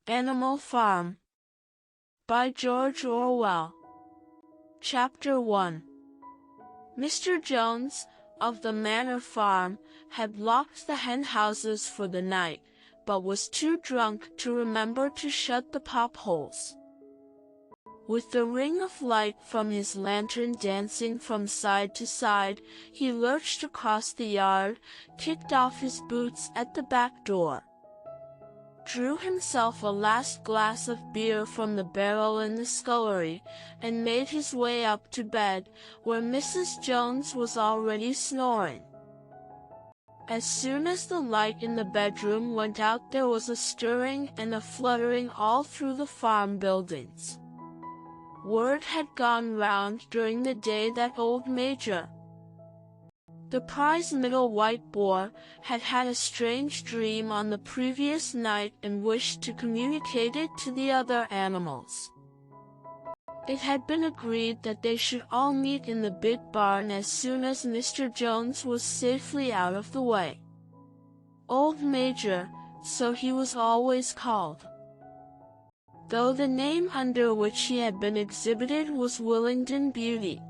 Animal Farm by George Orwell. Chapter 1. Mr. Jones, of the Manor Farm, had locked the hen houses for the night, but was too drunk to remember to shut the pop-holes. With the ring of light from his lantern dancing from side to side, he lurched across the yard, kicked off his boots at the back door, drew himself a last glass of beer from the barrel in the scullery, and made his way up to bed, where Mrs. Jones was already snoring. As soon as the light in the bedroom went out, there was a stirring and a fluttering all through the farm buildings. Word had gone round during the day that old Major, the prize middle white boar, had had a strange dream on the previous night and wished to communicate it to the other animals. It had been agreed that they should all meet in the big barn as soon as Mr. Jones was safely out of the way. Old Major, so he was always called, though the name under which he had been exhibited was Willingdon Beauty,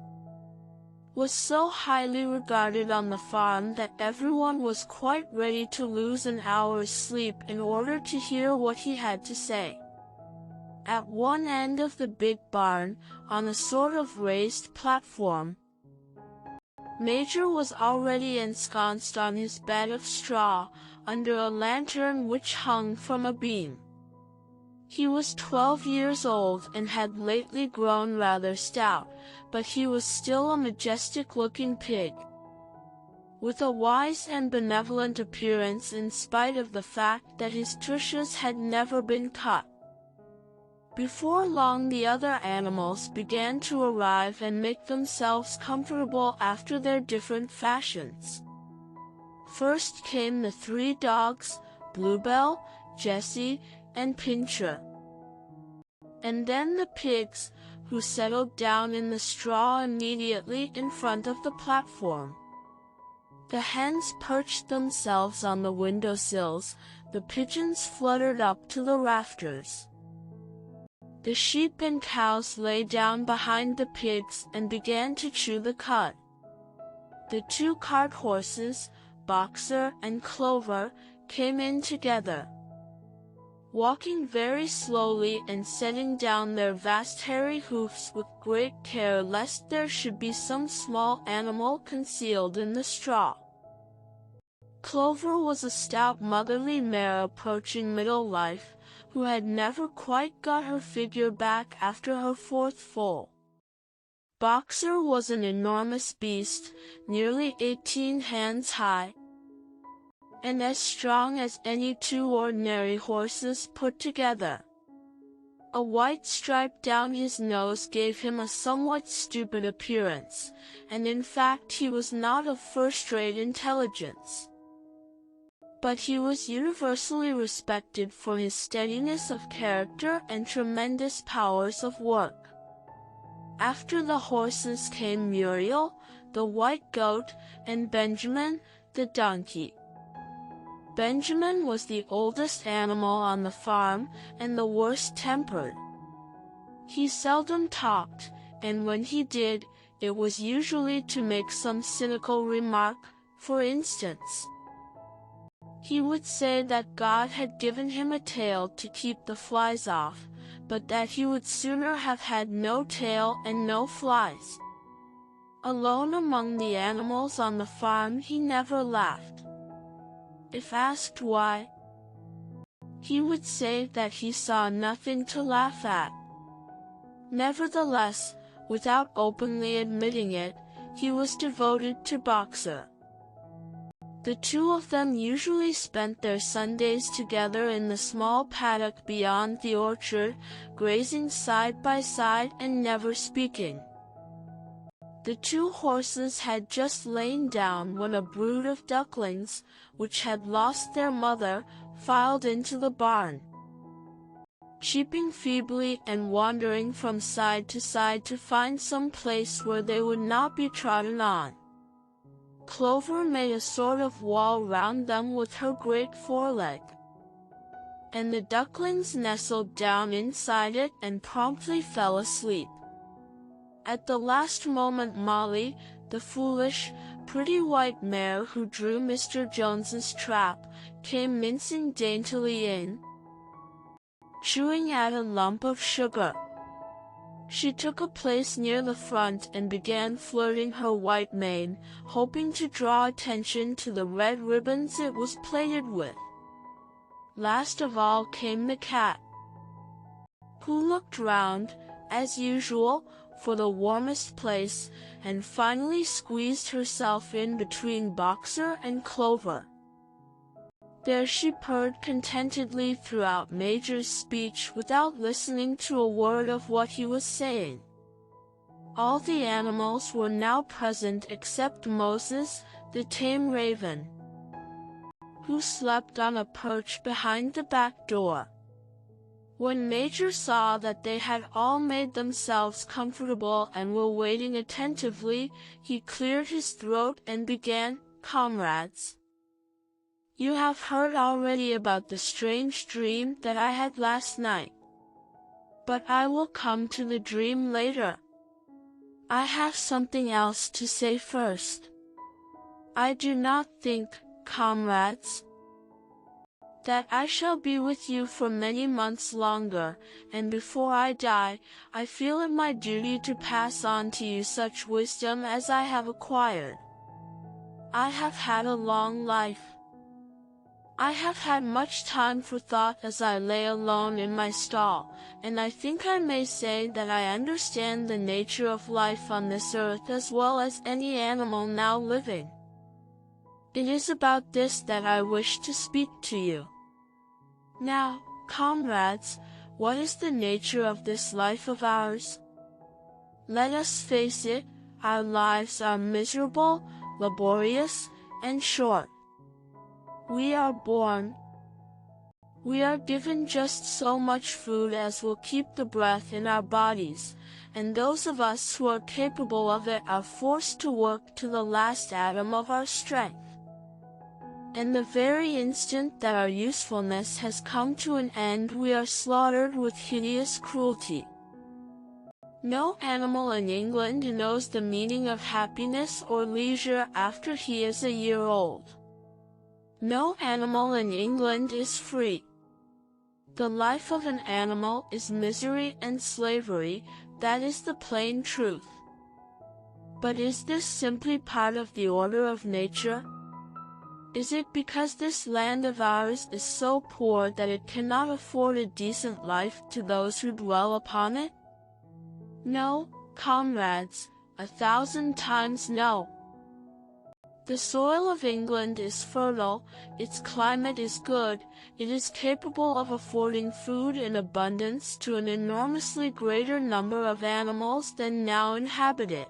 was so highly regarded on the farm that everyone was quite ready to lose an hour's sleep in order to hear what he had to say. At one end of the big barn, on a sort of raised platform, Major was already ensconced on his bed of straw, under a lantern which hung from a beam. He was 12 years old and had lately grown rather stout, but he was still a majestic-looking pig, with a wise and benevolent appearance in spite of the fact that his tushes had never been cut. Before long the other animals began to arrive and make themselves comfortable after their different fashions. First came the 3 dogs, Bluebell, Jessie, and Pincher, and then the pigs, who settled down in the straw immediately in front of the platform. The hens perched themselves on the windowsills, the pigeons fluttered up to the rafters. The sheep and cows lay down behind the pigs and began to chew the cud. The 2 cart horses, Boxer and Clover, came in together, walking very slowly and setting down their vast hairy hoofs with great care lest there should be some small animal concealed in the straw. Clover was a stout motherly mare approaching middle life, who had never quite got her figure back after her 4th foal. Boxer was an enormous beast, nearly 18 hands high, and as strong as any 2 ordinary horses put together. A white stripe down his nose gave him a somewhat stupid appearance, and in fact he was not of first-rate intelligence. But he was universally respected for his steadiness of character and tremendous powers of work. After the horses came Muriel, the white goat, and Benjamin, the donkey. Benjamin was the oldest animal on the farm and the worst-tempered. He seldom talked, and when he did, it was usually to make some cynical remark. For instance, he would say that God had given him a tail to keep the flies off, but that he would sooner have had no tail and no flies. Alone among the animals on the farm, he never laughed. If asked why, he would say that he saw nothing to laugh at. Nevertheless, without openly admitting it, he was devoted to Boxer. The 2 of them usually spent their Sundays together in the small paddock beyond the orchard, grazing side by side and never speaking. The 2 horses had just lain down when a brood of ducklings, which had lost their mother, filed into the barn, cheeping feebly and wandering from side to side to find some place where they would not be trodden on. Clover made a sort of wall round them with her great foreleg, and the ducklings nestled down inside it and promptly fell asleep. At the last moment Molly, the foolish, pretty white mare who drew Mr. Jones's trap, came mincing daintily in, chewing at a lump of sugar. She took a place near the front and began flirting her white mane, hoping to draw attention to the red ribbons it was plaited with. Last of all came the cat, who looked round, as usual, for the warmest place, and finally squeezed herself in between Boxer and Clover. There she purred contentedly throughout Major's speech without listening to a word of what he was saying. All the animals were now present except Moses, the tame raven, who slept on a perch behind the back door. When Major saw that they had all made themselves comfortable and were waiting attentively, he cleared his throat and began, "Comrades, you have heard already about the strange dream that I had last night. But I will come to the dream later. I have something else to say first. I do not think, comrades, that I shall be with you for many months longer, and before I die, I feel it my duty to pass on to you such wisdom as I have acquired. I have had a long life. I have had much time for thought as I lay alone in my stall, and I think I may say that I understand the nature of life on this earth as well as any animal now living. It is about this that I wish to speak to you. Now, comrades, what is the nature of this life of ours? Let us face it, our lives are miserable, laborious, and short. We are born. We are given just so much food as will keep the breath in our bodies, and those of us who are capable of it are forced to work to the last atom of our strength. And the very instant that our usefulness has come to an end, we are slaughtered with hideous cruelty. No animal in England knows the meaning of happiness or leisure after he is a year old. No animal in England is free. The life of an animal is misery and slavery, that is the plain truth. But is this simply part of the order of nature? Is it because this land of ours is so poor that it cannot afford a decent life to those who dwell upon it? No, comrades, 1,000 times no. The soil of England is fertile, its climate is good, it is capable of affording food in abundance to an enormously greater number of animals than now inhabit it.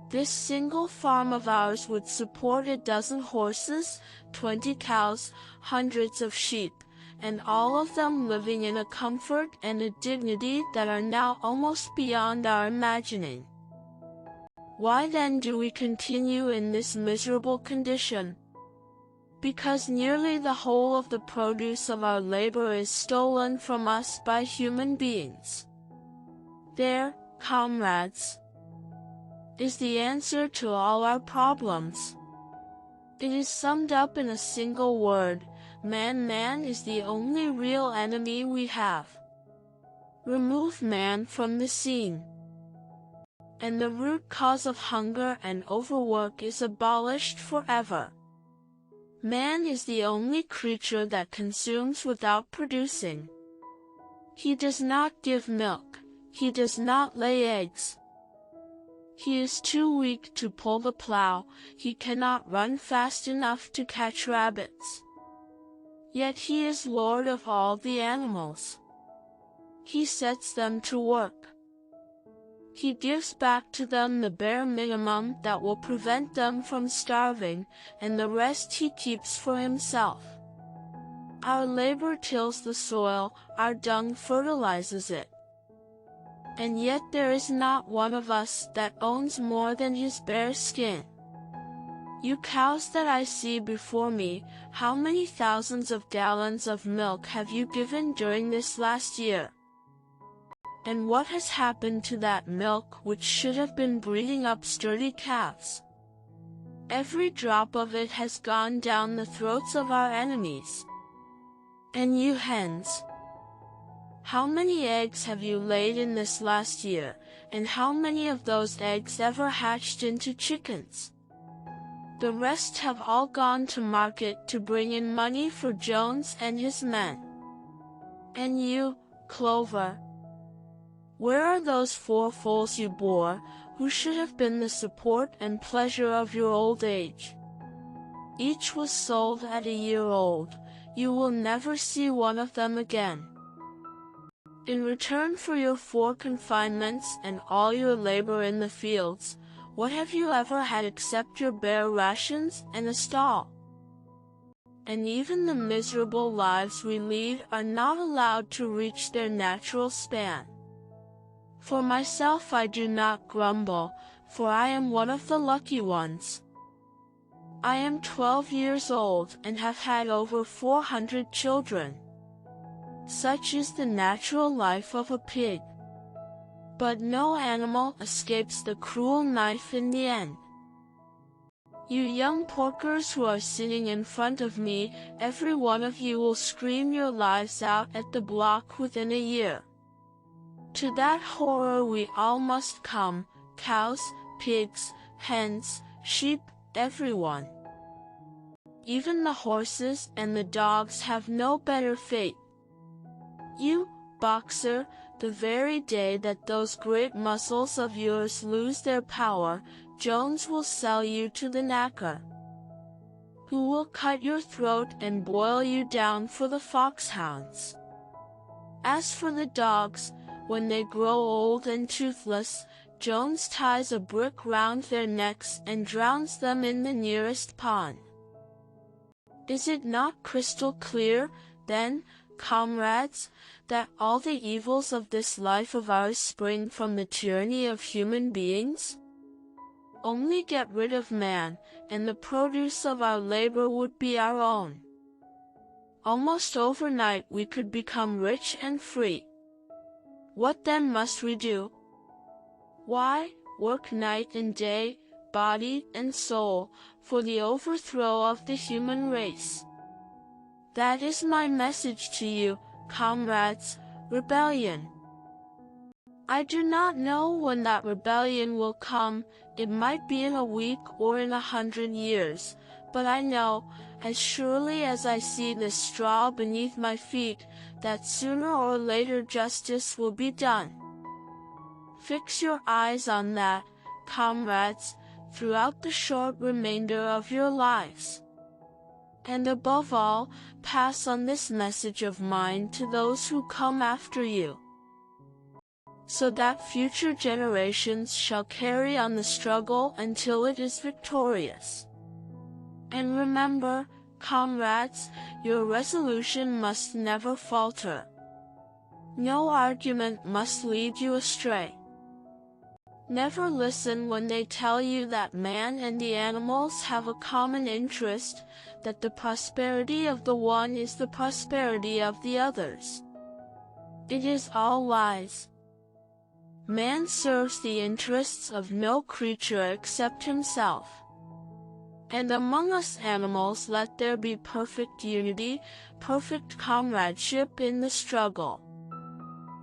This single farm of ours would support a dozen horses, 20 cows, hundreds of sheep, and all of them living in a comfort and a dignity that are now almost beyond our imagining. Why then do we continue in this miserable condition? Because nearly the whole of the produce of our labor is stolen from us by human beings. There, comrades, is the answer to all our problems. It is summed up in a single word: man. Man is the only real enemy we have. Remove man from the scene, and the root cause of hunger and overwork is abolished forever. Man is the only creature that consumes without producing. He does not give milk, he does not lay eggs. He is too weak to pull the plow, he cannot run fast enough to catch rabbits. Yet he is lord of all the animals. He sets them to work. He gives back to them the bare minimum that will prevent them from starving, and the rest he keeps for himself. Our labor tills the soil, our dung fertilizes it. And yet there is not one of us that owns more than his bare skin. You cows that I see before me, how many thousands of gallons of milk have you given during this last year? And what has happened to that milk which should have been breeding up sturdy calves? Every drop of it has gone down the throats of our enemies. And you hens, how many eggs have you laid in this last year, and how many of those eggs ever hatched into chickens? The rest have all gone to market to bring in money for Jones and his men. And you, Clover, where are those 4 foals you bore, who should have been the support and pleasure of your old age? Each was sold at a year old. You will never see one of them again. In return for your 4 confinements and all your labor in the fields, what have you ever had except your bare rations and a stall? And even the miserable lives we lead are not allowed to reach their natural span. For myself I do not grumble, for I am one of the lucky ones. I am 12 years old and have had over 400 children. Such is the natural life of a pig. But no animal escapes the cruel knife in the end. You young porkers who are sitting in front of me, every one of you will scream your lives out at the block within a year. To that horror we all must come, cows, pigs, hens, sheep, everyone. Even the horses and the dogs have no better fate. You, boxer, the very day that those great muscles of yours lose their power, Jones will sell you to the knacker, who will cut your throat and boil you down for the foxhounds. As for the dogs, when they grow old and toothless, Jones ties a brick round their necks and drowns them in the nearest pond. Is it not crystal clear, then, comrades, that all the evils of this life of ours spring from the tyranny of human beings? Only get rid of man, and the produce of our labor would be our own. Almost overnight we could become rich and free. What then must we do? Why, work night and day, body and soul, for the overthrow of the human race. That is my message to you, comrades, rebellion. I do not know when that rebellion will come. It might be in a week or in 100 years, but I know, as surely as I see this straw beneath my feet, that sooner or later justice will be done. Fix your eyes on that, comrades, throughout the short remainder of your lives. And above all, pass on this message of mine to those who come after you, so that future generations shall carry on the struggle until it is victorious. And remember, comrades, your resolution must never falter. No argument must lead you astray. Never listen when they tell you that man and the animals have a common interest, that the prosperity of the one is the prosperity of the others. It is all lies. Man serves the interests of no creature except himself. And among us animals let there be perfect unity, perfect comradeship in the struggle.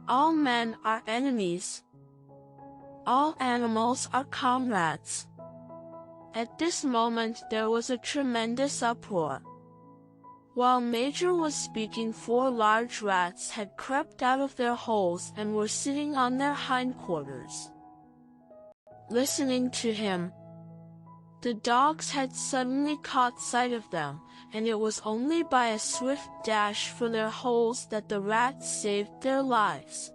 All men are enemies. All animals are comrades. At this moment there was a tremendous uproar. While Major was speaking, 4 large rats had crept out of their holes and were sitting on their hindquarters, listening to him. The dogs had suddenly caught sight of them, and it was only by a swift dash for their holes that the rats saved their lives.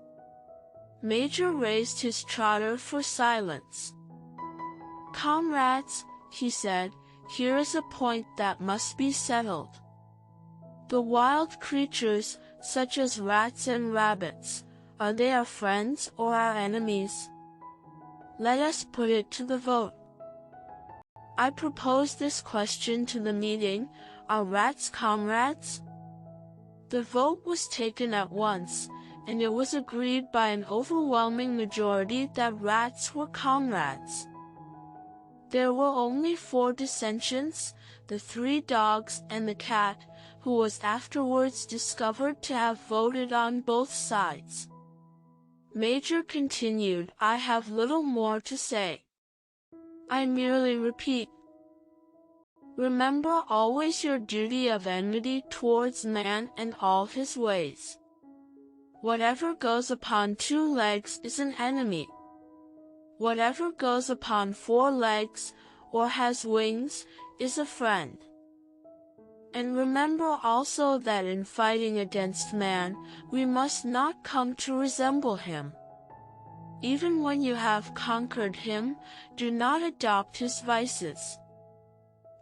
Major raised his trotter for silence. "Comrades," he said, "here is a point that must be settled. The wild creatures, such as rats and rabbits, are they our friends or our enemies? Let us put it to the vote. I proposed this question to the meeting, are rats comrades? The vote was taken at once, and it was agreed by an overwhelming majority that rats were comrades. There were only 4 dissensions, the 3 dogs and the cat, who was afterwards discovered to have voted on both sides. Major continued, I have little more to say. I merely repeat. Remember always your duty of enmity towards man and all his ways. Whatever goes upon 2 legs is an enemy. Whatever goes upon 4 legs, or has wings, is a friend. And remember also that in fighting against man, we must not come to resemble him. Even when you have conquered him, do not adopt his vices.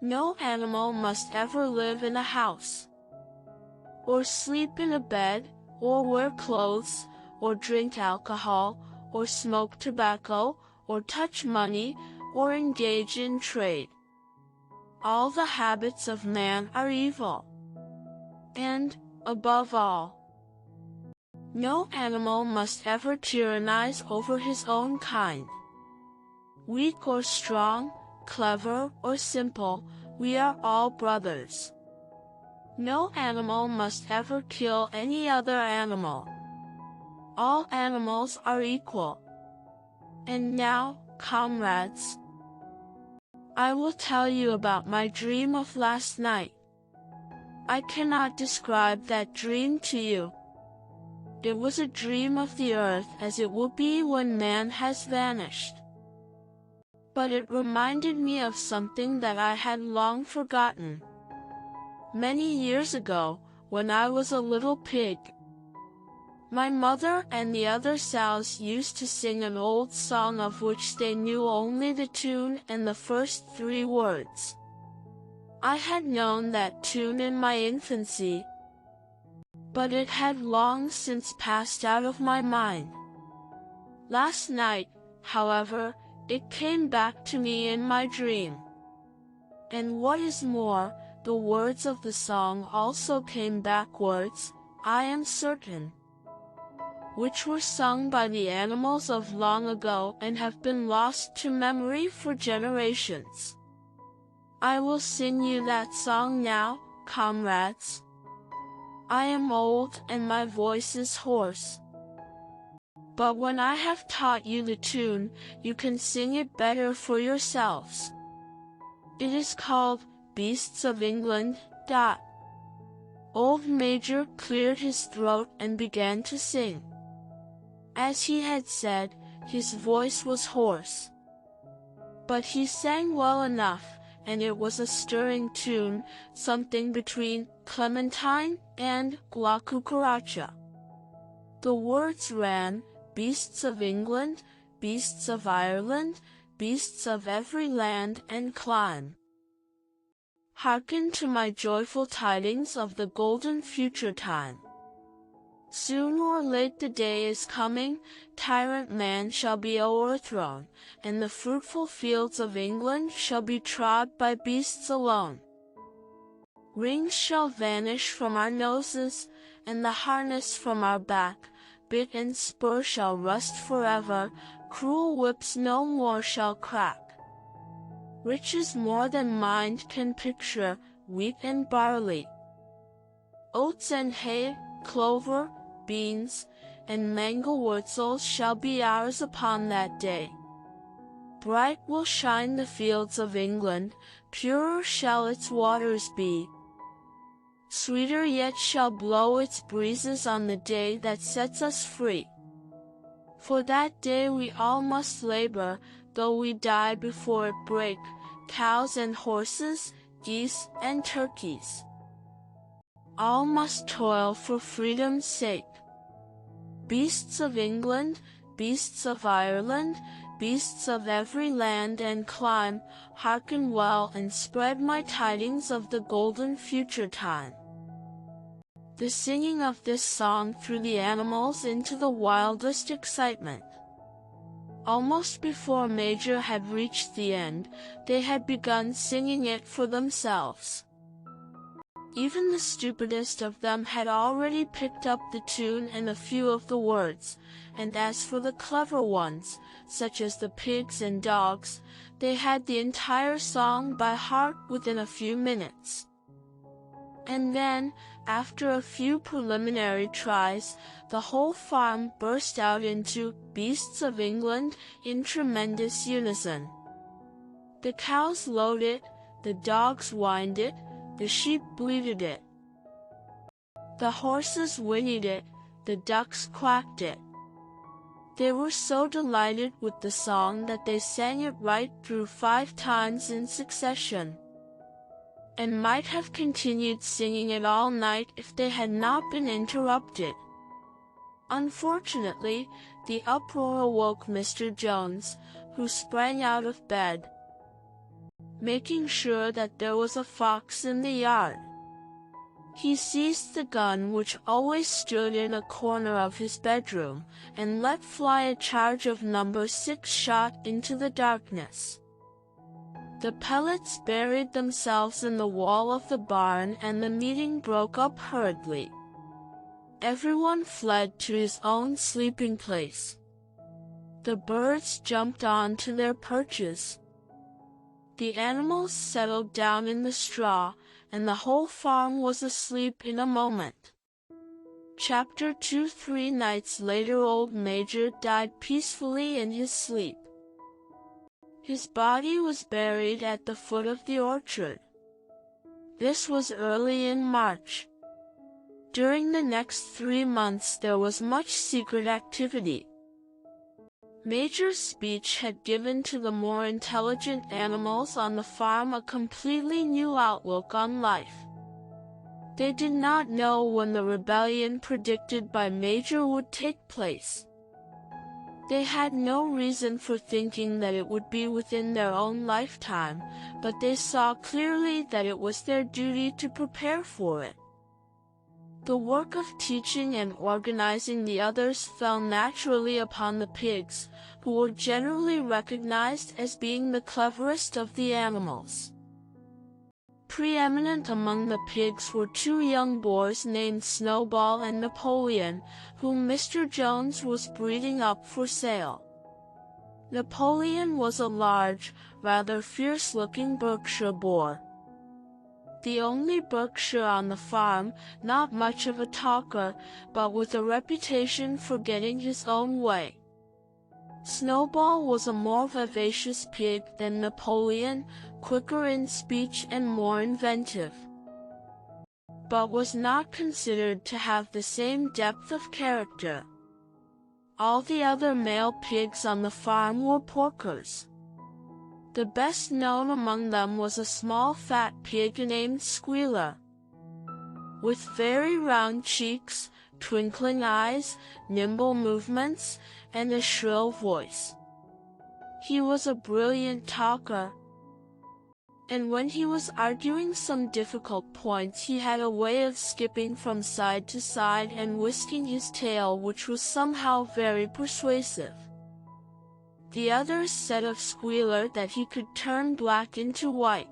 No animal must ever live in a house, or sleep in a bed, or wear clothes, or drink alcohol, or smoke tobacco, or touch money, or engage in trade. All the habits of man are evil. And, above all, no animal must ever tyrannize over his own kind. Weak or strong, clever or simple, we are all brothers. No animal must ever kill any other animal. All animals are equal. And now, comrades, I will tell you about my dream of last night. I cannot describe that dream to you. It was a dream of the earth as it will be when man has vanished. But it reminded me of something that I had long forgotten. Many years ago, when I was a little pig, my mother and the other sows used to sing an old song of which they knew only the tune and the first 3 words. I had known that tune in my infancy, but it had long since passed out of my mind. Last night, however, it came back to me in my dream. And what is more, the words of the song also came backwards, I am certain, which were sung by the animals of long ago and have been lost to memory for generations. I will sing you that song now, comrades. I am old and my voice is hoarse. But when I have taught you the tune, you can sing it better for yourselves. It is called Beasts of England. Old Major cleared his throat and began to sing. As he had said, his voice was hoarse. But he sang well enough, and it was a stirring tune, something between Clementine and La Cucaracha. The words ran, Beasts of England, beasts of Ireland, beasts of every land and clime. Hearken to my joyful tidings of the golden future time. Soon or late the day is coming, tyrant man shall be o'erthrown, and the fruitful fields of England shall be trod by beasts alone. Rings shall vanish from our noses, and the harness from our back, bit and spur shall rust forever, cruel whips no more shall crack. Riches more than mind can picture, wheat and barley, oats and hay, clover, beans, and mangel-wurzels shall be ours upon that day. Bright will shine the fields of England, purer shall its waters be. Sweeter yet shall blow its breezes on the day that sets us free. For that day we all must labor, though we die before it break, cows and horses, geese and turkeys. All must toil for freedom's sake. Beasts of England, beasts of Ireland, beasts of every land and clime, hearken well and spread my tidings of the golden future time. The singing of this song threw the animals into the wildest excitement. Almost before Major had reached the end, they had begun singing it for themselves. Even the stupidest of them had already picked up the tune and a few of the words, and as for the clever ones, such as the pigs and dogs, they had the entire song by heart within a few minutes. And then, after a few preliminary tries, the whole farm burst out into Beasts of England in tremendous unison. The cows lowed it, the dogs whined it, the sheep bleated it. The horses whinnied it, the ducks quacked it. They were so delighted with the song that they sang it right through 5 times in succession, and might have continued singing it all night if they had not been interrupted. Unfortunately, the uproar awoke Mr. Jones, who sprang out of bed, making sure that there was a fox in the yard. He seized the gun which always stood in a corner of his bedroom, and let fly a charge of number 6 shot into the darkness. The pellets buried themselves in the wall of the barn, and the meeting broke up hurriedly. Everyone fled to his own sleeping place. The birds jumped on to their perches. The animals settled down in the straw, and the whole farm was asleep in a moment. Chapter 2. 3 nights later, old Major died peacefully in his sleep. His body was buried at the foot of the orchard. This was early in March. During the next 3 months there was much secret activity. Major's speech had given to the more intelligent animals on the farm a completely new outlook on life. They did not know when the rebellion predicted by Major would take place. They had no reason for thinking that it would be within their own lifetime, but they saw clearly that it was their duty to prepare for it. The work of teaching and organizing the others fell naturally upon the pigs, who were generally recognized as being the cleverest of the animals. Preeminent among the pigs were 2 young boys named Snowball and Napoleon, whom Mr. Jones was breeding up for sale. Napoleon was a large, rather fierce-looking Berkshire boar. The only Berkshire on the farm, not much of a talker, but with a reputation for getting his own way. Snowball was a more vivacious pig than Napoleon, quicker in speech and more inventive, but was not considered to have the same depth of character. All the other male pigs on the farm were porkers. The best known among them was a small fat pig named Squealer. With very round cheeks, twinkling eyes, nimble movements, and a shrill voice. He was a brilliant talker, and when he was arguing some difficult points he had a way of skipping from side to side and whisking his tail which was somehow very persuasive. The others said of Squealer that he could turn black into white.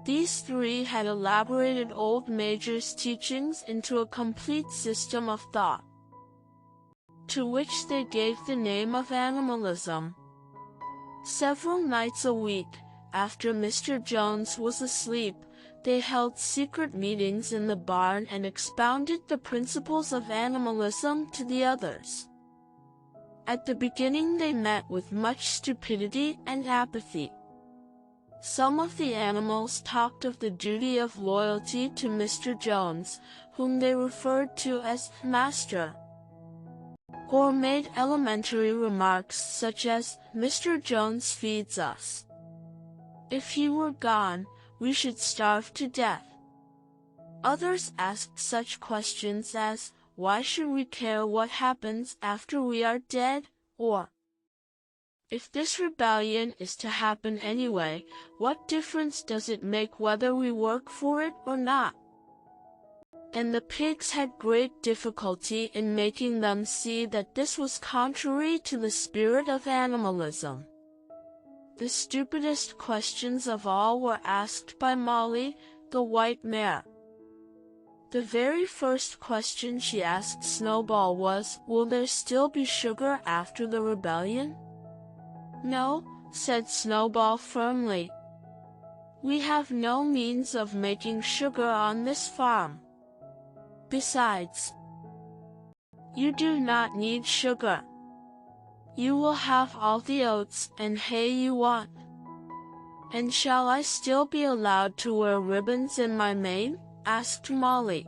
These 3 had elaborated old Major's teachings into a complete system of thought, to which they gave the name of animalism. Several nights a week, after Mr. Jones was asleep, they held secret meetings in the barn and expounded the principles of animalism to the others. At the beginning they met with much stupidity and apathy. Some of the animals talked of the duty of loyalty to Mr. Jones, whom they referred to as Master, or made elementary remarks such as, "Mr. Jones feeds us. If he were gone, we should starve to death." Others asked such questions as, "Why should we care what happens after we are dead?" or, "If this rebellion is to happen anyway, what difference does it make whether we work for it or not?" and the pigs had great difficulty in making them see that this was contrary to the spirit of animalism. The stupidest questions of all were asked by Molly, the white mare. The very first question she asked Snowball was, "Will there still be sugar after the rebellion?" "No," said Snowball firmly. "We have no means of making sugar on this farm. Besides, you do not need sugar. You will have all the oats and hay you want." "And shall I still be allowed to wear ribbons in my mane?" asked Molly.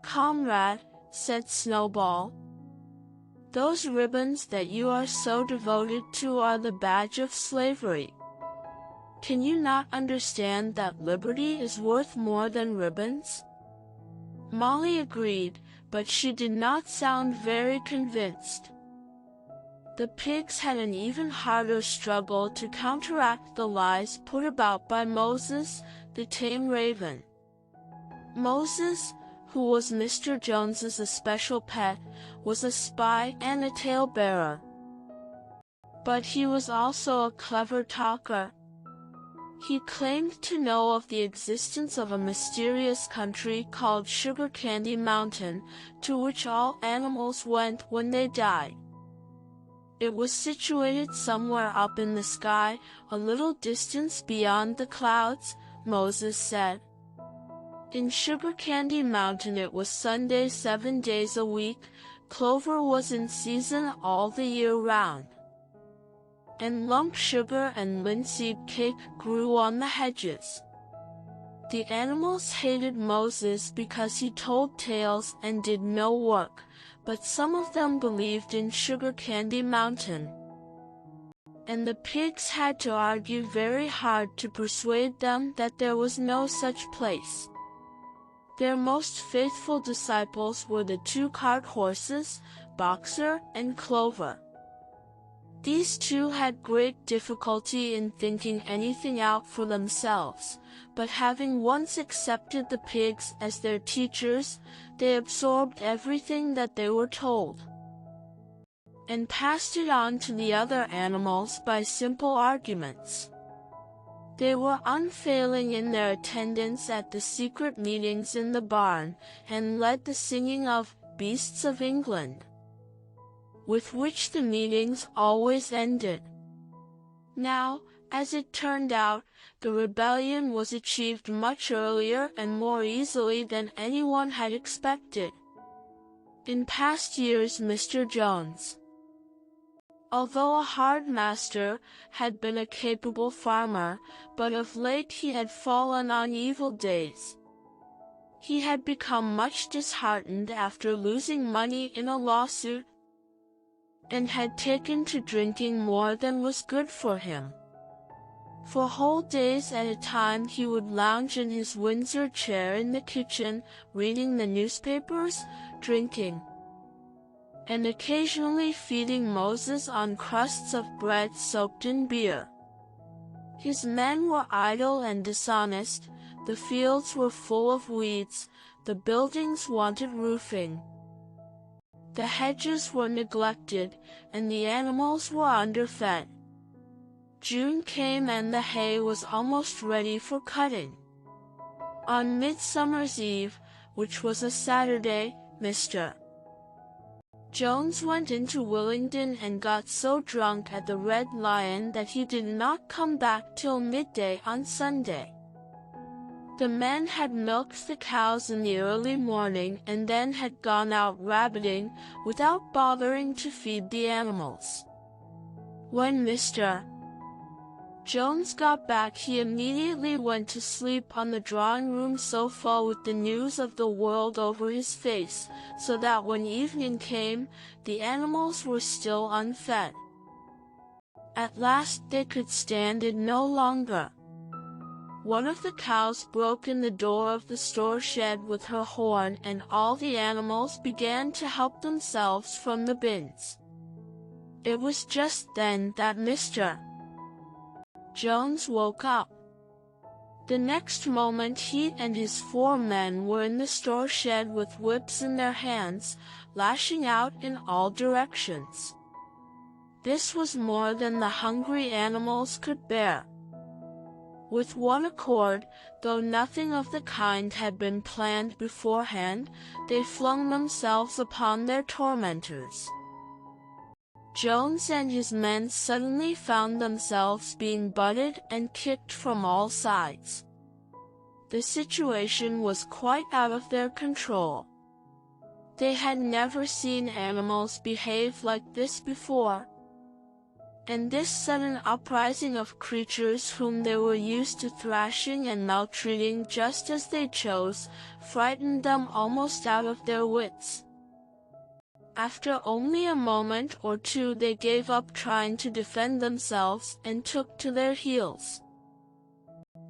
"Comrade," said Snowball, "those ribbons that you are so devoted to are the badge of slavery. Can you not understand that liberty is worth more than ribbons?" Molly agreed, but she did not sound very convinced. The pigs had an even harder struggle to counteract the lies put about by Moses, the tame raven. Moses, who was Mr. Jones's especial pet, was a spy and a tale-bearer. But he was also a clever talker. He claimed to know of the existence of a mysterious country called Sugar Candy Mountain, to which all animals went when they died. It was situated somewhere up in the sky, a little distance beyond the clouds, Moses said. In Sugar Candy Mountain it was Sunday 7 days a week, clover was in season all the year round, and lump sugar and linseed cake grew on the hedges. The animals hated Moses because he told tales and did no work, but some of them believed in Sugar Candy Mountain, and the pigs had to argue very hard to persuade them that there was no such place. Their most faithful disciples were the 2 cart horses, Boxer and Clover. These two had great difficulty in thinking anything out for themselves, but having once accepted the pigs as their teachers, they absorbed everything that they were told, and passed it on to the other animals by simple arguments. They were unfailing in their attendance at the secret meetings in the barn, and led the singing of "Beasts of England," with which the meetings always ended. Now, as it turned out, the rebellion was achieved much earlier and more easily than anyone had expected. In past years Mr. Jones, although a hard master, had been a capable farmer, but of late he had fallen on evil days. He had become much disheartened after losing money in a lawsuit, and had taken to drinking more than was good for him. For whole days at a time he would lounge in his Windsor chair in the kitchen, reading the newspapers, drinking, and occasionally feeding Moses on crusts of bread soaked in beer. His men were idle and dishonest, the fields were full of weeds, the buildings wanted roofing, the hedges were neglected, and the animals were underfed. June came and the hay was almost ready for cutting. On Midsummer's Eve, which was a Saturday, Mr. Jones went into Willingdon and got so drunk at the Red Lion that he did not come back till midday on Sunday. The men had milked the cows in the early morning and then had gone out rabbiting without bothering to feed the animals. When Mr. Jones got back he immediately went to sleep on the drawing-room sofa with the news of the world over his face, so that when evening came, the animals were still unfed. At last they could stand it no longer. One of the cows broke in the door of the store shed with her horn, and all the animals began to help themselves from the bins. It was just then that Mr. Jones woke up. The next moment he and his 4 men were in the store shed with whips in their hands, lashing out in all directions. This was more than the hungry animals could bear. With one accord, though nothing of the kind had been planned beforehand, they flung themselves upon their tormentors. Jones and his men suddenly found themselves being butted and kicked from all sides. The situation was quite out of their control. They had never seen animals behave like this before, and this sudden uprising of creatures whom they were used to thrashing and maltreating just as they chose frightened them almost out of their wits. After only a moment or two they gave up trying to defend themselves and took to their heels.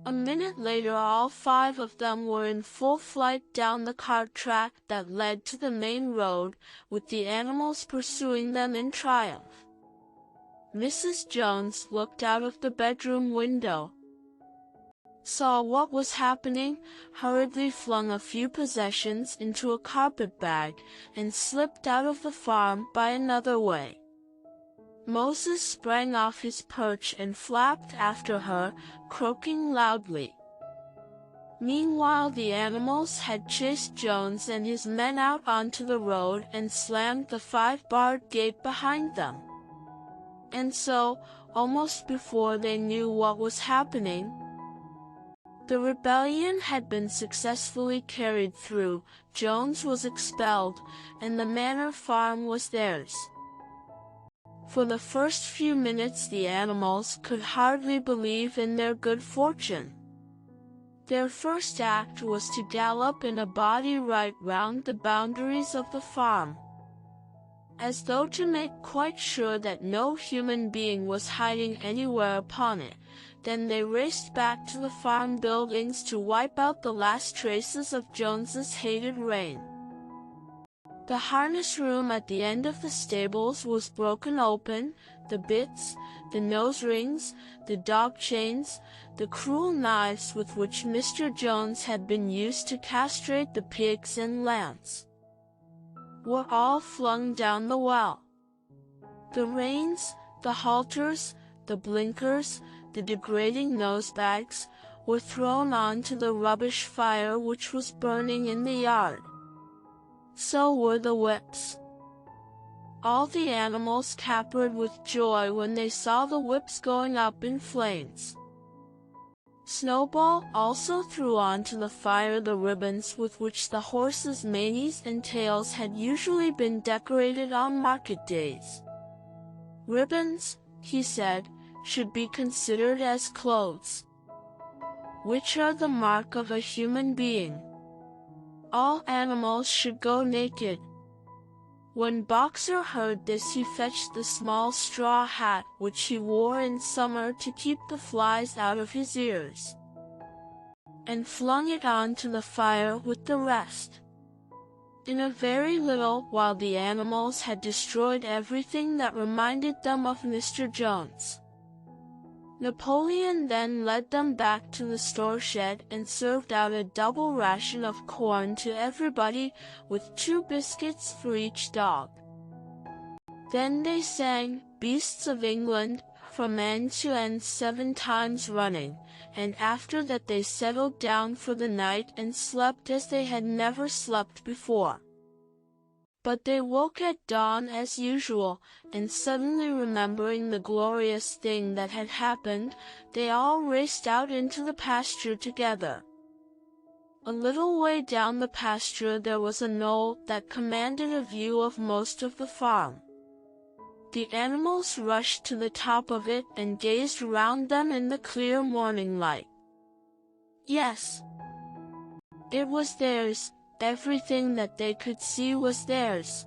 A minute later all 5 of them were in full flight down the cart track that led to the main road, with the animals pursuing them in triumph. Mrs. Jones looked out of the bedroom window, saw what was happening, hurriedly flung a few possessions into a carpet bag, and slipped out of the farm by another way. Moses sprang off his perch and flapped after her, croaking loudly. Meanwhile the animals had chased Jones and his men out onto the road and slammed the 5-barred gate behind them. And so, almost before they knew what was happening, the rebellion had been successfully carried through, Jones was expelled, and the manor farm was theirs. For the first few minutes the animals could hardly believe in their good fortune. Their first act was to gallop in a body right round the boundaries of the farm, as though to make quite sure that no human being was hiding anywhere upon it. Then they raced back to the farm buildings to wipe out the last traces of Jones's hated reign. The harness room at the end of the stables was broken open, the bits, the nose rings, the dog chains, the cruel knives with which Mr. Jones had been used to castrate the pigs and lambs, were all flung down the well. The reins, the halters, the blinkers, the degrading nosebags, were thrown onto the rubbish fire which was burning in the yard. So were the whips. All the animals capered with joy when they saw the whips going up in flames. Snowball also threw onto the fire the ribbons with which the horses' manes and tails had usually been decorated on market days. Ribbons, he said, should be considered as clothes, which are the mark of a human being. All animals should go naked. When Boxer heard this he fetched the small straw hat which he wore in summer to keep the flies out of his ears, and flung it onto the fire with the rest. In a very little while the animals had destroyed everything that reminded them of Mr. Jones. Napoleon then led them back to the store shed and served out a double ration of corn to everybody, with 2 biscuits for each dog. Then they sang "Beasts of England" from end to end 7 times running, and after that they settled down for the night and slept as they had never slept before. But they woke at dawn as usual, and suddenly remembering the glorious thing that had happened, they all raced out into the pasture together. A little way down the pasture there was a knoll that commanded a view of most of the farm. The animals rushed to the top of it and gazed round them in the clear morning light. Yes, it was theirs. Everything that they could see was theirs.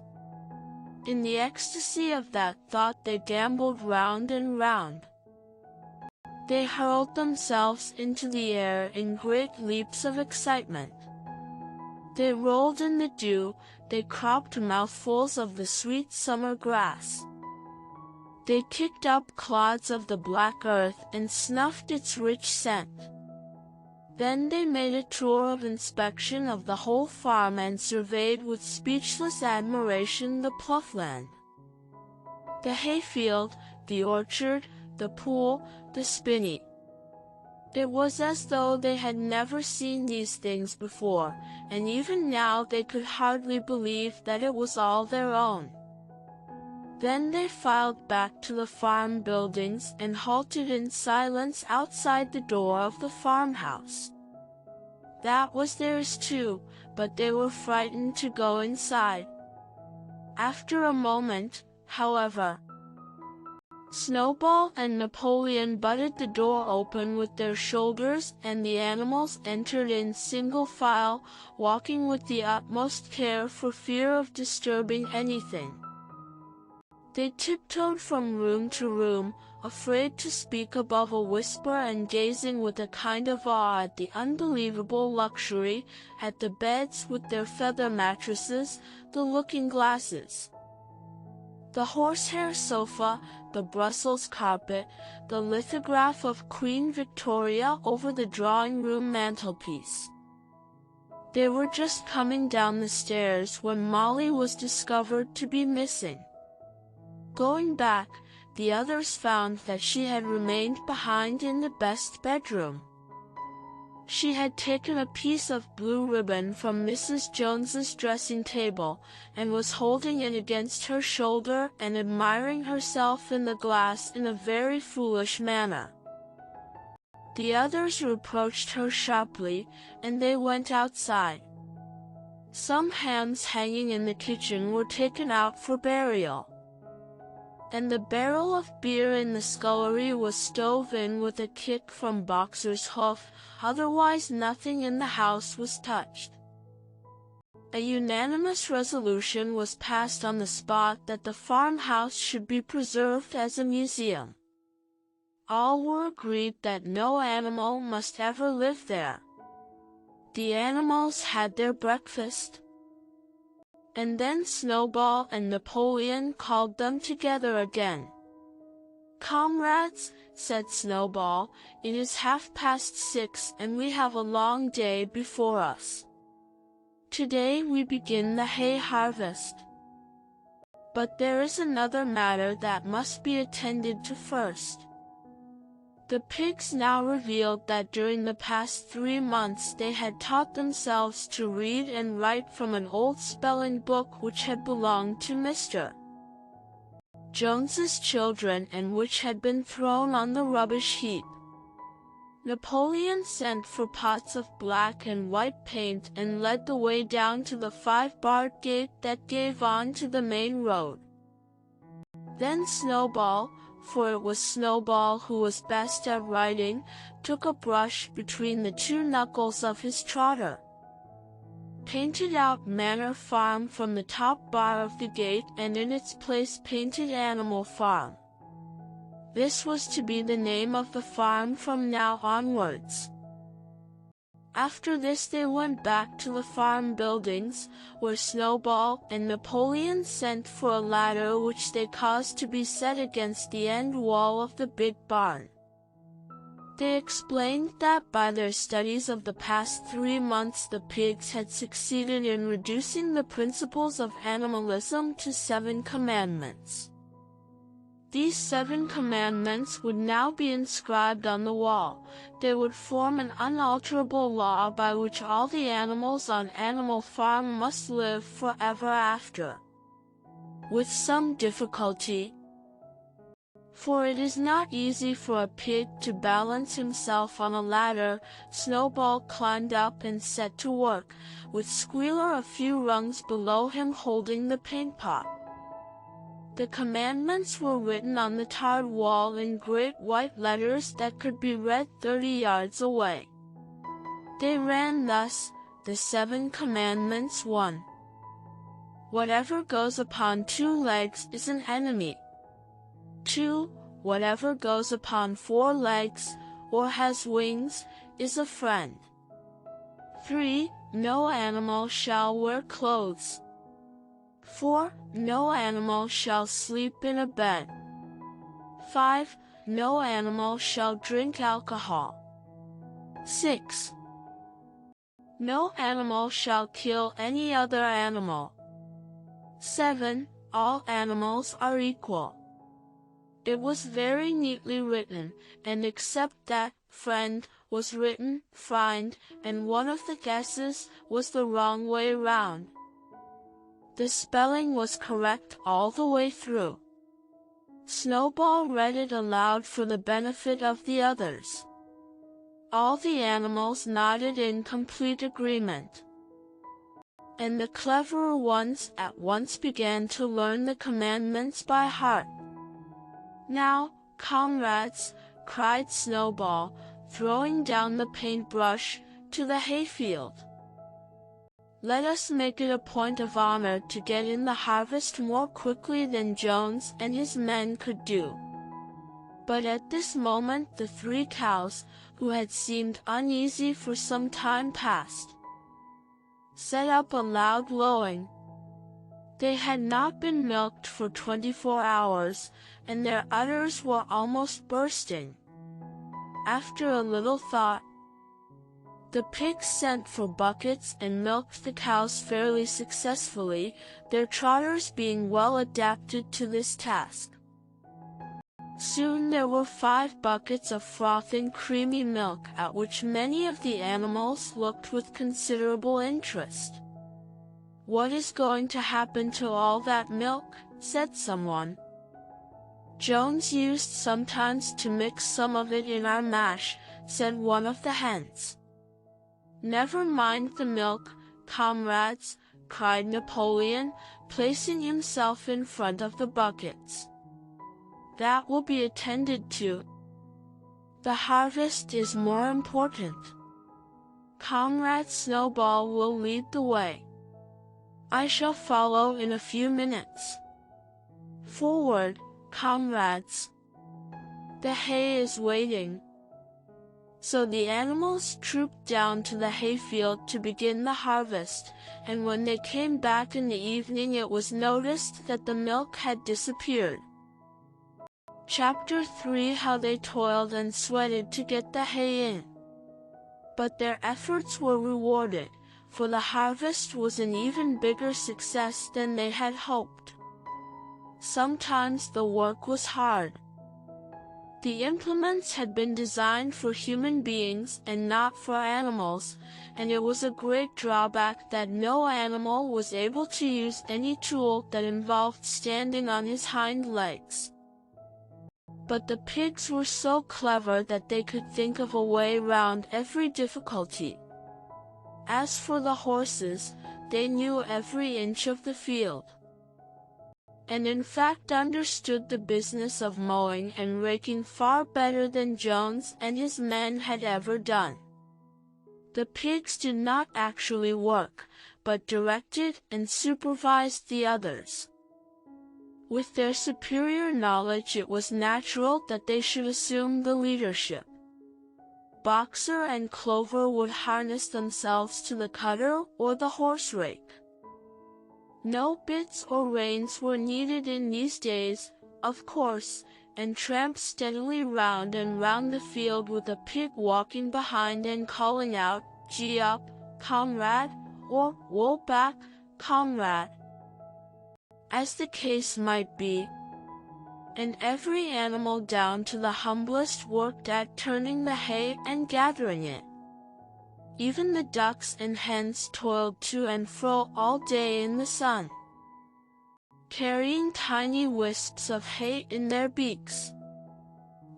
In the ecstasy of that thought they gamboled round and round. They hurled themselves into the air in great leaps of excitement. They rolled in the dew, they cropped mouthfuls of the sweet summer grass. They kicked up clods of the black earth and snuffed its rich scent. Then they made a tour of inspection of the whole farm and surveyed with speechless admiration the ploughland, the hayfield, the orchard, the pool, the spinney. It was as though they had never seen these things before, and even now they could hardly believe that it was all their own. Then they filed back to the farm buildings and halted in silence outside the door of the farmhouse. That was theirs too, but they were frightened to go inside. After a moment, however, Snowball and Napoleon butted the door open with their shoulders, and the animals entered in single file, walking with the utmost care for fear of disturbing anything. They tiptoed from room to room, afraid to speak above a whisper and gazing with a kind of awe at the unbelievable luxury, at the beds with their feather mattresses, the looking-glasses, the horsehair sofa, the Brussels carpet, the lithograph of Queen Victoria over the drawing-room mantelpiece. They were just coming down the stairs when Molly was discovered to be missing. Going back, the others found that she had remained behind in the best bedroom. She had taken a piece of blue ribbon from Mrs. Jones's dressing table, and was holding it against her shoulder and admiring herself in the glass in a very foolish manner. The others reproached her sharply, and they went outside. Some hams hanging in the kitchen were taken out for burial, and the barrel of beer in the scullery was stove in with a kick from Boxer's hoof. Otherwise nothing in the house was touched. A unanimous resolution was passed on the spot that the farmhouse should be preserved as a museum. All were agreed that no animal must ever live there. The animals had their breakfast, and then Snowball and Napoleon called them together again. "Comrades," said Snowball, "it is 6:30 and we have a long day before us. Today we begin the hay harvest. But there is another matter that must be attended to first." The pigs now revealed that during the past 3 months they had taught themselves to read and write from an old spelling book which had belonged to Mr. Jones's children and which had been thrown on the rubbish heap. Napoleon sent for pots of black and white paint and led the way down to the 5-barred gate that gave on to the main road. Then Snowball, for it was Snowball who was best at writing, took a brush between the 2 knuckles of his trotter, painted out Manor Farm from the top bar of the gate, and in its place painted Animal Farm. This was to be the name of the farm from now onwards. After this they went back to the farm buildings, where Snowball and Napoleon sent for a ladder which they caused to be set against the end wall of the big barn. They explained that by their studies of the past 3 months the pigs had succeeded in reducing the principles of animalism to 7 commandments. These 7 commandments would now be inscribed on the wall. They would form an unalterable law by which all the animals on Animal Farm must live forever after. With some difficulty, for it is not easy for a pig to balance himself on a ladder, Snowball climbed up and set to work, with Squealer a few rungs below him holding the paint pot. The commandments were written on the tarred wall in great white letters that could be read 30 yards away. They ran thus, the 7 commandments. 1. Whatever goes upon 2 legs is an enemy. 2. Whatever goes upon 4 legs, or has wings, is a friend. 3. No animal shall wear clothes. 4. No animal shall sleep in a bed. 5. No animal shall drink alcohol. 6. No animal shall kill any other animal. 7. All animals are equal. It was very neatly written, and except that friend was written find, and one of the guesses was the wrong way round. The spelling was correct all the way through. Snowball read it aloud for the benefit of the others. All the animals nodded in complete agreement. And the cleverer ones at once began to learn the commandments by heart. Now, comrades, cried Snowball, throwing down the paintbrush to the hayfield. Let us make it a point of honor to get in the harvest more quickly than Jones and his men could do. But at this moment the 3 cows, who had seemed uneasy for some time past, set up a loud lowing. They had not been milked for 24 hours, and their udders were almost bursting. After a little thought, the pigs sent for buckets and milked the cows fairly successfully, their trotters being well adapted to this task. Soon there were 5 buckets of frothing creamy milk, at which many of the animals looked with considerable interest. "What is going to happen to all that milk?" said someone. "Jones used sometimes to mix some of it in our mash," said one of the hens. "Never mind the milk, comrades," cried Napoleon, placing himself in front of the buckets. "That will be attended to. The harvest is more important. Comrade Snowball will lead the way. I shall follow in a few minutes. Forward, comrades. The hay is waiting." So the animals trooped down to the hayfield to begin the harvest, and when they came back in the evening it was noticed that the milk had disappeared. Chapter 3: How they toiled and sweated to get the hay in. But their efforts were rewarded, for the harvest was an even bigger success than they had hoped. Sometimes the work was hard. The implements had been designed for human beings and not for animals, and it was a great drawback that no animal was able to use any tool that involved standing on his hind legs. But the pigs were so clever that they could think of a way round every difficulty. As for the horses, they knew every inch of the field, and in fact understood the business of mowing and raking far better than Jones and his men had ever done. The pigs did not actually work, but directed and supervised the others. With their superior knowledge, it was natural that they should assume the leadership. Boxer and Clover would harness themselves to the cutter or the horse rake. No bits or reins were needed in these days, of course, and tramped steadily round and round the field with a pig walking behind and calling out, "Gee up, comrade," or "Wool back, comrade," as the case might be. And every animal down to the humblest worked at turning the hay and gathering it. Even the ducks and hens toiled to and fro all day in the sun, carrying tiny wisps of hay in their beaks.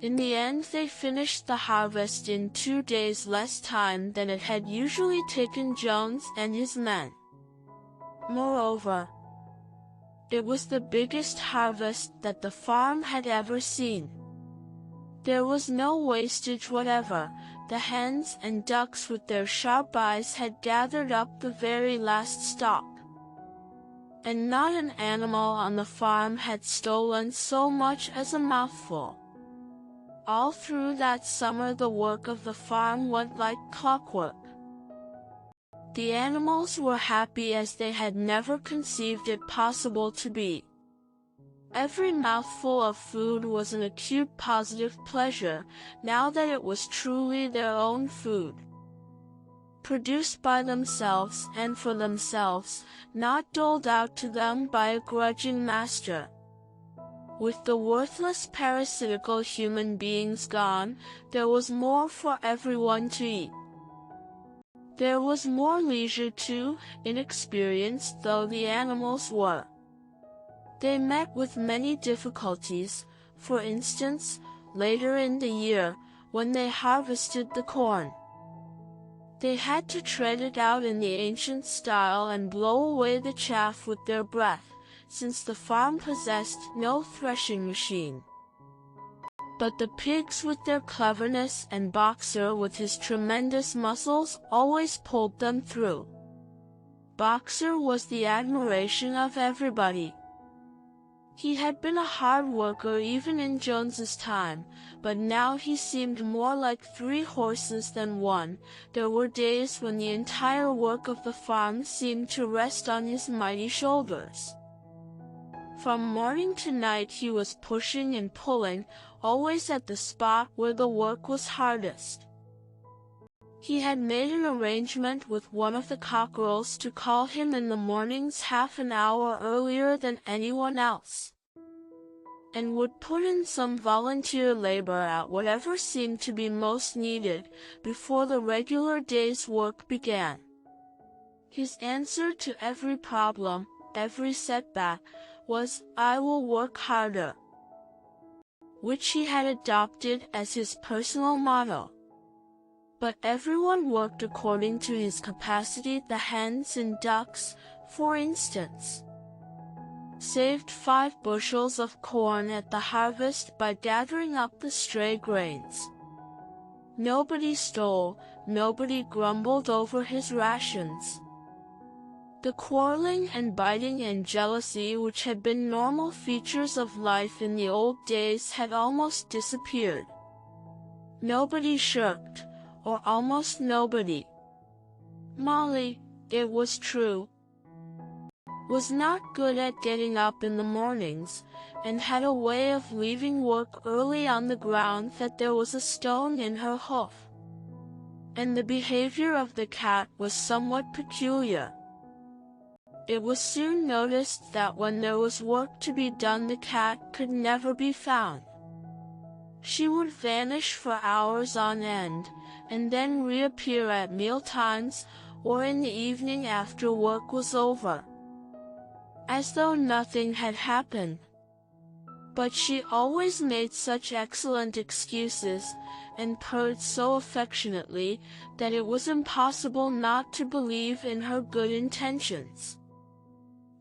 In the end they finished the harvest in 2 days less time than it had usually taken Jones and his men. Moreover, it was the biggest harvest that the farm had ever seen. There was no wastage whatever. The hens and ducks with their sharp eyes had gathered up the very last stalk, and not an animal on the farm had stolen so much as a mouthful. All through that summer the work of the farm went like clockwork. The animals were happy as they had never conceived it possible to be. Every mouthful of food was an acute positive pleasure, now that it was truly their own food. produced by themselves and for themselves, not doled out to them by a grudging master. With the worthless parasitical human beings gone, there was more for everyone to eat. There was more leisure too, inexperienced though the animals were. They met with many difficulties, for instance, later in the year, when they harvested the corn. They had to tread it out in the ancient style and blow away the chaff with their breath, since the farm possessed no threshing machine. But the pigs with their cleverness and Boxer with his tremendous muscles always pulled them through. Boxer was the admiration of everybody. He had been a hard worker even in Jones's time, but now he seemed more like 3 horses than 1. There were days when the entire work of the farm seemed to rest on his mighty shoulders. From morning to night he was pushing and pulling, always at the spot where the work was hardest. He had made an arrangement with one of the cockerels to call him in the mornings half an hour earlier than anyone else, and would put in some volunteer labor at whatever seemed to be most needed before the regular day's work began. His answer to every problem, every setback, was, "I will work harder," which he had adopted as his personal motto. But everyone worked according to his capacity. The hens and ducks, for instance, saved 5 bushels of corn at the harvest by gathering up the stray grains. Nobody stole, nobody grumbled over his rations. The quarreling and biting and jealousy which had been normal features of life in the old days had almost disappeared. Nobody shirked, or almost nobody. Molly, it was true, was not good at getting up in the mornings, and had a way of leaving work early on the ground that there was a stone in her hoof. And the behavior of the cat was somewhat peculiar. It was soon noticed that when there was work to be done the cat could never be found. She would vanish for hours on end, and then reappear at meal times or in the evening after work was over, as though nothing had happened. But she always made such excellent excuses, and purred so affectionately, that it was impossible not to believe in her good intentions.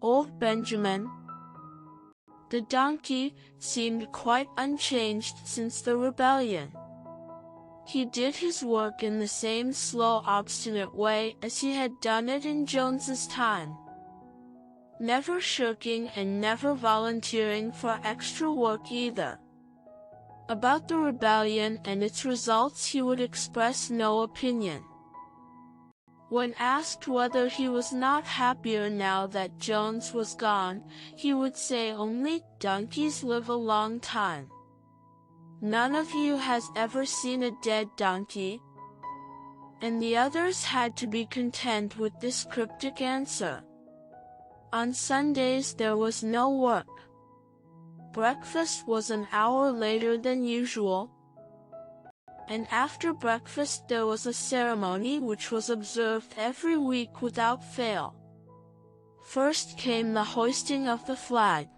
Old Benjamin, the donkey, seemed quite unchanged since the rebellion. He did his work in the same slow, obstinate way as he had done it in Jones's time, never shirking and never volunteering for extra work either. About the rebellion and its results he would express no opinion. When asked whether he was not happier now that Jones was gone, he would say only, "Donkeys live a long time. None of you has ever seen a dead donkey?" And the others had to be content with this cryptic answer. On Sundays there was no work. Breakfast was an hour later than usual, and after breakfast there was a ceremony which was observed every week without fail. First came the hoisting of the flag.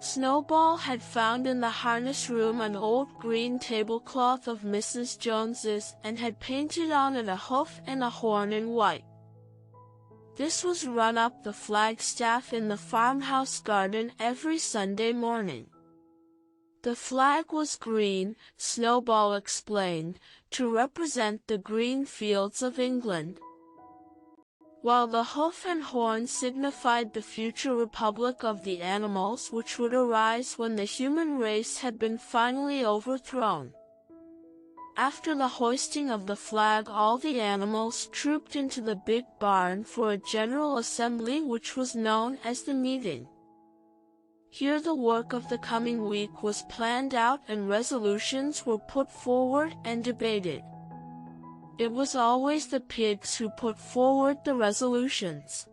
Snowball had found in the harness room an old green tablecloth of Mrs. Jones's and had painted on it a hoof and a horn in white. This was run up the flagstaff in the farmhouse garden every Sunday morning. The flag was green, Snowball explained, to represent the green fields of England, while the hoof and horn signified the future republic of the animals which would arise when the human race had been finally overthrown. After the hoisting of the flag, all the animals trooped into the big barn for a general assembly which was known as the meeting. Here the work of the coming week was planned out and resolutions were put forward and debated. It was always the pigs who put forward the resolutions.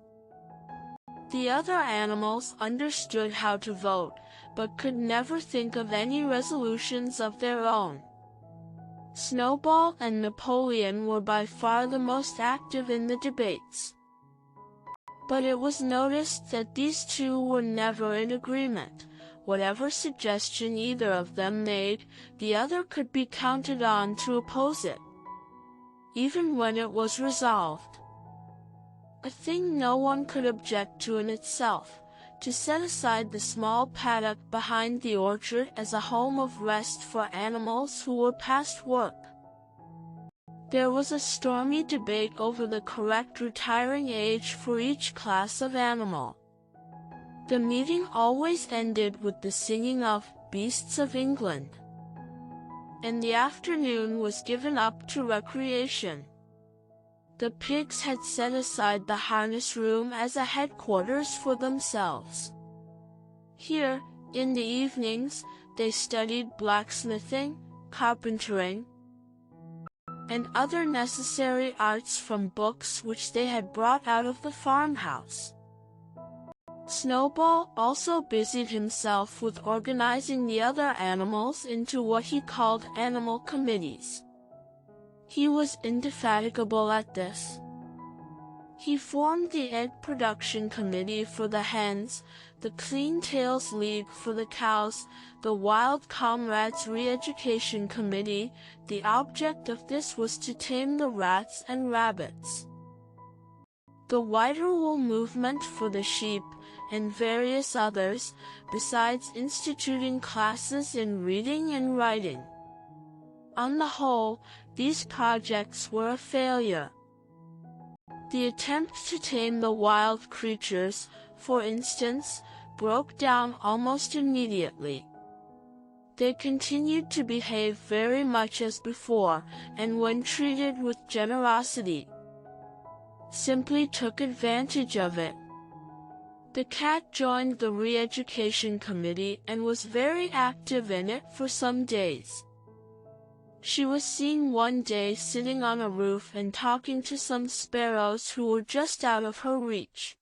The other animals understood how to vote, but could never think of any resolutions of their own. Snowball and Napoleon were by far the most active in the debates. But it was noticed that these two were never in agreement. Whatever suggestion either of them made, the other could be counted on to oppose it, even when it was resolved. A thing no one could object to in itself, to set aside the small paddock behind the orchard as a home of rest for animals who were past work. There was a stormy debate over the correct retiring age for each class of animal. The meeting always ended with the singing of Beasts of England, and the afternoon was given up to recreation. The pigs had set aside the harness room as a headquarters for themselves. Here, in the evenings, they studied blacksmithing, carpentering, and other necessary arts from books which they had brought out of the farmhouse. Snowball also busied himself with organizing the other animals into what he called animal committees. He was indefatigable at this. He formed the Egg Production Committee for the hens, the Clean Tails League for the cows, the Wild Comrades Re-Education Committee. The object of this was to tame the rats and rabbits. The Whiter Wool Movement for the sheep, and various others, besides instituting classes in reading and writing. On the whole, these projects were a failure. The attempt to tame the wild creatures, for instance, broke down almost immediately. They continued to behave very much as before, and when treated with generosity, simply took advantage of it. The cat joined the Re-Education Committee and was very active in it for some days. She was seen one day sitting on a roof and talking to some sparrows who were just out of her reach.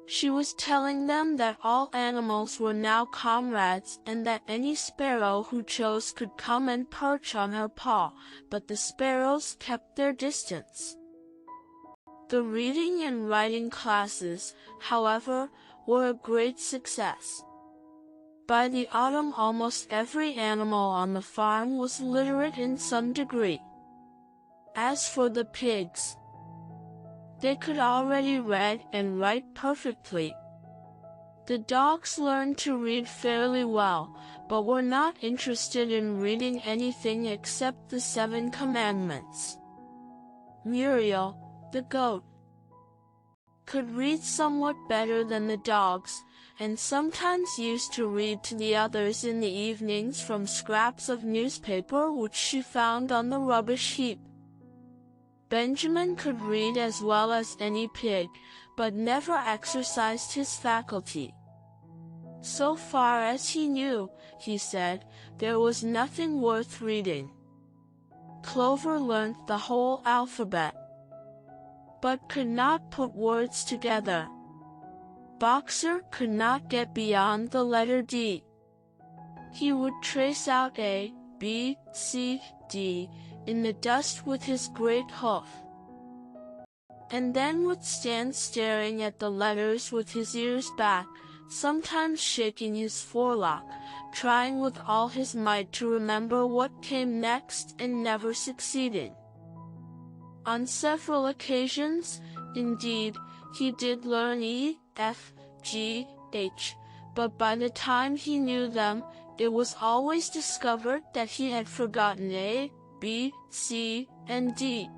She was telling them that all animals were now comrades and that any sparrow who chose could come and perch on her paw, but the sparrows kept their distance. The reading and writing classes, however, were a great success. By the autumn, almost every animal on the farm was literate in some degree. As for the pigs, they could already read and write perfectly. The dogs learned to read fairly well, but were not interested in reading anything except the 7 Commandments. Muriel, the goat, could read somewhat better than the dogs, and sometimes used to read to the others in the evenings from scraps of newspaper which she found on the rubbish heap. Benjamin could read as well as any pig, but never exercised his faculty. So far as he knew, he said, there was nothing worth reading. Clover learnt the whole alphabet, but could not put words together. Boxer could not get beyond the letter D. He would trace out A, B, C, D in the dust with his great hoof, and then would stand staring at the letters with his ears back, sometimes shaking his forelock, trying with all his might to remember what came next and never succeeding. On several occasions, indeed, he did learn E, F, G, H, but by the time he knew them, it was always discovered that he had forgotten A, B, C, and D.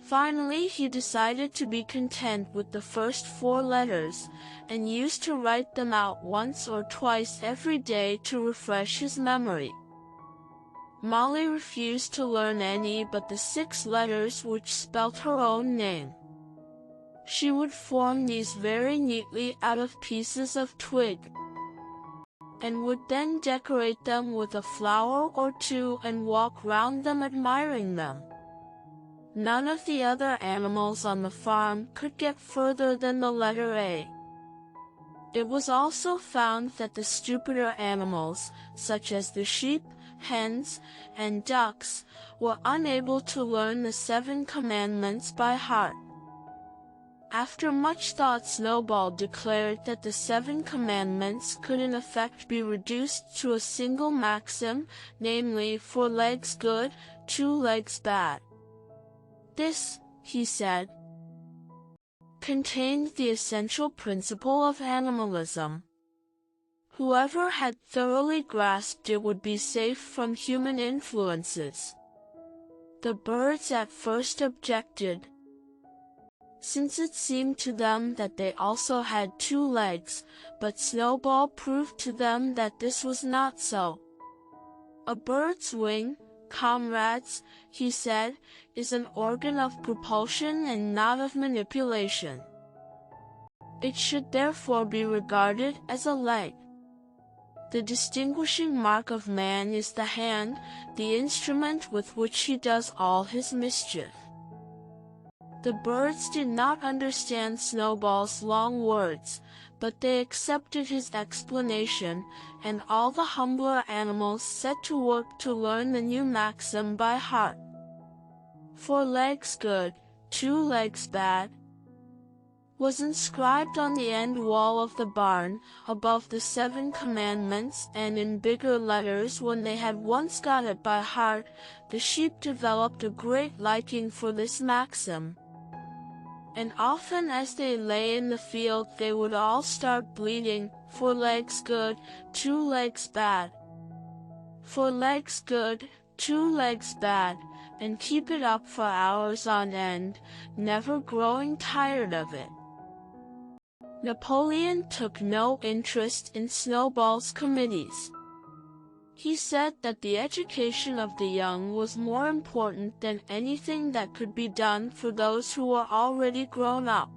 Finally, he decided to be content with the first 4 letters, and used to write them out once or twice every day to refresh his memory. Molly refused to learn any but the 6 letters which spelt her own name. She would form these very neatly out of pieces of twig. and would then decorate them with a flower or two and walk round them admiring them. None of the other animals on the farm could get further than the letter A. It was also found that the stupider animals, such as the sheep, hens, and ducks, were unable to learn the 7 commandments by heart. After much thought, Snowball declared that the 7 commandments could in effect be reduced to a single maxim, namely 4 legs good, 2 legs bad. This, he said, contained the essential principle of animalism. Whoever had thoroughly grasped it would be safe from human influences. The birds at first objected, since it seemed to them that they also had 2 legs, but Snowball proved to them that this was not so. A bird's wing, comrades, he said, is an organ of propulsion and not of manipulation. It should therefore be regarded as a leg. The distinguishing mark of man is the hand, the instrument with which he does all his mischief. The birds did not understand Snowball's long words, but they accepted his explanation, and all the humbler animals set to work to learn the new maxim by heart. 4 legs good, 2 legs bad, was inscribed on the end wall of the barn, above the 7 commandments, and in bigger letters. When they had once got it by heart, the sheep developed a great liking for this maxim. And often as they lay in the field they would all start bleating, 4 legs good, 2 legs bad. 4 legs good, 2 legs bad, and keep it up for hours on end, never growing tired of it. Napoleon took no interest in Snowball's committees. He said that the education of the young was more important than anything that could be done for those who were already grown up.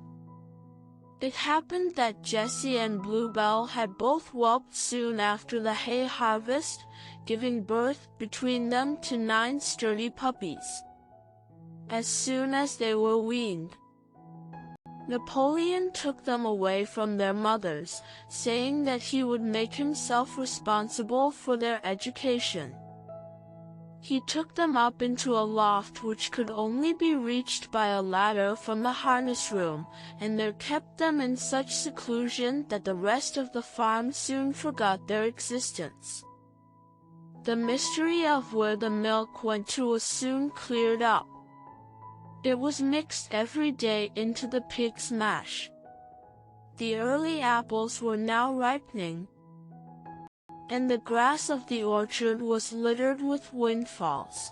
It happened that Jessie and Bluebell had both whelped soon after the hay harvest, giving birth between them to 9 sturdy puppies. As soon as they were weaned, Napoleon took them away from their mothers, saying that he would make himself responsible for their education. He took them up into a loft which could only be reached by a ladder from the harness room, and there kept them in such seclusion that the rest of the farm soon forgot their existence. The mystery of where the milk went to was soon cleared up. It was mixed every day into the pig's mash. The early apples were now ripening, and the grass of the orchard was littered with windfalls.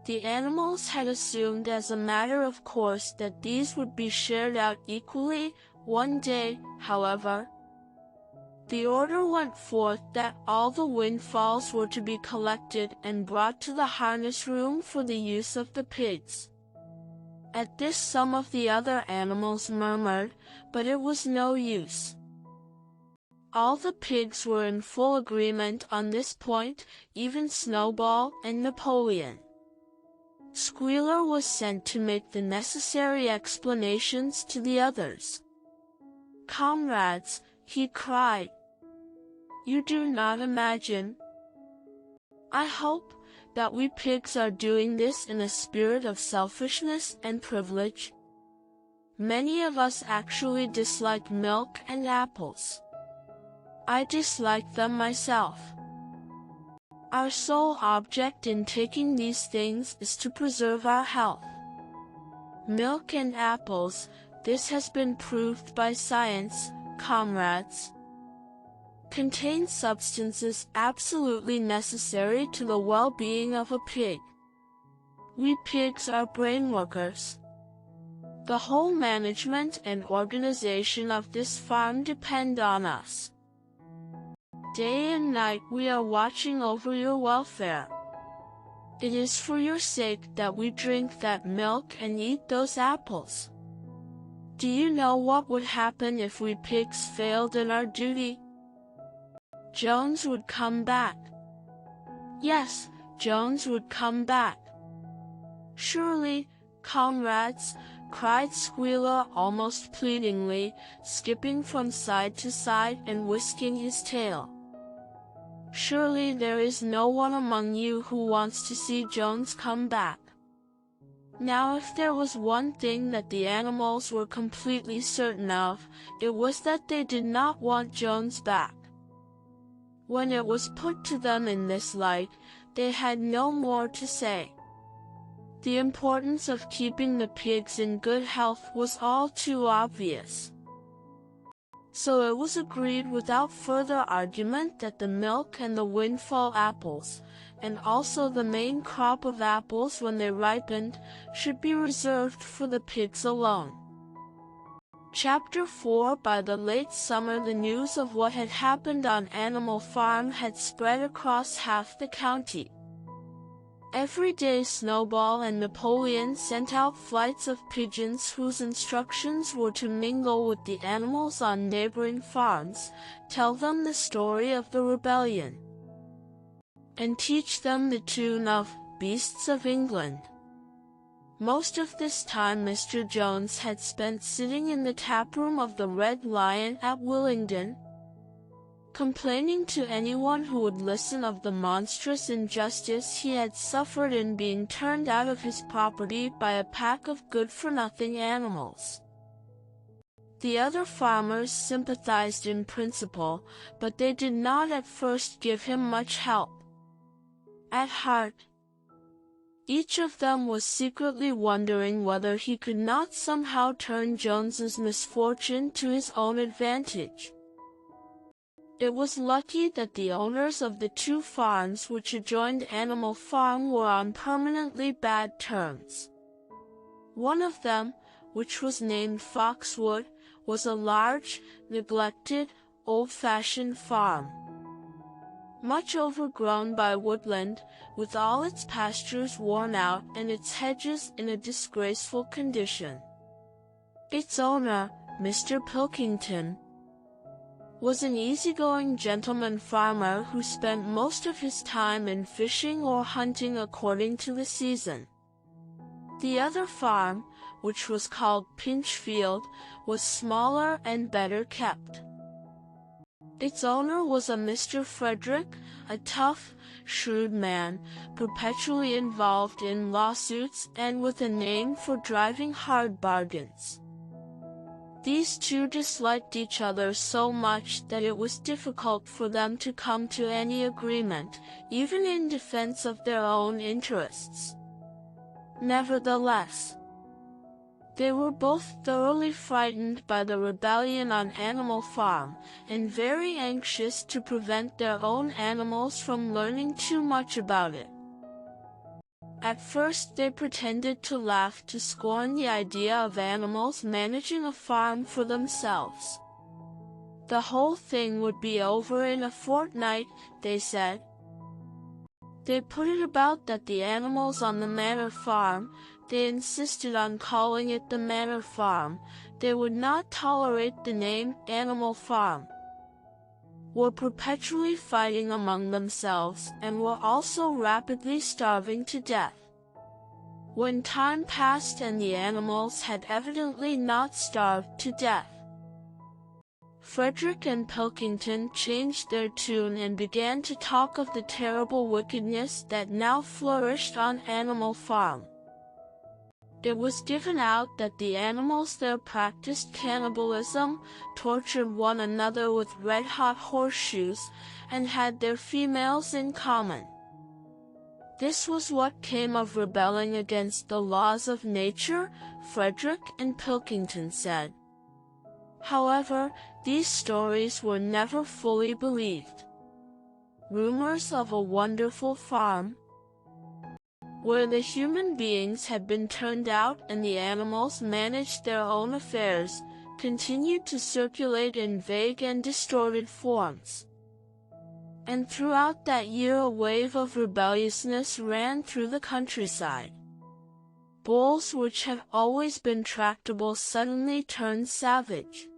The animals had assumed as a matter of course that these would be shared out equally. One day, however, the order went forth that all the windfalls were to be collected and brought to the harness room for the use of the pigs. At this some of the other animals murmured, but it was no use. All the pigs were in full agreement on this point, even Snowball and Napoleon. Squealer was sent to make the necessary explanations to the others. "Comrades," he cried, "you do not imagine, I hope, that we pigs are doing this in a spirit of selfishness and privilege. Many of us actually dislike milk and apples. I dislike them myself. Our sole object in taking these things is to preserve our health. Milk and apples, this has been proved by science, comrades, contain substances absolutely necessary to the well-being of a pig. We pigs are brain workers. The whole management and organization of this farm depend on us. Day and night we are watching over your welfare. It is for your sake that we drink that milk and eat those apples. Do you know what would happen if we pigs failed in our duty? Jones would come back. Yes, Jones would come back. Surely, comrades, cried Squealer almost pleadingly, skipping from side to side and whisking his tail. Surely there is no one among you who wants to see Jones come back. Now if there was one thing that the animals were completely certain of, it was that they did not want Jones back. When it was put to them in this light, they had no more to say. The importance of keeping the pigs in good health was all too obvious. So it was agreed without further argument that the milk and the windfall apples, and also the main crop of apples when they ripened, should be reserved for the pigs alone. Chapter 4. By the late summer, the news of what had happened on Animal Farm had spread across half the county. Every day Snowball and Napoleon sent out flights of pigeons whose instructions were to mingle with the animals on neighboring farms, tell them the story of the rebellion, and teach them the tune of Beasts of England. Most of this time Mr. Jones had spent sitting in the taproom of the Red Lion at Willingdon, complaining to anyone who would listen of the monstrous injustice he had suffered in being turned out of his property by a pack of good-for-nothing animals. The other farmers sympathized in principle, but they did not at first give him much help. At heart, each of them was secretly wondering whether he could not somehow turn Jones's misfortune to his own advantage. It was lucky that the owners of the two farms which adjoined Animal Farm were on permanently bad terms. One of them, which was named Foxwood, was a large, neglected, old-fashioned farm, much overgrown by woodland, with all its pastures worn out and its hedges in a disgraceful condition. Its owner, Mr. Pilkington, was an easygoing gentleman farmer who spent most of his time in fishing or hunting according to the season. The other farm, which was called Pinchfield, was smaller and better kept. Its owner was a Mr. Frederick, a tough, shrewd man, perpetually involved in lawsuits and with a name for driving hard bargains. These two disliked each other so much that it was difficult for them to come to any agreement, even in defense of their own interests. Nevertheless, they were both thoroughly frightened by the rebellion on Animal Farm, and very anxious to prevent their own animals from learning too much about it. At first they pretended to laugh to scorn the idea of animals managing a farm for themselves. The whole thing would be over in a fortnight, they said. They put it about that the animals on the Manor Farm, they insisted on calling it the Manor Farm, they would not tolerate the name Animal Farm, were perpetually fighting among themselves, and were also rapidly starving to death. When time passed and the animals had evidently not starved to death, Frederick and Pilkington changed their tune and began to talk of the terrible wickedness that now flourished on Animal Farm. It was given out that the animals there practiced cannibalism, tortured one another with red-hot horseshoes, and had their females in common. This was what came of rebelling against the laws of nature, Frederick and Pilkington said. However, these stories were never fully believed. Rumors of a wonderful farm, where the human beings had been turned out and the animals managed their own affairs, continued to circulate in vague and distorted forms. And throughout that year a wave of rebelliousness ran through the countryside. Bulls which had always been tractable suddenly turned savage.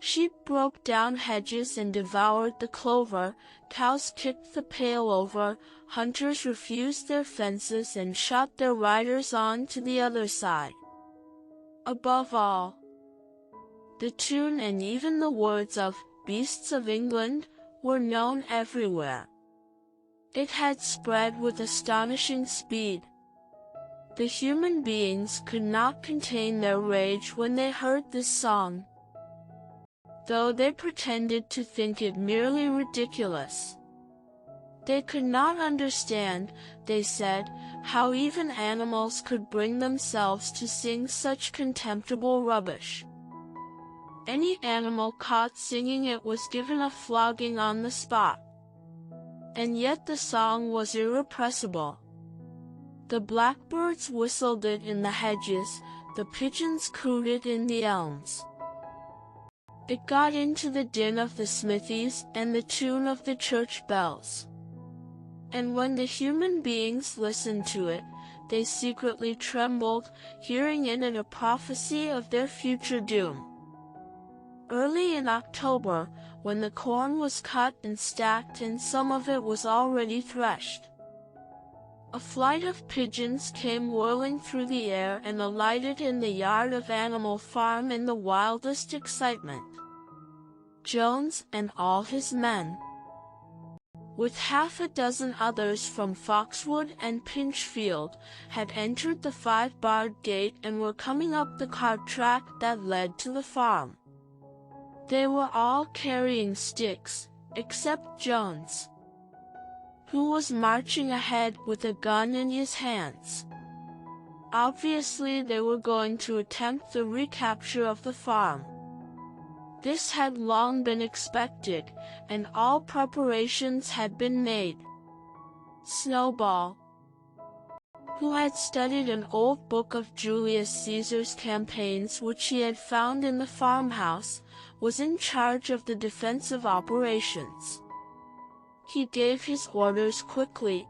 Sheep broke down hedges and devoured the clover, cows kicked the pail over, hunters refused their fences and shot their riders on to the other side. Above all, the tune and even the words of Beasts of England were known everywhere. It had spread with astonishing speed. The human beings could not contain their rage when they heard this song, though they pretended to think it merely ridiculous. They could not understand, they said, how even animals could bring themselves to sing such contemptible rubbish. Any animal caught singing it was given a flogging on the spot. And yet the song was irrepressible. The blackbirds whistled it in the hedges, the pigeons cooed it in the elms. It got into the din of the smithies and the tune of the church bells. And when the human beings listened to it, they secretly trembled, hearing in it a prophecy of their future doom. Early in October, when the corn was cut and stacked and some of it was already threshed, a flight of pigeons came whirling through the air and alighted in the yard of Animal Farm in the wildest excitement. Jones and all his men, with half a dozen others from Foxwood and Pinchfield, had entered the 5-barred gate and were coming up the cart track that led to the farm. They were all carrying sticks, except Jones, who was marching ahead with a gun in his hands. Obviously, they were going to attempt the recapture of the farm. This had long been expected, and all preparations had been made. Snowball, who had studied an old book of Julius Caesar's campaigns which he had found in the farmhouse, was in charge of the defensive operations. He gave his orders quickly,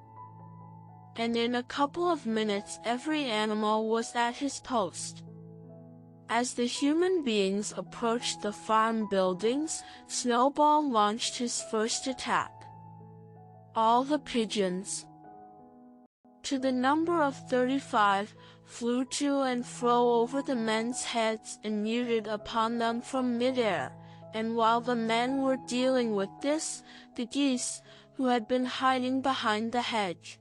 and in a couple of minutes every animal was at his post. As the human beings approached the farm buildings, Snowball launched his first attack. All the pigeons, to the number of 35, flew to and fro over the men's heads and muted upon them from midair, and while the men were dealing with this, the geese, who had been hiding behind the hedge,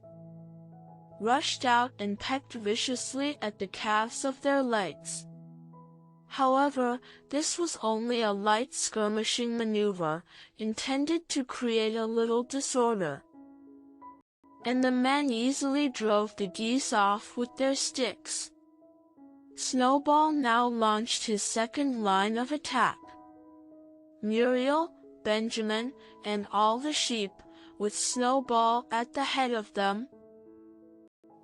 rushed out and pecked viciously at the calves of their legs. However, this was only a light skirmishing maneuver, intended to create a little disorder, and the men easily drove the geese off with their sticks. Snowball now launched his second line of attack. Muriel, Benjamin, and all the sheep, with Snowball at the head of them,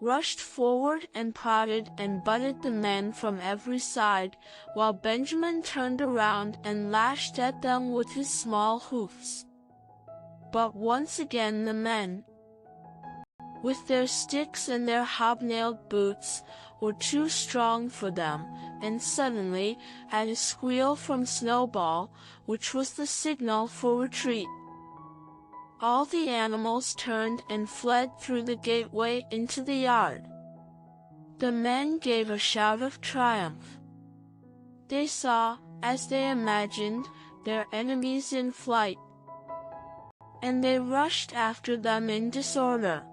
rushed forward and prodded and butted the men from every side, while Benjamin turned around and lashed at them with his small hoofs. But once again the men, with their sticks and their hobnailed boots, were too strong for them, and suddenly, at a squeal from Snowball, which was the signal for retreat, all the animals turned and fled through the gateway into the yard. The men gave a shout of triumph. They saw, as they imagined, their enemies in flight, and they rushed after them in disorder.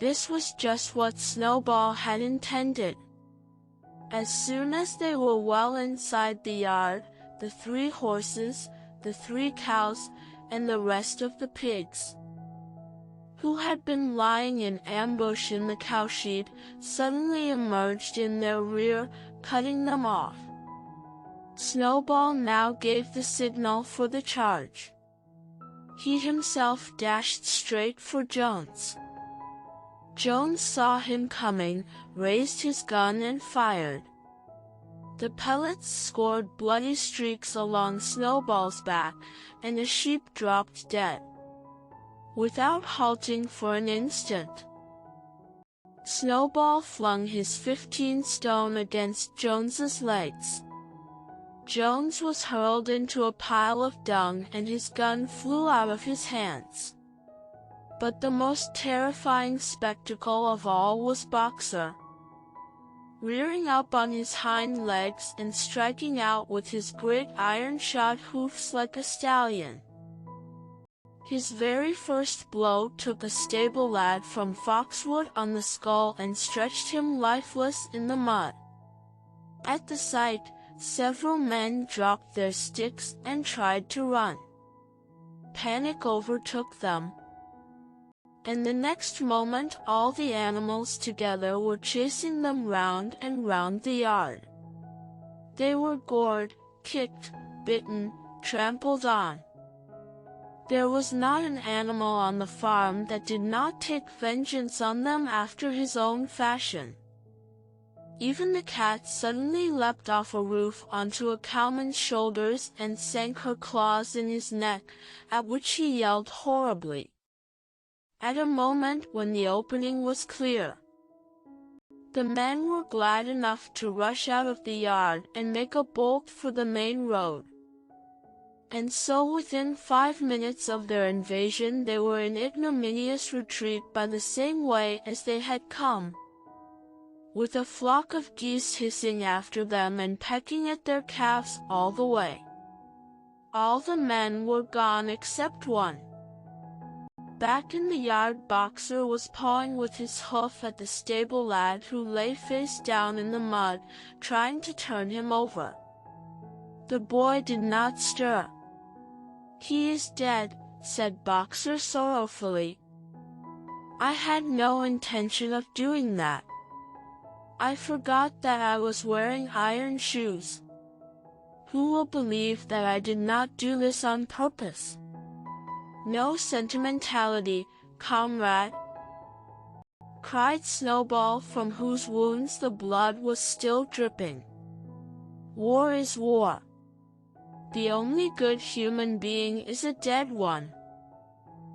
This was just what Snowball had intended. As soon as they were well inside the yard, the 3 horses, the 3 cows, and the rest of the pigs, who had been lying in ambush in the cowshed, suddenly emerged in their rear, cutting them off. Snowball now gave the signal for the charge. He himself dashed straight for Jones. Jones saw him coming, raised his gun and fired. The pellets scored bloody streaks along Snowball's back, and the sheep dropped dead, without halting for an instant. Snowball flung his 15 stone against Jones's legs. Jones was hurled into a pile of dung and his gun flew out of his hands. But the most terrifying spectacle of all was Boxer. Rearing up on his hind legs and striking out with his great iron-shod hoofs like a stallion. His very first blow took a stable lad from Foxwood on the skull and stretched him lifeless in the mud. At the sight, several men dropped their sticks and tried to run. Panic overtook them. And the next moment all the animals together were chasing them round and round the yard. They were gored, kicked, bitten, trampled on. There was not an animal on the farm that did not take vengeance on them after his own fashion. Even the cat suddenly leapt off a roof onto a cowman's shoulders and sank her claws in his neck, at which he yelled horribly. At a moment when the opening was clear. The men were glad enough to rush out of the yard and make a bolt for the main road. And so within 5 minutes of their invasion they were in ignominious retreat by the same way as they had come, with a flock of geese hissing after them and pecking at their calves all the way. All the men were gone except one. Back in the yard, Boxer was pawing with his hoof at the stable lad who lay face down in the mud, trying to turn him over. The boy did not stir. "He is dead," said Boxer sorrowfully. "I had no intention of doing that. I forgot that I was wearing iron shoes. Who will believe that I did not do this on purpose? No sentimentality, comrade," cried Snowball, from whose wounds the blood was still dripping. "War is war. The only good human being is a dead one.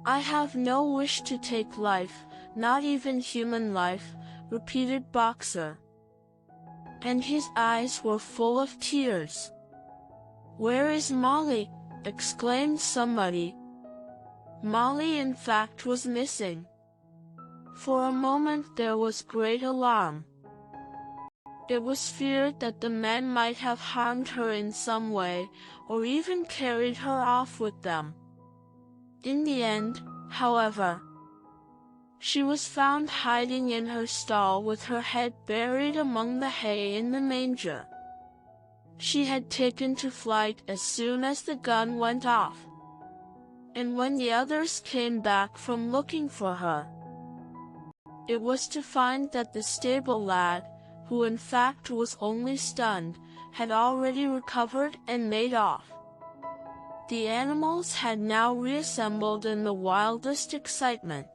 I have no wish to take life, not even human life," repeated Boxer. And his eyes were full of tears. "Where is Molly?" exclaimed somebody. Molly, in fact, was missing. For a moment there was great alarm. It was feared that the men might have harmed her in some way, or even carried her off with them. In the end, however, she was found hiding in her stall with her head buried among the hay in the manger. She had taken to flight as soon as the gun went off. And when the others came back from looking for her, it was to find that the stable lad, who in fact was only stunned, had already recovered and made off. The animals had now reassembled in the wildest excitement,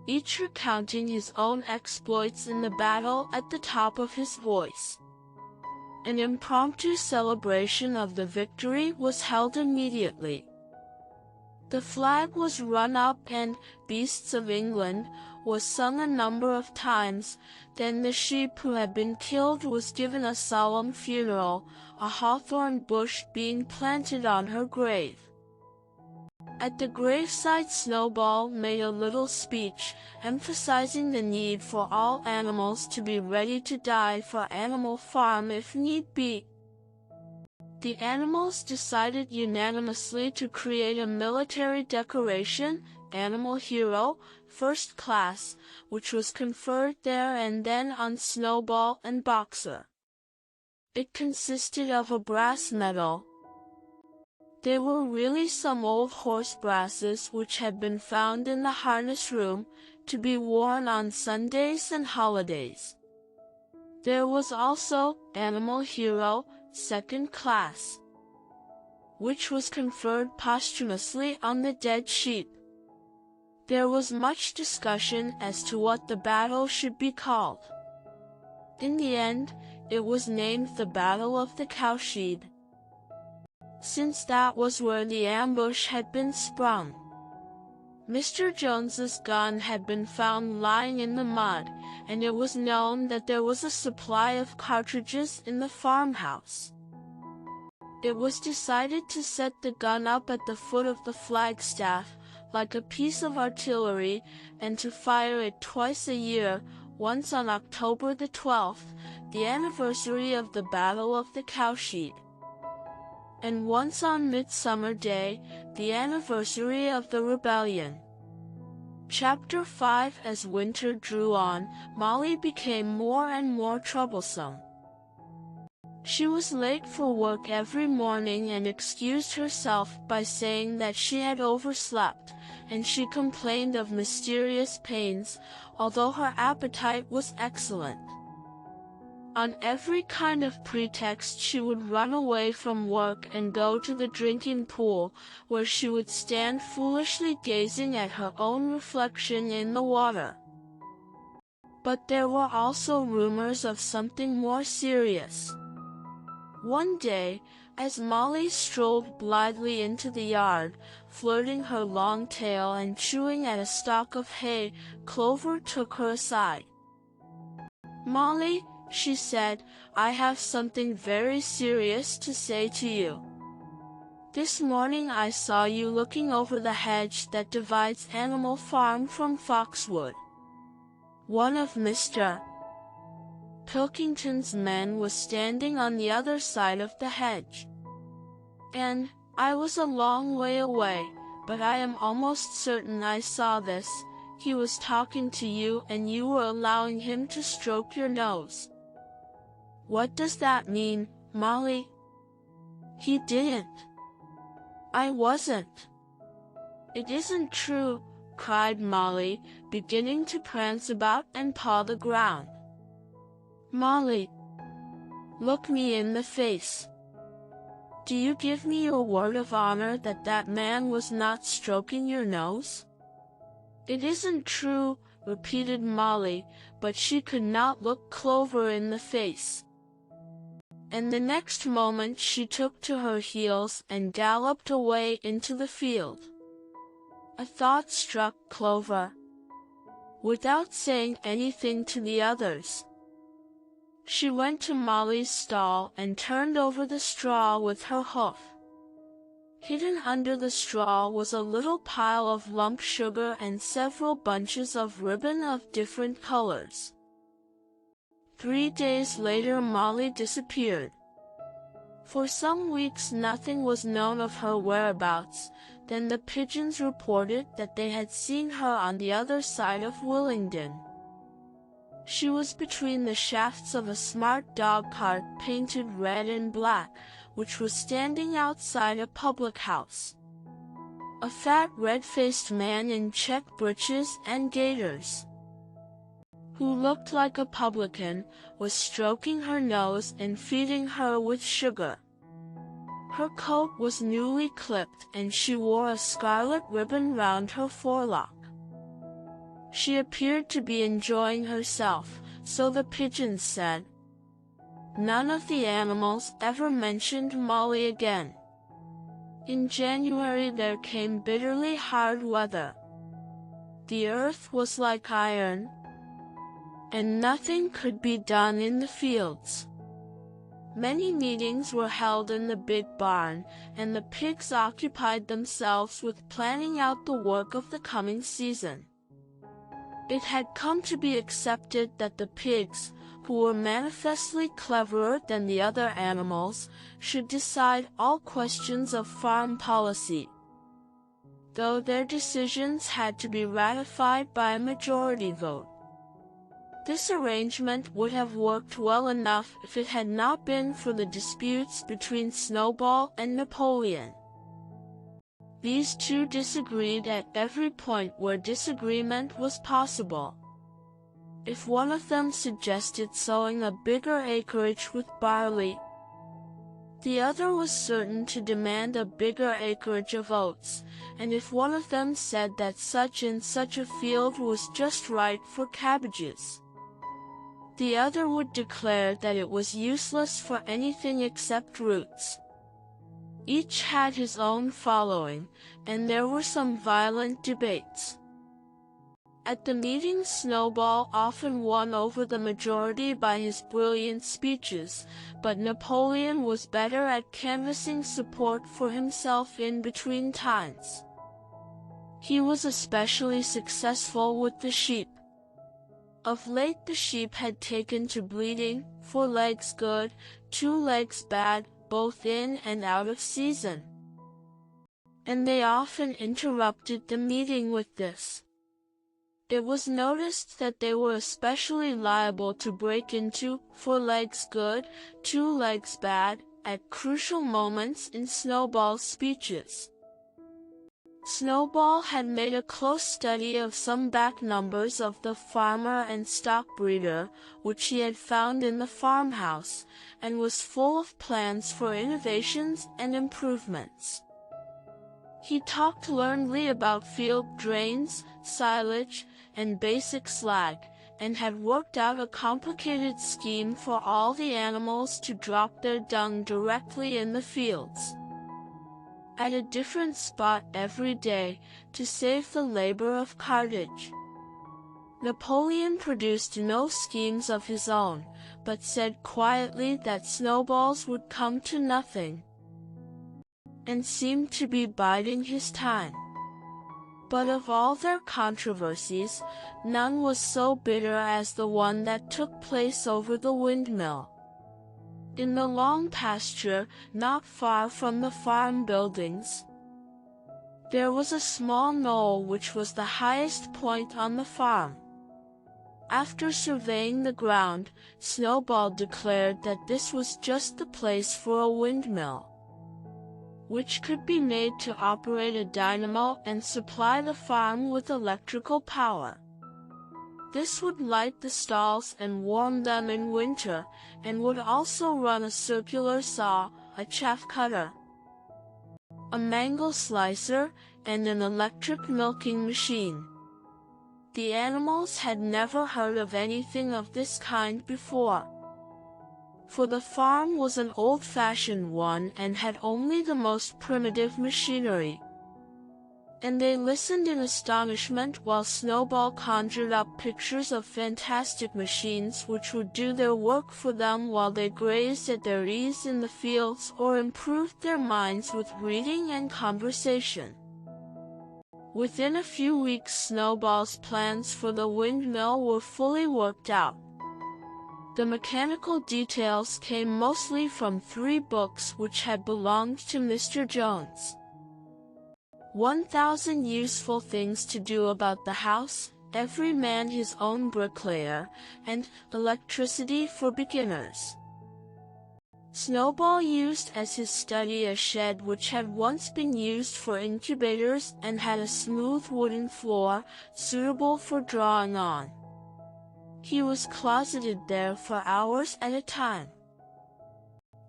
each recounting his own exploits in the battle at the top of his voice. An impromptu celebration of the victory was held immediately. The flag was run up and "Beasts of England" was sung a number of times. Then the sheep who had been killed was given a solemn funeral, a hawthorn bush being planted on her grave. At the graveside Snowball made a little speech, emphasizing the need for all animals to be ready to die for Animal Farm if need be. The animals decided unanimously to create a military decoration, Animal Hero, First Class, which was conferred there and then on Snowball and Boxer. It consisted of a brass medal. They were really some old horse brasses which had been found in the harness room, to be worn on Sundays and holidays. There was also Animal Hero, Second Class, which was conferred posthumously on the dead sheep. There was much discussion as to what the battle should be called. In the end, it was named the Battle of the Cowshed, since that was where the ambush had been sprung. Mr. Jones's gun had been found lying in the mud, and it was known that there was a supply of cartridges in the farmhouse. It was decided to set the gun up at the foot of the flagstaff, like a piece of artillery, and to fire it twice a year, once on October the 12th, the anniversary of the Battle of the Cowshed, and once on Midsummer Day, the anniversary of the rebellion. Chapter 5. As winter drew on, Molly became more and more troublesome. She was late for work every morning and excused herself by saying that she had overslept, and she complained of mysterious pains, although her appetite was excellent. On every kind of pretext she would run away from work and go to the drinking pool, where she would stand foolishly gazing at her own reflection in the water. But there were also rumors of something more serious. One day, as Molly strolled blithely into the yard, flirting her long tail and chewing at a stalk of hay, Clover took her aside. "Molly," she said, "I have something very serious to say to you. This morning I saw you looking over the hedge that divides Animal Farm from Foxwood. One of Mr. Pilkington's men was standing on the other side of the hedge. And I was a long way away, but I am almost certain I saw this. He was talking to you and you were allowing him to stroke your nose." "What does that mean, Molly?" "He didn't. I wasn't." "It isn't true," cried Molly, beginning to prance about and paw the ground. "Molly, look me in the face. Do you give me your word of honor that that man was not stroking your nose?" "It isn't true," repeated Molly, but she could not look Clover in the face. And the next moment she took to her heels and galloped away into the field. A thought struck Clover. Without saying anything to the others, she went to Molly's stall and turned over the straw with her hoof. Hidden under the straw was a little pile of lump sugar and several bunches of ribbon of different colors. 3 days later Molly disappeared. For some weeks nothing was known of her whereabouts. Then the pigeons reported that they had seen her on the other side of Willingdon. She was between the shafts of a smart dog cart painted red and black, which was standing outside a public house. A fat red-faced man in check breeches and gaiters, who looked like a publican, was stroking her nose and feeding her with sugar. Her coat was newly clipped and she wore a scarlet ribbon round her forelock. She appeared to be enjoying herself, so the pigeons said. None of the animals ever mentioned Molly again. In January there came bitterly hard weather. The earth was like iron, and nothing could be done in the fields. Many meetings were held in the big barn, and the pigs occupied themselves with planning out the work of the coming season. It had come to be accepted that the pigs, who were manifestly cleverer than the other animals, should decide all questions of farm policy, though their decisions had to be ratified by a majority vote. This arrangement would have worked well enough if it had not been for the disputes between Snowball and Napoleon. These two disagreed at every point where disagreement was possible. If one of them suggested sowing a bigger acreage with barley, the other was certain to demand a bigger acreage of oats, and if one of them said that such and such a field was just right for cabbages, the other would declare that it was useless for anything except roots. Each had his own following, and there were some violent debates. At the meeting, Snowball often won over the majority by his brilliant speeches, but Napoleon was better at canvassing support for himself in between times. He was especially successful with the sheep. Of late the sheep had taken to bleating, 4 legs good, 2 legs bad, both in and out of season. And they often interrupted the meeting with this. It was noticed that they were especially liable to break into 4 legs good, 2 legs bad at crucial moments in Snowball's speeches. Snowball had made a close study of some back numbers of the Farmer and Stock Breeder, which he had found in the farmhouse, and was full of plans for innovations and improvements. He talked learnedly about field drains, silage, and basic slag, and had worked out a complicated scheme for all the animals to drop their dung directly in the fields, at a different spot every day, to save the labor of cartage. Napoleon produced no schemes of his own, but said quietly that Snowballs would come to nothing, and seemed to be biding his time. But of all their controversies, none was so bitter as the one that took place over the windmill. In the long pasture, not far from the farm buildings, there was a small knoll which was the highest point on the farm. After surveying the ground, Snowball declared that this was just the place for a windmill, which could be made to operate a dynamo and supply the farm with electrical power. This would light the stalls and warm them in winter, and would also run a circular saw, a chaff cutter, a mango slicer, and an electric milking machine. The animals had never heard of anything of this kind before, for the farm was an old-fashioned one and had only the most primitive machinery. And they listened in astonishment while Snowball conjured up pictures of fantastic machines which would do their work for them while they grazed at their ease in the fields or improved their minds with reading and conversation. Within a few weeks, Snowball's plans for the windmill were fully worked out. The mechanical details came mostly from 3 books which had belonged to Mr. Jones. 1,000 Useful Things to Do About the House, Every Man His Own Bricklayer, and Electricity for Beginners. Snowball used as his study a shed which had once been used for incubators and had a smooth wooden floor, suitable for drawing on. He was closeted there for hours at a time,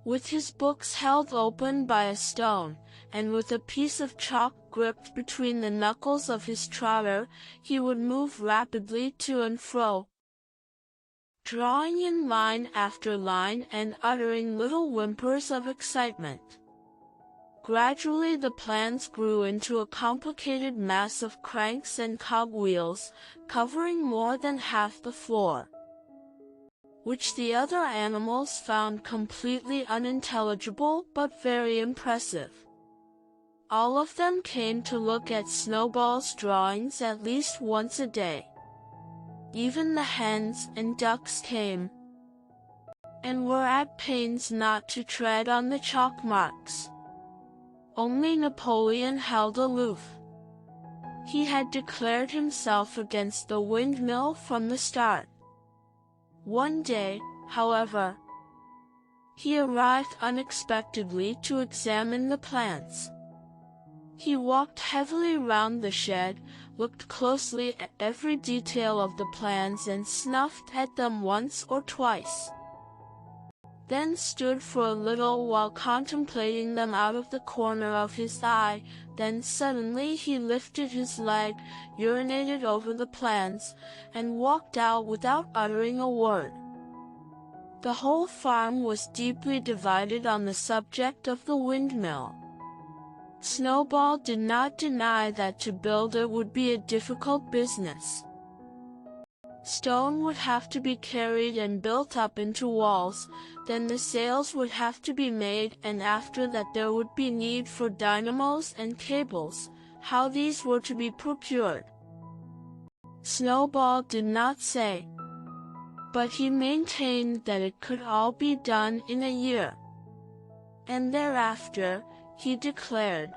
with his books held open by a stone, and with a piece of chalk gripped between the knuckles of his trotter, he would move rapidly to and fro, drawing in line after line and uttering little whimpers of excitement. Gradually the plans grew into a complicated mass of cranks and cogwheels, covering more than half the floor, which the other animals found completely unintelligible but very impressive. All of them came to look at Snowball's drawings at least once a day. Even the hens and ducks came, and were at pains not to tread on the chalk marks. Only Napoleon held aloof. He had declared himself against the windmill from the start. One day, however, he arrived unexpectedly to examine the plans. He walked heavily round the shed, looked closely at every detail of the plans and snuffed at them once or twice, then stood for a little while contemplating them out of the corner of his eye. Then suddenly he lifted his leg, urinated over the plans, and walked out without uttering a word. The whole farm was deeply divided on the subject of the windmill. Snowball did not deny that to build it would be a difficult business, Stone would have to be carried and built up into walls, then the sails would have to be made, and after that there would be need for dynamos and cables, how these were to be procured. Snowball did not say, but he maintained that it could all be done in a year. And thereafter, he declared,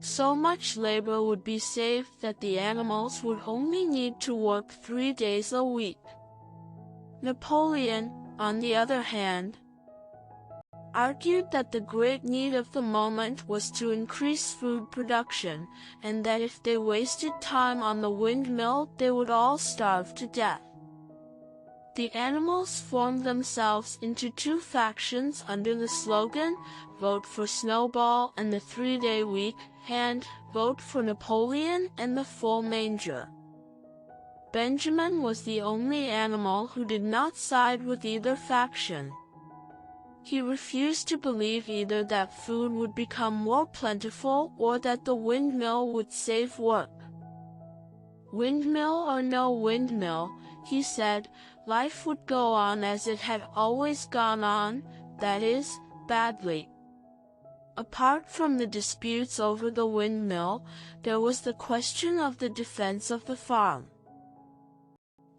so much labor would be saved that the animals would only need to work 3 days a week. Napoleon, on the other hand, argued that the great need of the moment was to increase food production, and that if they wasted time on the windmill they would all starve to death. The animals formed themselves into 2 factions under the slogan, "Vote for Snowball and the 3-day week," and "Vote for Napoleon and the full manger." Benjamin was the only animal who did not side with either faction. He refused to believe either that food would become more plentiful or that the windmill would save work. Windmill or no windmill, he said, life would go on as it had always gone on, that is, badly. Apart from the disputes over the windmill, there was the question of the defense of the farm.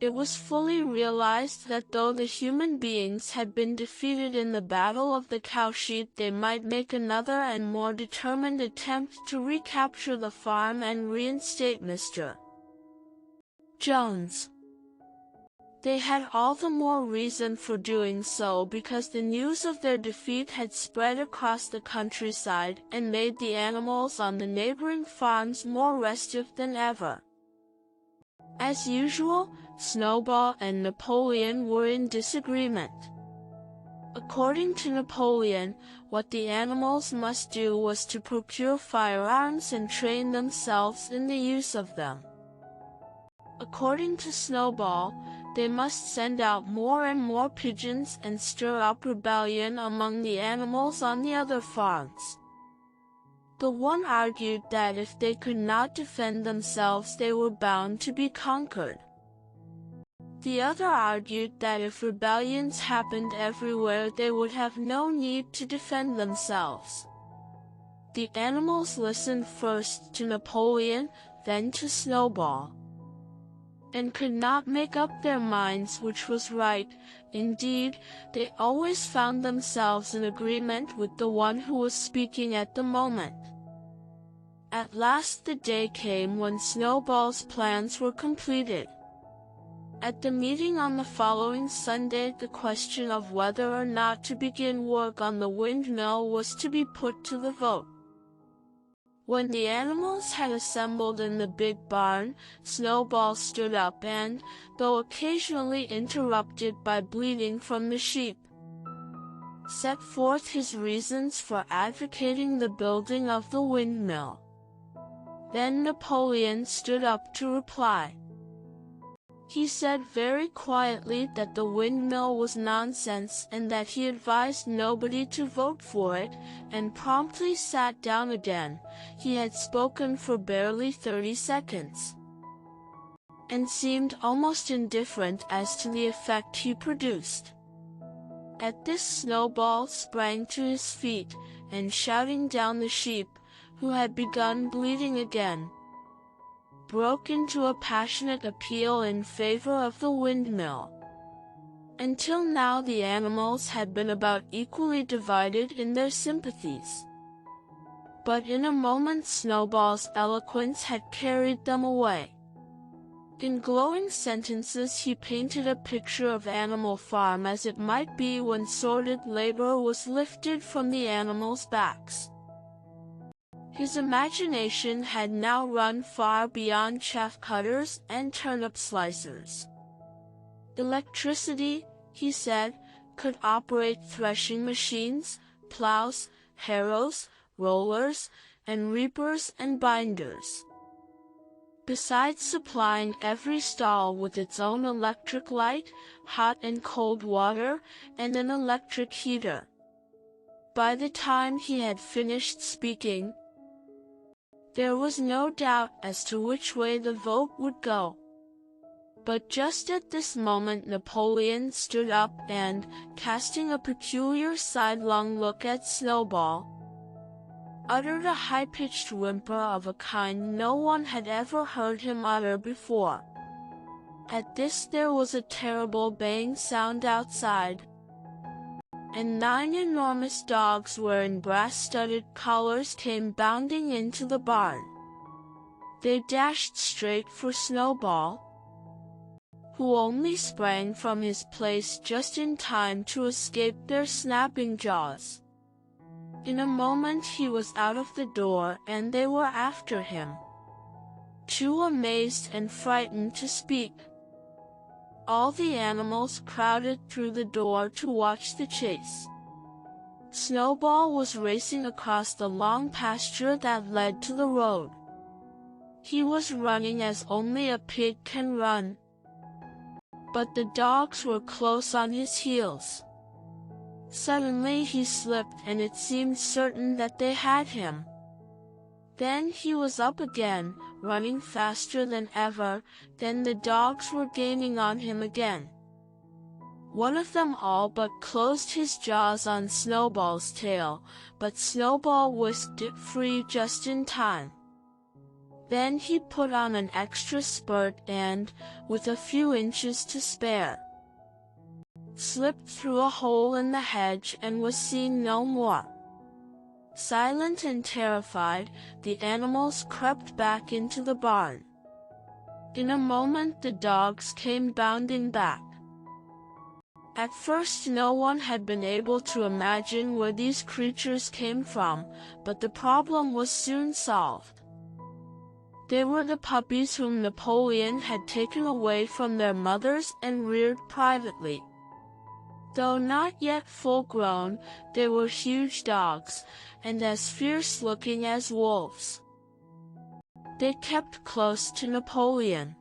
It was fully realized that though the human beings had been defeated in the Battle of the Cowshed, they might make another and more determined attempt to recapture the farm and reinstate Mr. Jones. They had all the more reason for doing so because the news of their defeat had spread across the countryside and made the animals on the neighboring farms more restive than ever. As usual, Snowball and Napoleon were in disagreement. According to Napoleon, what the animals must do was to procure firearms and train themselves in the use of them. According to Snowball, they must send out more and more pigeons and stir up rebellion among the animals on the other farms. The one argued that if they could not defend themselves they were bound to be conquered. The other argued that if rebellions happened everywhere they would have no need to defend themselves. The animals listened first to Napoleon, then to Snowball, and could not make up their minds which was right. Indeed, they always found themselves in agreement with the one who was speaking at the moment. At last the day came when Snowball's plans were completed. At the meeting on the following Sunday, the question of whether or not to begin work on the windmill was to be put to the vote. When the animals had assembled in the big barn, Snowball stood up and, though occasionally interrupted by bleating from the sheep, set forth his reasons for advocating the building of the windmill. Then Napoleon stood up to reply. He said very quietly that the windmill was nonsense and that he advised nobody to vote for it, and promptly sat down again. He had spoken for barely 30 seconds, and seemed almost indifferent as to the effect he produced. At this Snowball sprang to his feet, and shouting down the sheep, who had begun bleating again, broke into a passionate appeal in favor of the windmill. Until now the animals had been about equally divided in their sympathies. But in a moment Snowball's eloquence had carried them away. In glowing sentences he painted a picture of Animal Farm as it might be when sordid labor was lifted from the animals' backs. His imagination had now run far beyond chaff cutters and turnip slicers. Electricity, he said, could operate threshing machines, plows, harrows, rollers, and reapers and binders. Besides supplying every stall with its own electric light, hot and cold water, and an electric heater. By the time he had finished speaking, there was no doubt as to which way the vote would go. But just at this moment Napoleon stood up and, casting a peculiar sidelong look at Snowball, uttered a high-pitched whimper of a kind no one had ever heard him utter before. At this there was a terrible baying sound outside, and 9 enormous dogs wearing brass-studded collars came bounding into the barn. They dashed straight for Snowball, who only sprang from his place just in time to escape their snapping jaws. In a moment he was out of the door, and they were after him, too amazed and frightened to speak. All the animals crowded through the door to watch the chase. Snowball was racing across the long pasture that led to the road. He was running as only a pig can run, but the dogs were close on his heels. Suddenly he slipped, and it seemed certain that they had him. Then he was up again, running faster than ever. Then the dogs were gaining on him again. One of them all but closed his jaws on Snowball's tail, but Snowball whisked it free just in time. Then he put on an extra spurt and, with a few inches to spare, slipped through a hole in the hedge and was seen no more. Silent and terrified, the animals crept back into the barn. In a moment the dogs came bounding back. At first no one had been able to imagine where these creatures came from, but the problem was soon solved. They were the puppies whom Napoleon had taken away from their mothers and reared privately. Though not yet full-grown, they were huge dogs, and as fierce-looking as wolves. They kept close to Napoleon.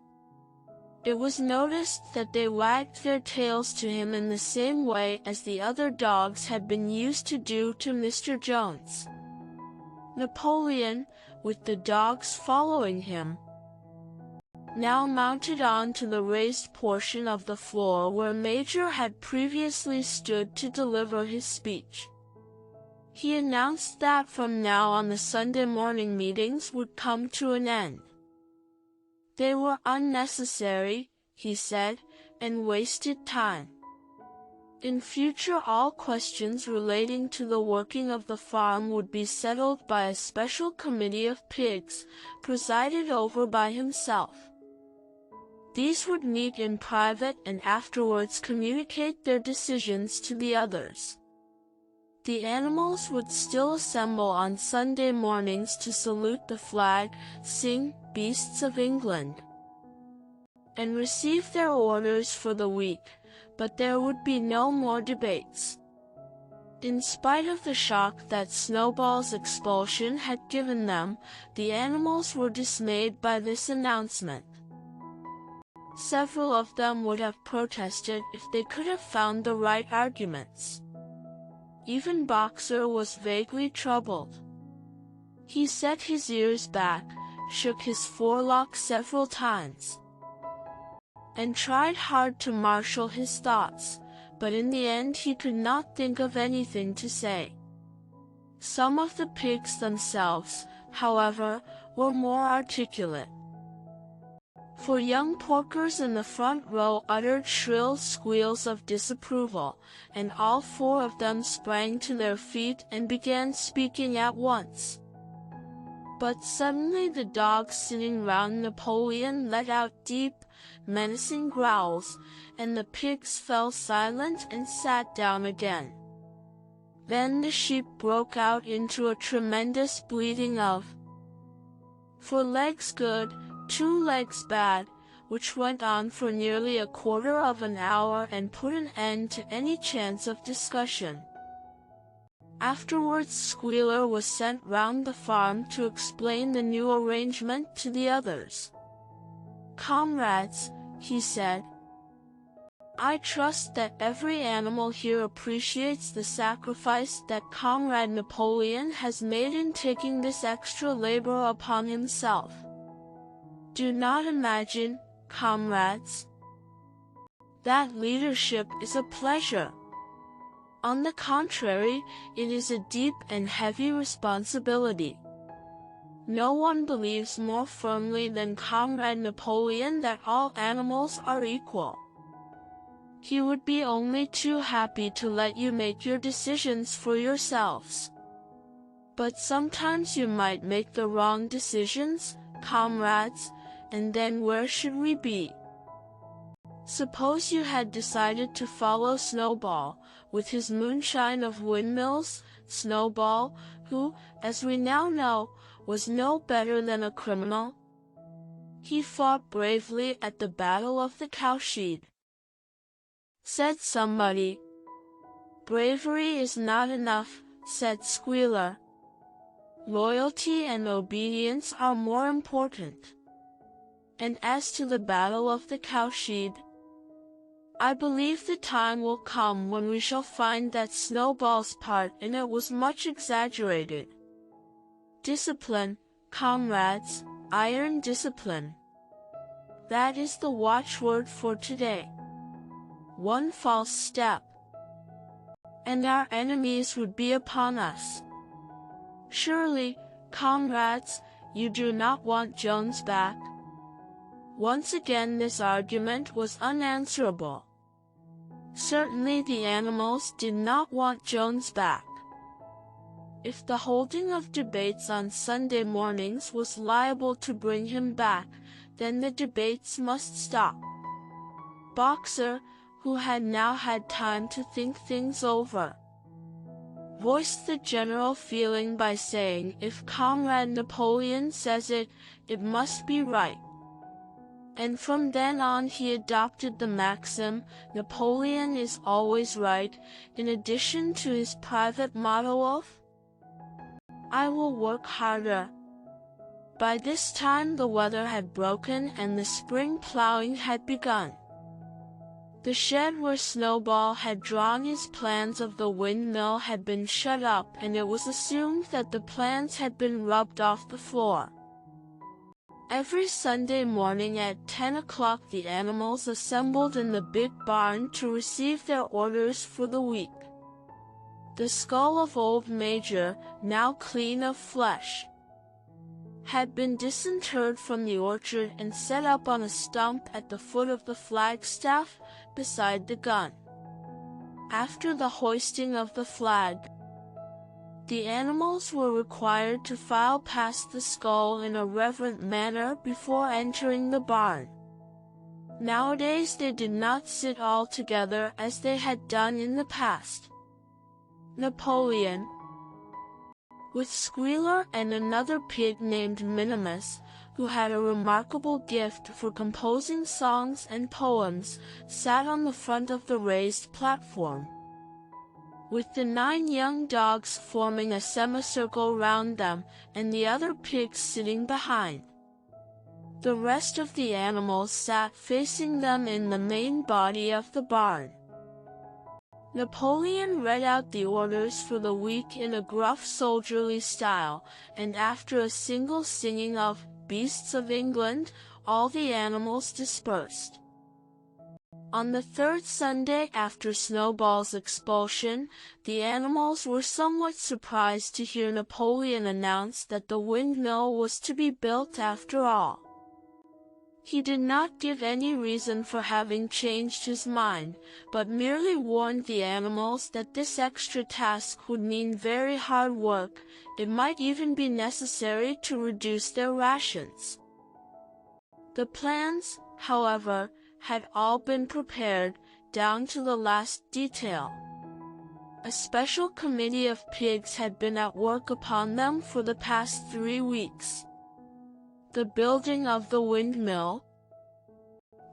It was noticed that they wagged their tails to him in the same way as the other dogs had been used to do to Mr. Jones. Napoleon, with the dogs following him, now mounted on to the raised portion of the floor where Major had previously stood to deliver his speech. He announced that from now on the Sunday morning meetings would come to an end. They were unnecessary, he said, and wasted time. In future all questions relating to the working of the farm would be settled by a special committee of pigs, presided over by himself. These would meet in private and afterwards communicate their decisions to the others. The animals would still assemble on Sunday mornings to salute the flag, sing "Beasts of England," and receive their orders for the week, but there would be no more debates. In spite of the shock that Snowball's expulsion had given them, the animals were dismayed by this announcement. Several of them would have protested if they could have found the right arguments. Even Boxer was vaguely troubled. He set his ears back, shook his forelock several times, and tried hard to marshal his thoughts, but in the end he could not think of anything to say. Some of the pigs themselves, however, were more articulate. For young porkers in the front row uttered shrill squeals of disapproval, and all 4 of them sprang to their feet and began speaking at once. But suddenly the dogs sitting round Napoleon let out deep, menacing growls, and the pigs fell silent and sat down again. Then the sheep broke out into a tremendous bleating of "For legs good, 2 legs bad," which went on for nearly a quarter of an hour and put an end to any chance of discussion. Afterwards Squealer was sent round the farm to explain the new arrangement to the others. "Comrades," he said, "I trust that every animal here appreciates the sacrifice that Comrade Napoleon has made in taking this extra labor upon himself. Do not imagine, comrades, that leadership is a pleasure. On the contrary, it is a deep and heavy responsibility. No one believes more firmly than Comrade Napoleon that all animals are equal. He would be only too happy to let you make your decisions for yourselves. But sometimes you might make the wrong decisions, comrades, and then where should we be? Suppose you had decided to follow Snowball, with his moonshine of windmills, Snowball, who, as we now know, was no better than a criminal. He fought bravely at the Battle of the Cowshed. Said somebody. Bravery is not enough, said Squealer. Loyalty and obedience are more important. And as to the Battle of the Cowshed, I believe the time will come when we shall find that Snowball's part in it was much exaggerated. Discipline, comrades, iron discipline. That is the watchword for today. One false step, and our enemies would be upon us. Surely, comrades, you do not want Jones back? Once again this argument was unanswerable. Certainly the animals did not want Jones back. If the holding of debates on Sunday mornings was liable to bring him back, then the debates must stop. Boxer, who had now had time to think things over, voiced the general feeling by saying, if Comrade Napoleon says it, it must be right. And from then on he adopted the maxim, Napoleon is always right, in addition to his private motto of, I will work harder. By this time the weather had broken and the spring plowing had begun. The shed where Snowball had drawn his plans of the windmill had been shut up, and it was assumed that the plans had been rubbed off the floor. Every Sunday morning at 10 o'clock the animals assembled in the big barn to receive their orders for the week. The skull of old Major, now clean of flesh, had been disinterred from the orchard and set up on a stump at the foot of the flagstaff beside the gun. After the hoisting of the flag, the animals were required to file past the skull in a reverent manner before entering the barn. Nowadays they did not sit all together as they had done in the past. Napoleon, with Squealer and another pig named Minimus, who had a remarkable gift for composing songs and poems, sat on the front of the raised platform, with the 9 young dogs forming a semicircle round them, and the other pigs sitting behind. The rest of the animals sat facing them in the main body of the barn. Napoleon read out the orders for the week in a gruff soldierly style, and after a single singing of Beasts of England, all the animals dispersed. On the 3rd Sunday after Snowball's expulsion, the animals were somewhat surprised to hear Napoleon announce that the windmill was to be built after all. He did not give any reason for having changed his mind, but merely warned the animals that this extra task would mean very hard work. It might even be necessary to reduce their rations. The plans, however, had all been prepared, down to the last detail. A special committee of pigs had been at work upon them for the past 3 weeks. The building of the windmill,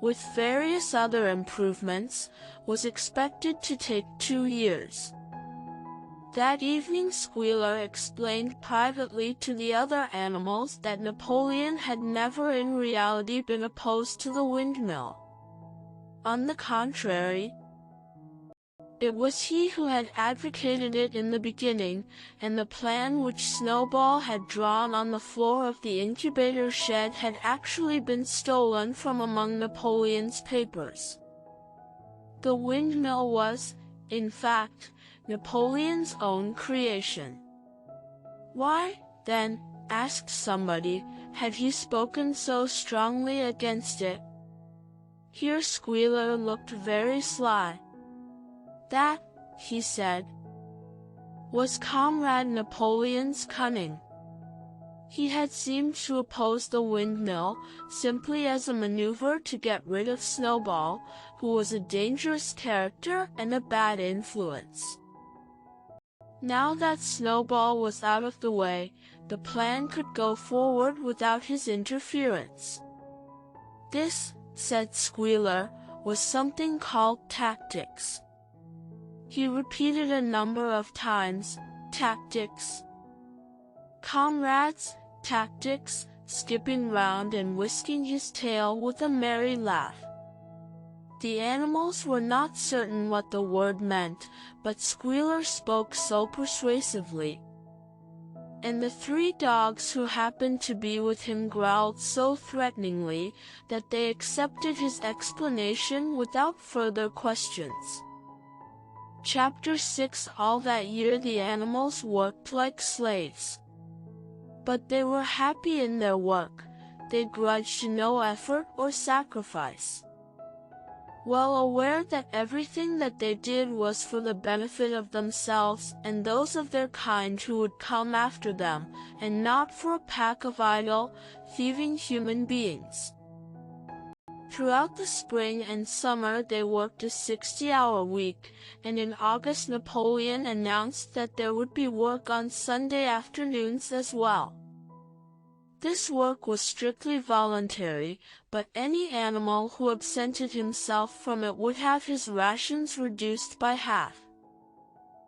with various other improvements, was expected to take 2 years. That evening Squealer explained privately to the other animals that Napoleon had never in reality been opposed to the windmill. On the contrary, it was he who had advocated it in the beginning, and the plan which Snowball had drawn on the floor of the incubator shed had actually been stolen from among Napoleon's papers. The windmill was, in fact, Napoleon's own creation. Why, then, asked somebody, had he spoken so strongly against it? Here Squealer looked very sly. That, he said, was Comrade Napoleon's cunning. He had seemed to oppose the windmill simply as a maneuver to get rid of Snowball, who was a dangerous character and a bad influence. Now that Snowball was out of the way, the plan could go forward without his interference. This, said Squealer, was something called tactics. He repeated a number of times, tactics. Comrades, tactics, skipping round and whisking his tail with a merry laugh. The animals were not certain what the word meant, but Squealer spoke so persuasively. And the 3 dogs who happened to be with him growled so threateningly that they accepted his explanation without further questions. Chapter 6. All that year the animals worked like slaves. But they were happy in their work. They grudged no effort or sacrifice. Well aware that everything that they did was for the benefit of themselves and those of their kind who would come after them, and not for a pack of idle, thieving human beings. Throughout the spring and summer they worked a 60-hour week, and in August Napoleon announced that there would be work on Sunday afternoons as well. This work was strictly voluntary, but any animal who absented himself from it would have his rations reduced by half.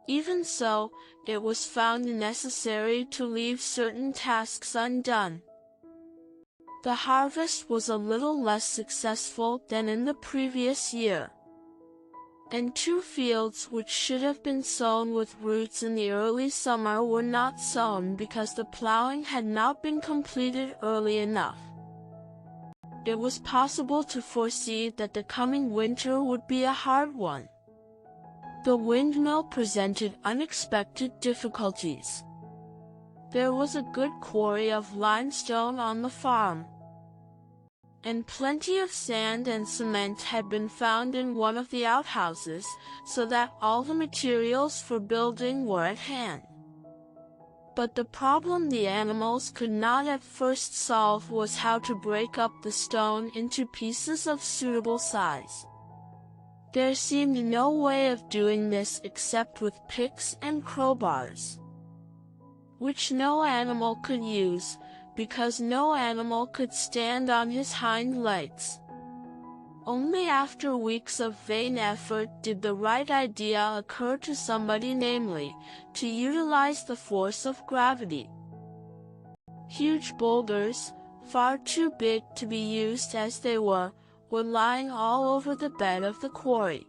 Even so, it was found necessary to leave certain tasks undone. The harvest was a little less successful than in the previous year, and 2 fields which should have been sown with roots in the early summer were not sown because the plowing had not been completed early enough. It was possible to foresee that the coming winter would be a hard one. The windmill presented unexpected difficulties. There was a good quarry of limestone on the farm, and plenty of sand and cement had been found in one of the outhouses, so that all the materials for building were at hand. But the problem the animals could not at first solve was how to break up the stone into pieces of suitable size. There seemed no way of doing this except with picks and crowbars, which no animal could use, because no animal could stand on his hind legs. Only after weeks of vain effort did the right idea occur to somebody, namely, to utilize the force of gravity. Huge boulders, far too big to be used as they were lying all over the bed of the quarry.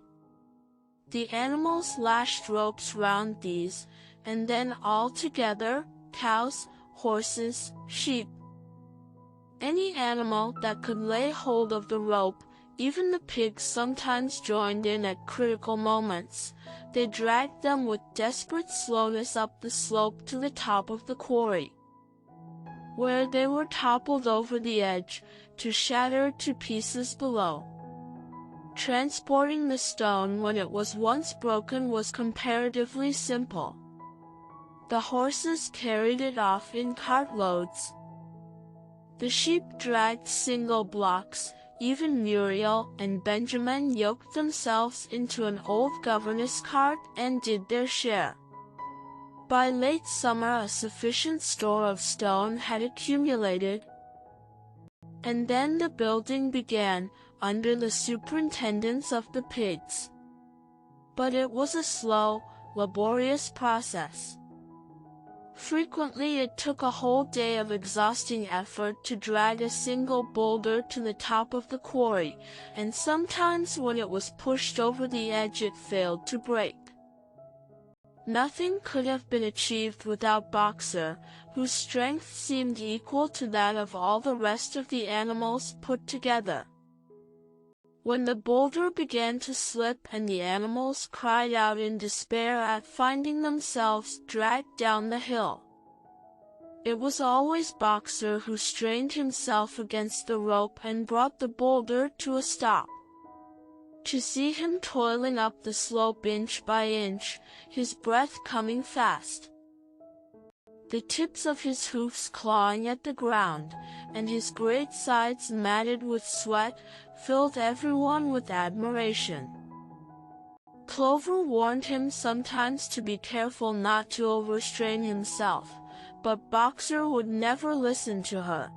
The animals lashed ropes round these, and then all together, cows, horses, sheep, any animal that could lay hold of the rope, even the pigs sometimes joined in at critical moments. They dragged them with desperate slowness up the slope to the top of the quarry, where they were toppled over the edge, to shatter to pieces below. Transporting the stone when it was once broken was comparatively simple. The horses carried it off in cartloads. The sheep dragged single blocks. Even Muriel and Benjamin yoked themselves into an old governess cart and did their share. By late summer a sufficient store of stone had accumulated, and then the building began, under the superintendence of the pigs. But it was a slow, laborious process. Frequently it took a whole day of exhausting effort to drag a single boulder to the top of the quarry, and sometimes when it was pushed over the edge it failed to break. Nothing could have been achieved without Boxer, whose strength seemed equal to that of all the rest of the animals put together. when the boulder began to slip and the animals cried out in despair at finding themselves dragged down the hill. It was always Boxer who strained himself against the rope and brought the boulder to a stop. To see him toiling up the slope inch by inch, his breath coming fast, the tips of his hoofs clawing at the ground, and his great sides matted with sweat, filled everyone with admiration. Clover warned him sometimes to be careful not to overstrain himself, but Boxer would never listen to her.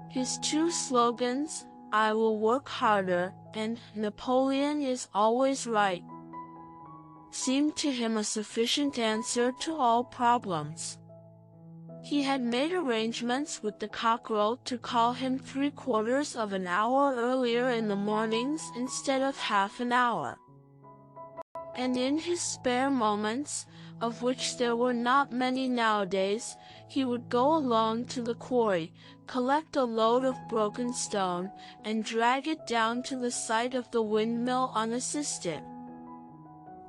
His two slogans, "I will work harder" and "Napoleon is always right," seemed to him a sufficient answer to all problems. He had made arrangements with the cockerel to call him 3/4 of an hour earlier in the mornings instead of half an hour. And in his spare moments, of which there were not many nowadays, he would go along to the quarry, collect a load of broken stone, and drag it down to the site of the windmill unassisted.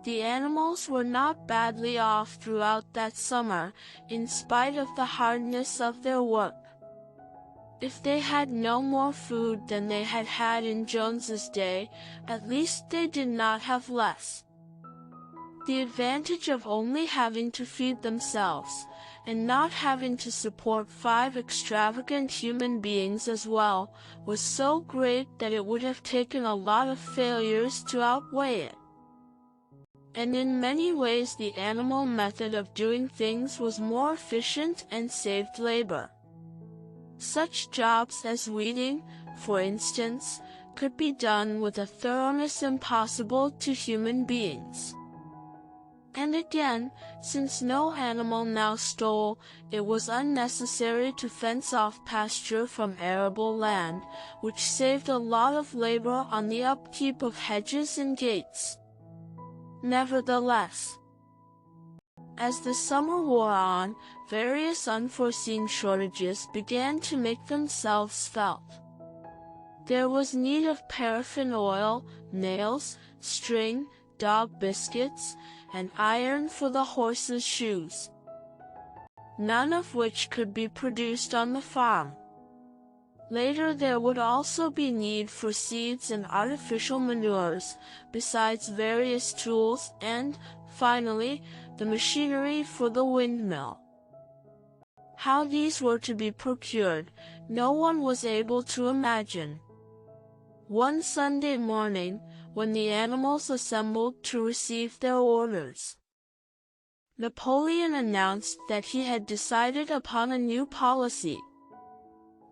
The animals were not badly off throughout that summer, in spite of the hardness of their work. If they had no more food than they had had in Jones's day, at least they did not have less. The advantage of only having to feed themselves, and not having to support 5 extravagant human beings as well, was so great that it would have taken a lot of failures to outweigh it. And in many ways the animal method of doing things was more efficient and saved labor. Such jobs as weeding, for instance, could be done with a thoroughness impossible to human beings. And again, since no animal now stole, it was unnecessary to fence off pasture from arable land, which saved a lot of labor on the upkeep of hedges and gates. Nevertheless, as the summer wore on, various unforeseen shortages began to make themselves felt. There was need of paraffin oil, nails, string, dog biscuits, and iron for the horses' shoes, none of which could be produced on the farm. Later there would also be need for seeds and artificial manures, besides various tools and, finally, the machinery for the windmill. How these were to be procured, no one was able to imagine. One Sunday morning, when the animals assembled to receive their orders, Napoleon announced that he had decided upon a new policy.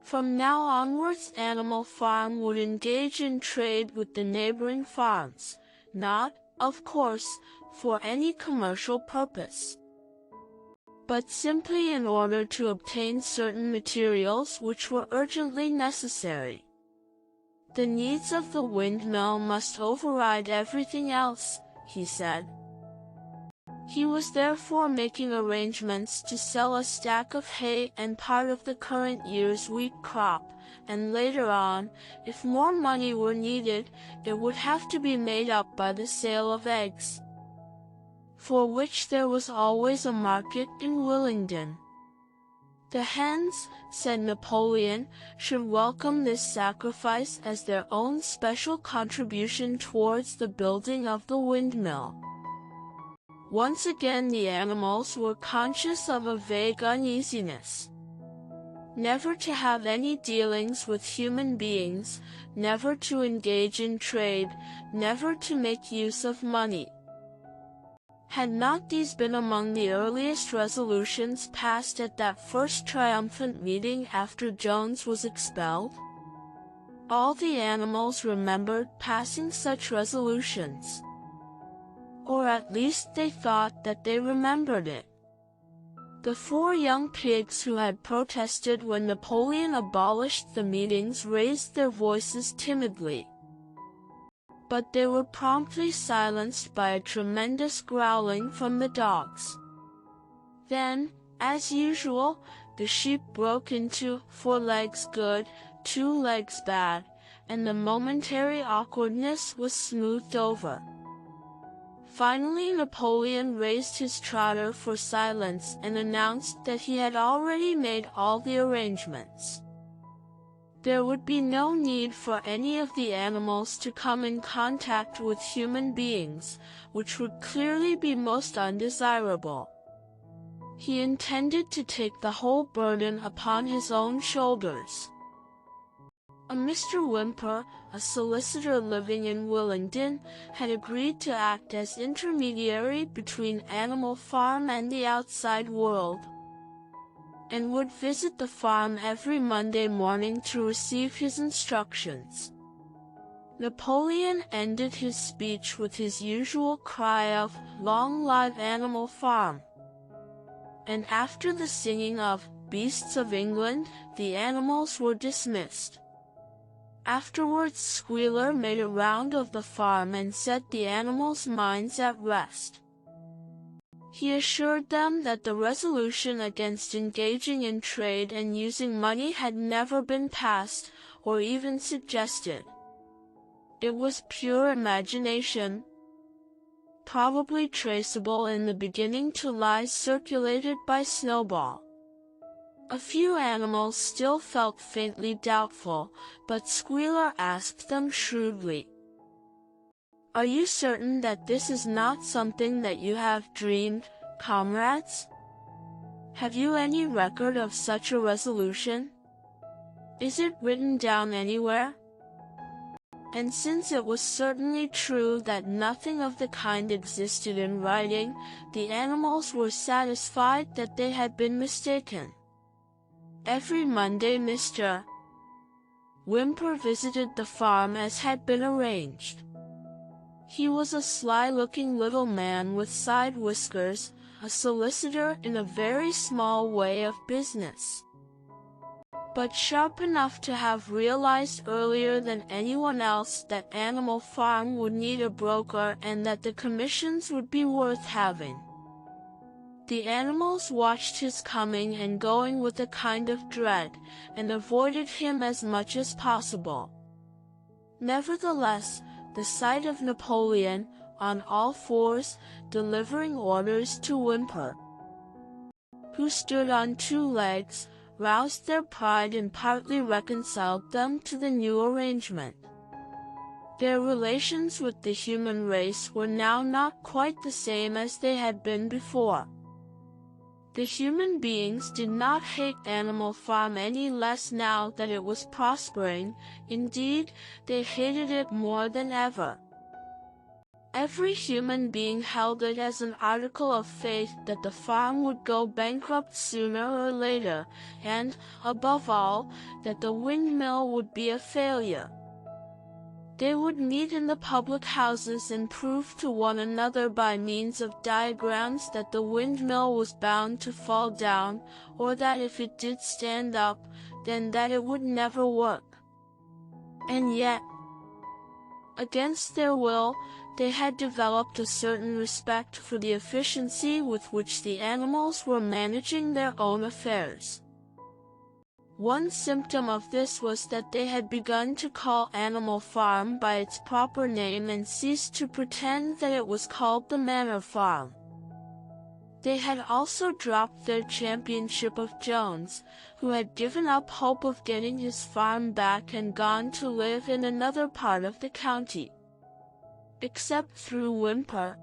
From now onwards, Animal Farm would engage in trade with the neighboring farms, not, of course, for any commercial purpose, but simply in order to obtain certain materials which were urgently necessary. The needs of the windmill must override everything else, he said. He was therefore making arrangements to sell a stack of hay and part of the current year's wheat crop, and later on, if more money were needed, it would have to be made up by the sale of eggs, for which there was always a market in Willingdon. The hens, said Napoleon, should welcome this sacrifice as their own special contribution towards the building of the windmill. Once again the animals were conscious of a vague uneasiness. Never to have any dealings with human beings, never to engage in trade, never to make use of money. Had not these been among the earliest resolutions passed at that first triumphant meeting after Jones was expelled? All the animals remembered passing such resolutions, or at least they thought that they remembered it. The 4 young pigs who had protested when Napoleon abolished the meetings raised their voices timidly, but they were promptly silenced by a tremendous growling from the dogs. Then, as usual, the sheep broke into 4 legs good, 2 legs bad, and the momentary awkwardness was smoothed over. Finally, Napoleon raised his trotter for silence and announced that he had already made all the arrangements. There would be no need for any of the animals to come in contact with human beings, which would clearly be most undesirable. He intended to take the whole burden upon his own shoulders. A Mr. Whymper, a solicitor living in Willingdon, had agreed to act as intermediary between Animal Farm and the outside world, and would visit the farm every Monday morning to receive his instructions. Napoleon ended his speech with his usual cry of, "Long live Animal Farm!" And after the singing of Beasts of England, the animals were dismissed. Afterwards, Squealer made a round of the farm and set the animals' minds at rest. He assured them that the resolution against engaging in trade and using money had never been passed or even suggested. It was pure imagination, probably traceable in the beginning to lies circulated by Snowball. A few animals still felt faintly doubtful, but Squealer asked them shrewdly, "Are you certain that this is not something that you have dreamed, comrades? Have you any record of such a resolution? Is it written down anywhere?" And since it was certainly true that nothing of the kind existed in writing, the animals were satisfied that they had been mistaken. Every Monday Mr. Whymper visited the farm as had been arranged. He was a sly-looking little man with side whiskers, a solicitor in a very small way of business, but sharp enough to have realized earlier than anyone else that Animal Farm would need a broker and that the commissions would be worth having. The animals watched his coming and going with a kind of dread, and avoided him as much as possible. Nevertheless, the sight of Napoleon, on all fours, delivering orders to Whymper, who stood on two legs, roused their pride and partly reconciled them to the new arrangement. Their relations with the human race were now not quite the same as they had been before. The human beings did not hate Animal Farm any less now that it was prospering. Indeed, they hated it more than ever. Every human being held it as an article of faith that the farm would go bankrupt sooner or later, and, above all, that the windmill would be a failure. They would meet in the public houses and prove to one another by means of diagrams that the windmill was bound to fall down, or that if it did stand up, then that it would never work. And yet, against their will, they had developed a certain respect for the efficiency with which the animals were managing their own affairs. One symptom of this was that they had begun to call Animal Farm by its proper name and ceased to pretend that it was called the Manor Farm. They had also dropped their championship of Jones, who had given up hope of getting his farm back and gone to live in another part of the county. Except through Whymper,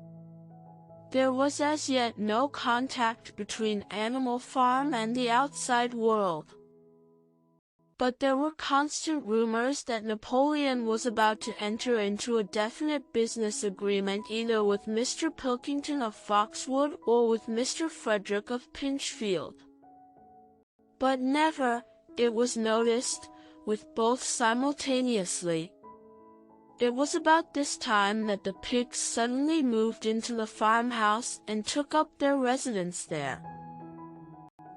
there was as yet no contact between Animal Farm and the outside world. But there were constant rumors that Napoleon was about to enter into a definite business agreement either with Mr. Pilkington of Foxwood or with Mr. Frederick of Pinchfield. But never, it was noticed, with both simultaneously. It was about this time that the pigs suddenly moved into the farmhouse and took up their residence there.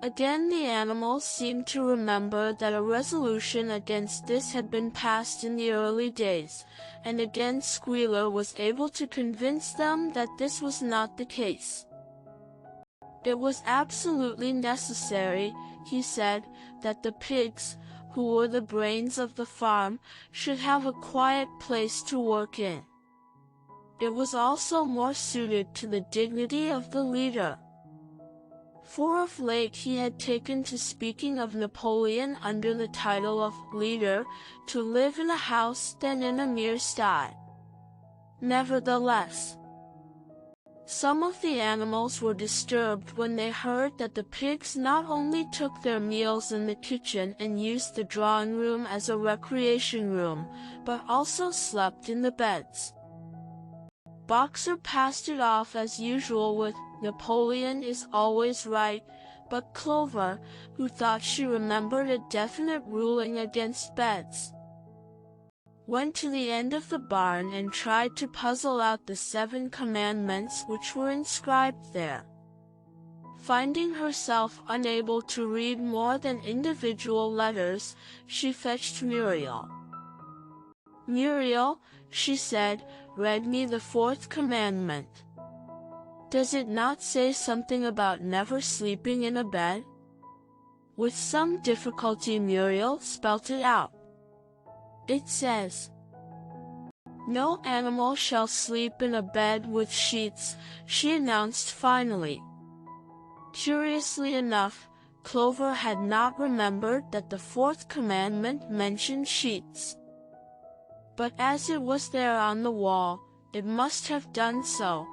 Again the animals seemed to remember that a resolution against this had been passed in the early days, and again Squealer was able to convince them that this was not the case. It was absolutely necessary, he said, that the pigs, who were the brains of the farm, should have a quiet place to work in. It was also more suited to the dignity of the leader. For of late he had taken to speaking of Napoleon under the title of leader, to live in a house than in a mere sty. Nevertheless, some of the animals were disturbed when they heard that the pigs not only took their meals in the kitchen and used the drawing room as a recreation room, but also slept in the beds. Boxer passed it off as usual with, "Napoleon is always right," but Clover, who thought she remembered a definite ruling against beds, went to the end of the barn and tried to puzzle out the 7 commandments which were inscribed there. Finding herself unable to read more than individual letters, she fetched Muriel. "Muriel," she said, "read me the 4th commandment. Does it not say something about never sleeping in a bed?" With some difficulty Muriel spelt it out. "It says, 'No animal shall sleep in a bed with sheets,'" she announced finally. Curiously enough, Clover had not remembered that the 4th commandment mentioned sheets. But as it was there on the wall, it must have done so.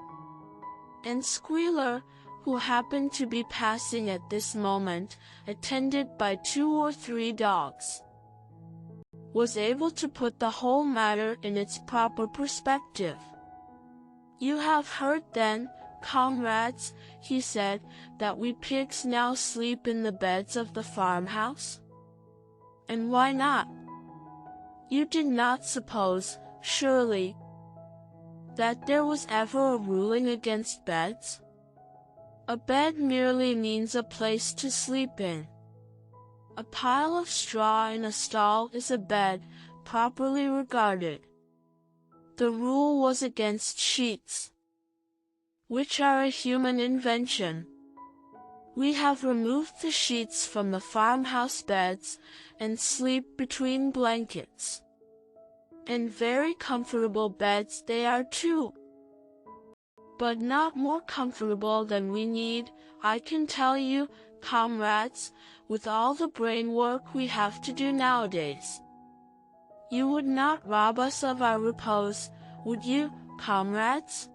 And Squealer, who happened to be passing at this moment, attended by 2 or 3 dogs, was able to put the whole matter in its proper perspective. "You have heard then, comrades," he said, "that we pigs now sleep in the beds of the farmhouse? And why not? You did not suppose, surely, that there was ever a ruling against beds? A bed merely means a place to sleep in. A pile of straw in a stall is a bed, properly regarded. The rule was against sheets, which are a human invention. We have removed the sheets from the farmhouse beds, and sleep between blankets. And very comfortable beds they are too. But not more comfortable than we need, I can tell you, comrades, with all the brain work we have to do nowadays. You would not rob us of our repose, would you, comrades?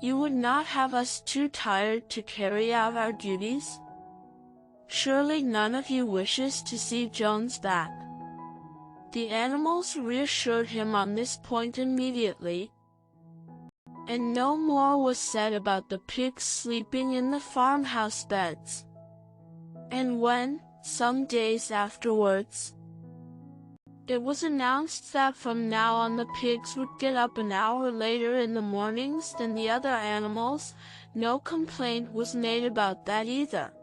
You would not have us too tired to carry out our duties? Surely none of you wishes to see Jones back." The animals reassured him on this point immediately, and no more was said about the pigs sleeping in the farmhouse beds. And when, some days afterwards, it was announced that from now on the pigs would get up an hour later in the mornings than the other animals, no complaint was made about that either.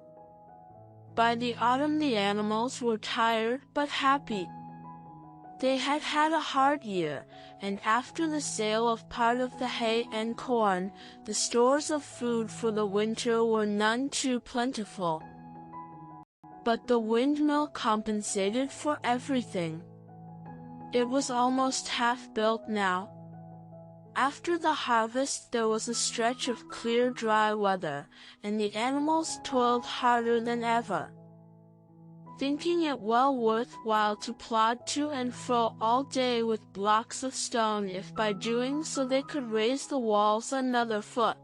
By the autumn the animals were tired but happy. They had had a hard year, and after the sale of part of the hay and corn, the stores of food for the winter were none too plentiful. But the windmill compensated for everything. It was almost half built now. After the harvest there was a stretch of clear dry weather, and the animals toiled harder than ever, thinking it well worth while to plod to and fro all day with blocks of stone if by doing so they could raise the walls another foot.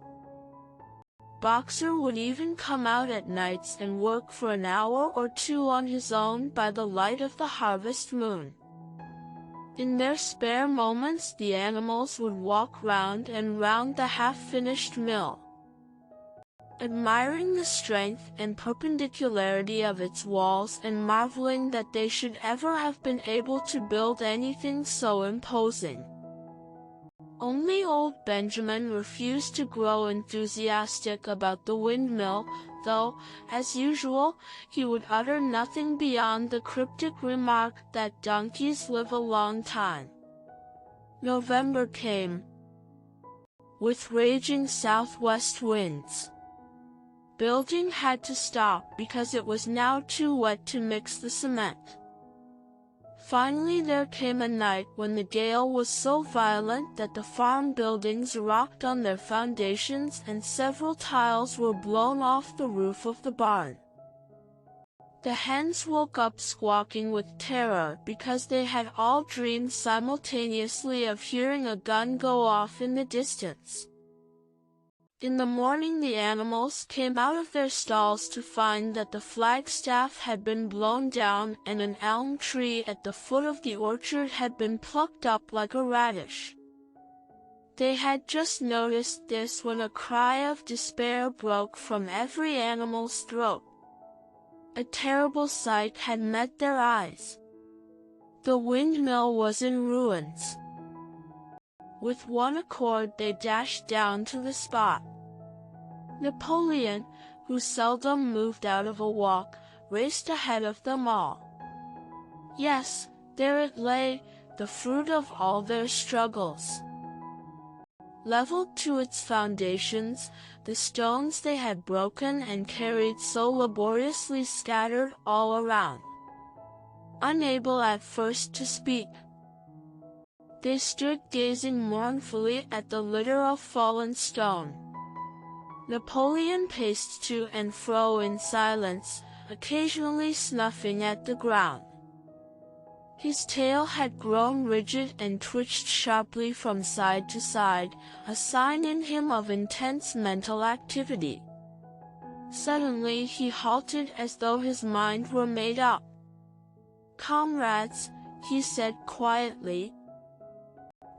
Boxer would even come out at nights and work for an hour or 2 on his own by the light of the harvest moon. In their spare moments the animals would walk round and round the half-finished mill, admiring the strength and perpendicularity of its walls and marveling that they should ever have been able to build anything so imposing. Only old Benjamin refused to grow enthusiastic about the windmill, though, as usual, he would utter nothing beyond the cryptic remark that donkeys live a long time. November came, with raging southwest winds. Building had to stop because it was now too wet to mix the cement. Finally there came a night when the gale was so violent that the farm buildings rocked on their foundations and several tiles were blown off the roof of the barn. The hens woke up squawking with terror because they had all dreamed simultaneously of hearing a gun go off in the distance. In the morning the animals came out of their stalls to find that the flagstaff had been blown down and an elm tree at the foot of the orchard had been plucked up like a radish. They had just noticed this when a cry of despair broke from every animal's throat. A terrible sight had met their eyes. The windmill was in ruins. With one accord they dashed down to the spot. Napoleon, who seldom moved out of a walk, raced ahead of them all. Yes, there it lay, the fruit of all their struggles. Leveled to its foundations, the stones they had broken and carried so laboriously scattered all around. Unable at first to speak, they stood gazing mournfully at the litter of fallen stone. Napoleon paced to and fro in silence, occasionally snuffing at the ground. His tail had grown rigid and twitched sharply from side to side, a sign in him of intense mental activity. Suddenly he halted as though his mind were made up. "Comrades," he said quietly,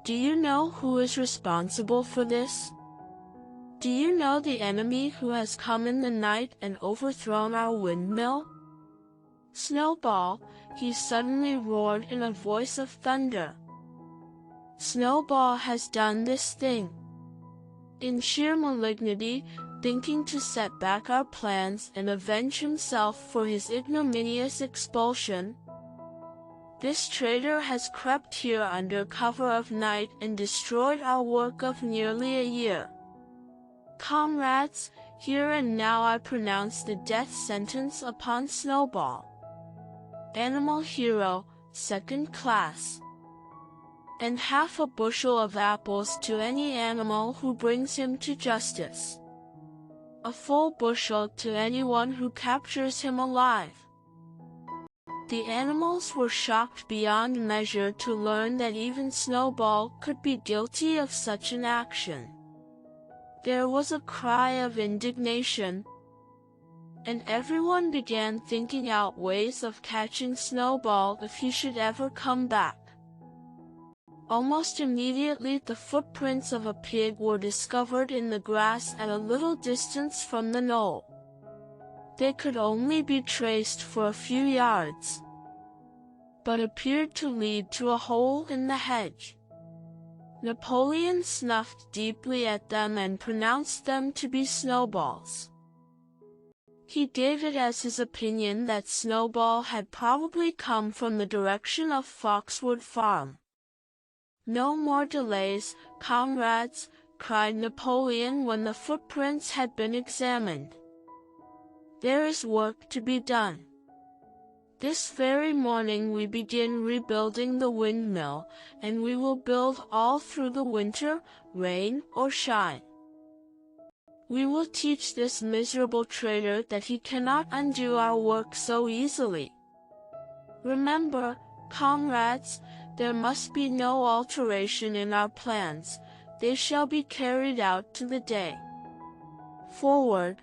"do you know who is responsible for this? Do you know the enemy who has come in the night and overthrown our windmill? Snowball," he suddenly roared in a voice of thunder. "Snowball has done this thing. In sheer malignity, thinking to set back our plans and avenge himself for his ignominious expulsion, this traitor has crept here under cover of night and destroyed our work of nearly a year. Comrades, here and now I pronounce the death sentence upon Snowball. Animal hero, second class. And half a bushel of apples to any animal who brings him to justice. A full bushel to anyone who captures him alive." The animals were shocked beyond measure to learn that even Snowball could be guilty of such an action. There was a cry of indignation, and everyone began thinking out ways of catching Snowball if he should ever come back. Almost immediately the footprints of a pig were discovered in the grass at a little distance from the knoll. They could only be traced for a few yards, but appeared to lead to a hole in the hedge. Napoleon snuffed deeply at them and pronounced them to be Snowballs. He gave it as his opinion that Snowball had probably come from the direction of Foxwood Farm. "No more delays, comrades," cried Napoleon when the footprints had been examined. "There is work to be done. This very morning we begin rebuilding the windmill, and we will build all through the winter, rain or shine. We will teach this miserable traitor that he cannot undo our work so easily. Remember, comrades, there must be no alteration in our plans. They shall be carried out to the day. Forward,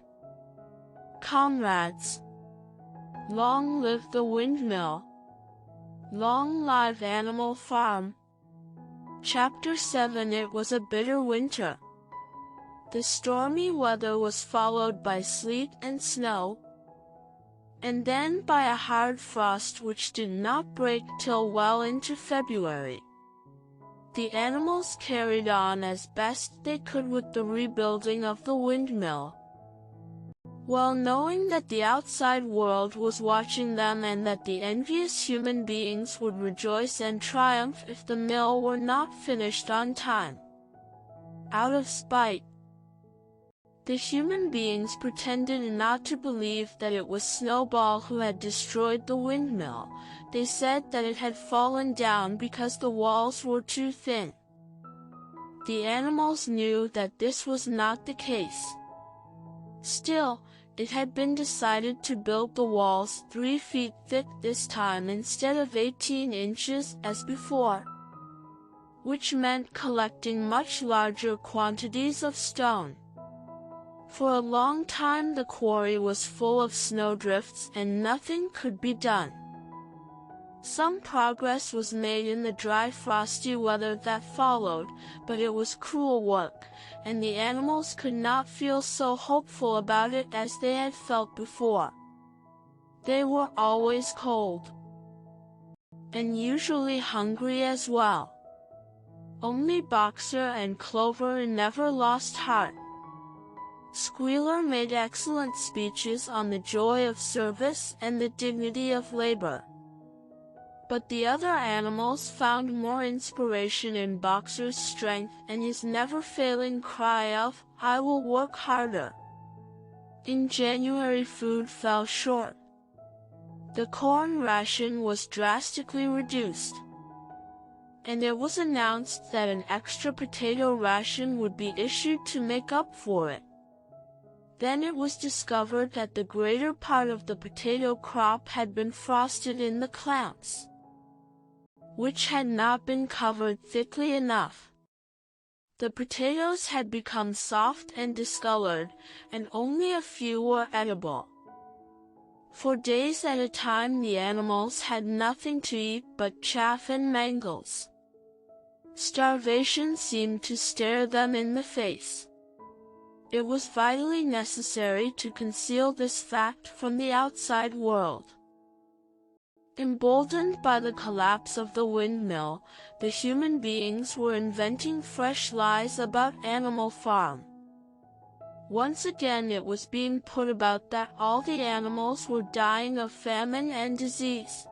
comrades! Long live the windmill! Long live Animal Farm!" Chapter 7. It was a bitter winter. The stormy weather was followed by sleet and snow, and then by a hard frost which did not break till well into February. The animals carried on as best they could with the rebuilding of the windmill, well knowing that the outside world was watching them and that the envious human beings would rejoice and triumph if the mill were not finished on time. Out of spite, The human beings pretended not to believe that it was Snowball who had destroyed the windmill. They said that it had fallen down because the walls were too thin. The animals knew that this was not the case. Still, it had been decided to build the walls 3 feet thick this time instead of 18 inches as before, which meant collecting much larger quantities of stone. For a long time the quarry was full of snowdrifts and nothing could be done. Some progress was made in the dry, frosty weather that followed, but it was cruel work, and the animals could not feel so hopeful about it as they had felt before. They were always cold, and usually hungry as well. Only Boxer and Clover never lost heart. Squealer made excellent speeches on the joy of service and the dignity of labor. But the other animals found more inspiration in Boxer's strength and his never-failing cry of, "I will work harder." In January, food fell short. The corn ration was drastically reduced, and it was announced that an extra potato ration would be issued to make up for it. Then it was discovered that the greater part of the potato crop had been frosted in the clamps, which had not been covered thickly enough. The potatoes had become soft and discolored, and only a few were edible. For days at a time the animals had nothing to eat but chaff and mangles. Starvation seemed to stare them in the face. It was vitally necessary to conceal this fact from the outside world. Emboldened by the collapse of the windmill, the human beings were inventing fresh lies about Animal Farm. Once again it was being put about that all the animals were dying of famine and disease,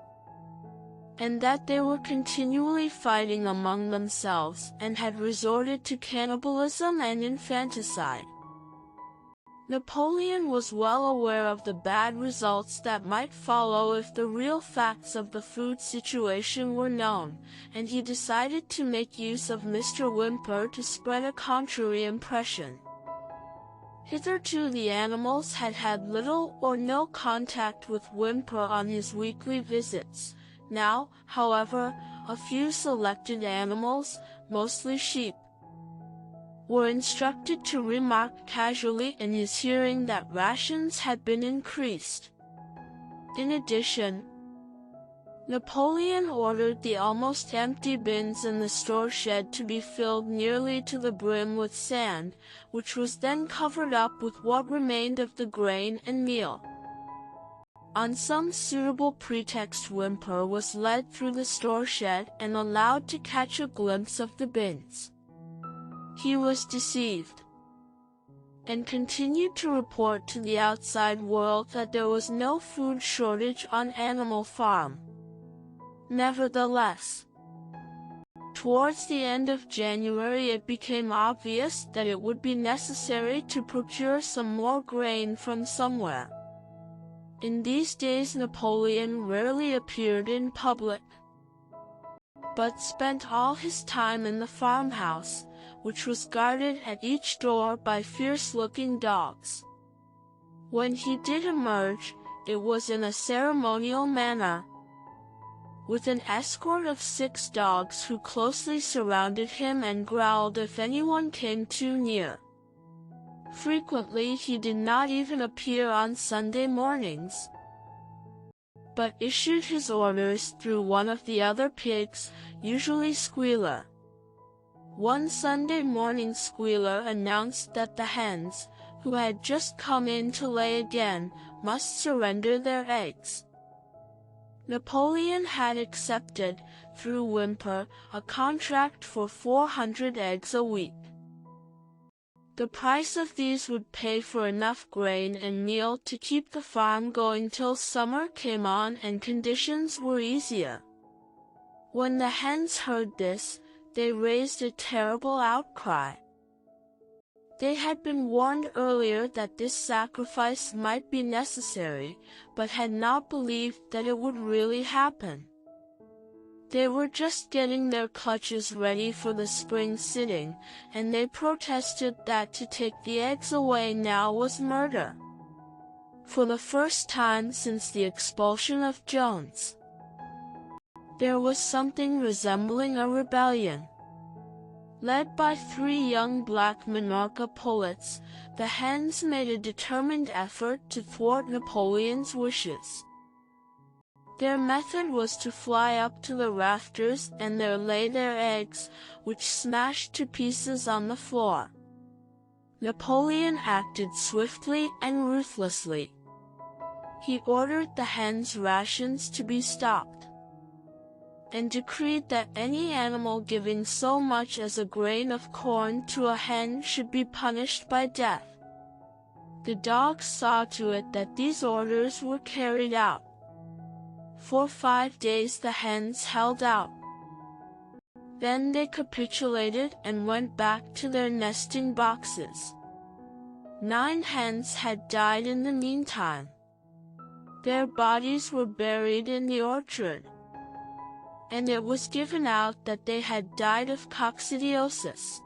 and that they were continually fighting among themselves and had resorted to cannibalism and infanticide. Napoleon was well aware of the bad results that might follow if the real facts of the food situation were known, and he decided to make use of Mr. Whymper to spread a contrary impression. Hitherto the animals had had little or no contact with Whymper on his weekly visits. Now, however, a few selected animals, mostly sheep, were instructed to remark casually in his hearing that rations had been increased. In addition, Napoleon ordered the almost empty bins in the store shed to be filled nearly to the brim with sand, which was then covered up with what remained of the grain and meal. On some suitable pretext Whymper was led through the store shed and allowed to catch a glimpse of the bins. He was deceived, and continued to report to the outside world that there was no food shortage on Animal Farm. Nevertheless, towards the end of January it became obvious that it would be necessary to procure some more grain from somewhere. In these days Napoleon rarely appeared in public, but spent all his time in the farmhouse, which was guarded at each door by fierce-looking dogs. When he did emerge, it was in a ceremonial manner, with an escort of 6 dogs who closely surrounded him and growled if anyone came too near. Frequently he did not even appear on Sunday mornings, but issued his orders through one of the other pigs, usually Squealer. One Sunday morning Squealer announced that the hens, who had just come in to lay again, must surrender their eggs. Napoleon had accepted, through Whymper, a contract for 400 eggs a week. The price of these would pay for enough grain and meal to keep the farm going till summer came on and conditions were easier. When the hens heard this, they raised a terrible outcry. They had been warned earlier that this sacrifice might be necessary, but had not believed that it would really happen. They were just getting their clutches ready for the spring sitting, and they protested that to take the eggs away now was murder. For the first time since the expulsion of Jones, there was something resembling a rebellion. Led by 3 young black Minorca pullets, the hens made a determined effort to thwart Napoleon's wishes. Their method was to fly up to the rafters and there lay their eggs, which smashed to pieces on the floor. Napoleon acted swiftly and ruthlessly. He ordered the hens' rations to be stopped, and decreed that any animal giving so much as a grain of corn to a hen should be punished by death. The dogs saw to it that these orders were carried out. For 5 days the hens held out. Then they capitulated and went back to their nesting boxes. 9 hens had died in the meantime. Their bodies were buried in the orchard, and it was given out that they had died of coccidiosis.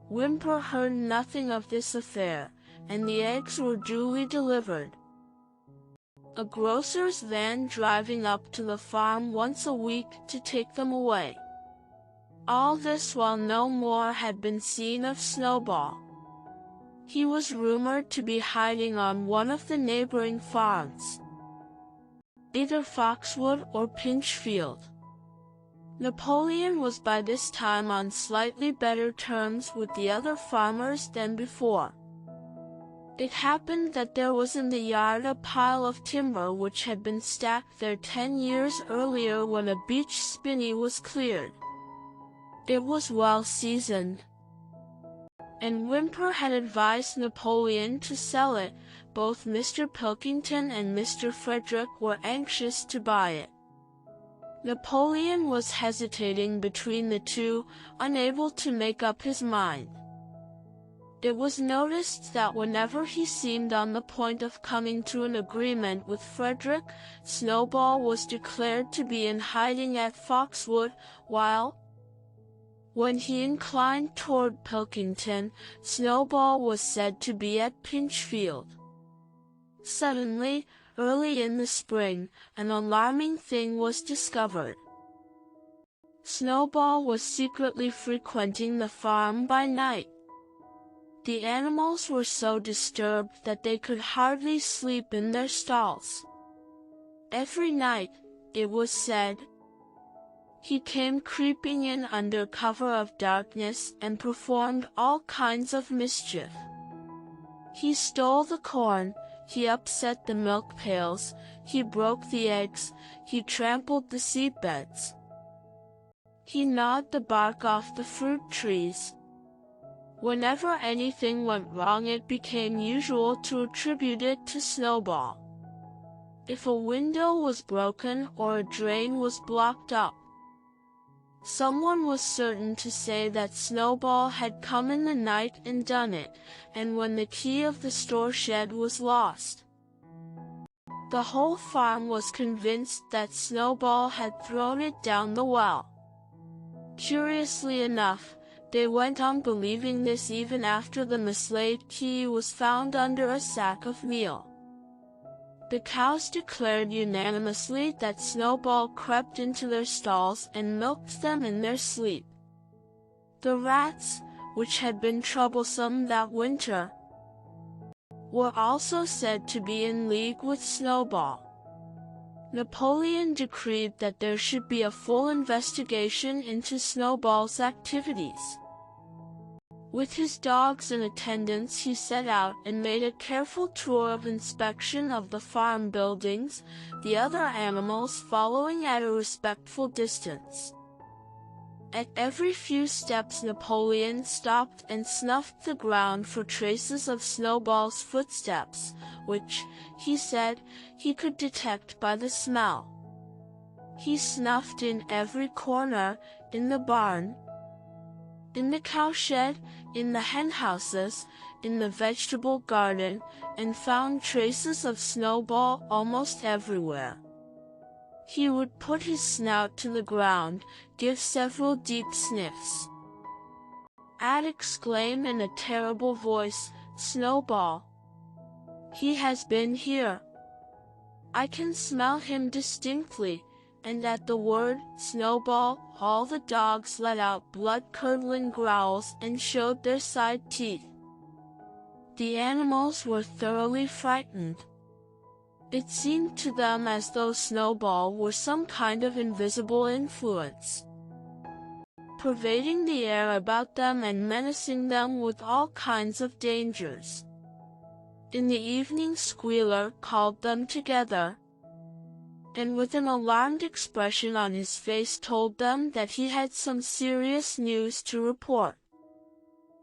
Whymper heard nothing of this affair, and the eggs were duly delivered. A grocer's van driving up to the farm once a week to take them away. All this while no more had been seen of Snowball. He was rumored to be hiding on one of the neighboring farms, either Foxwood or Pinchfield. Napoleon was by this time on slightly better terms with the other farmers than before. It happened that there was in the yard a pile of timber which had been stacked there 10 years earlier when a beech spinney was cleared. It was well seasoned, and Whymper had advised Napoleon to sell it. Both Mr. Pilkington and Mr. Frederick were anxious to buy it. Napoleon was hesitating between the two, unable to make up his mind. It was noticed that whenever he seemed on the point of coming to an agreement with Frederick, Snowball was declared to be in hiding at Foxwood, while, when he inclined toward Pilkington, Snowball was said to be at Pinchfield. Suddenly, early in the spring, an alarming thing was discovered. Snowball was secretly frequenting the farm by night. The animals were so disturbed that they could hardly sleep in their stalls. Every night, it was said, he came creeping in under cover of darkness and performed all kinds of mischief. He stole the corn, he upset the milk pails, he broke the eggs, he trampled the seedbeds. He gnawed the bark off the fruit trees. Whenever anything went wrong, it became usual to attribute it to Snowball. If a window was broken or a drain was blocked up, someone was certain to say that Snowball had come in the night and done it, and when the key of the store shed was lost, the whole farm was convinced that Snowball had thrown it down the well. Curiously enough, they went on believing this even after the mislaid key was found under a sack of meal. The cows declared unanimously that Snowball crept into their stalls and milked them in their sleep. The rats, which had been troublesome that winter, were also said to be in league with Snowball. Napoleon decreed that there should be a full investigation into Snowball's activities. With his dogs in attendance, he set out and made a careful tour of inspection of the farm buildings, the other animals following at a respectful distance. At every few steps Napoleon stopped and snuffed the ground for traces of Snowball's footsteps, which, he said, he could detect by the smell. He snuffed in every corner, in the barn, in the cowshed, in the henhouses, in the vegetable garden, and found traces of Snowball almost everywhere. He would put his snout to the ground, give several deep sniffs, and exclaim in a terrible voice, "Snowball! He has been here. I can smell him distinctly." And at the word Snowball, all the dogs let out blood-curdling growls and showed their side teeth. The animals were thoroughly frightened. It seemed to them as though Snowball were some kind of invisible influence, pervading the air about them and menacing them with all kinds of dangers. In the evening, Squealer called them together, and with an alarmed expression on his face told them that he had some serious news to report.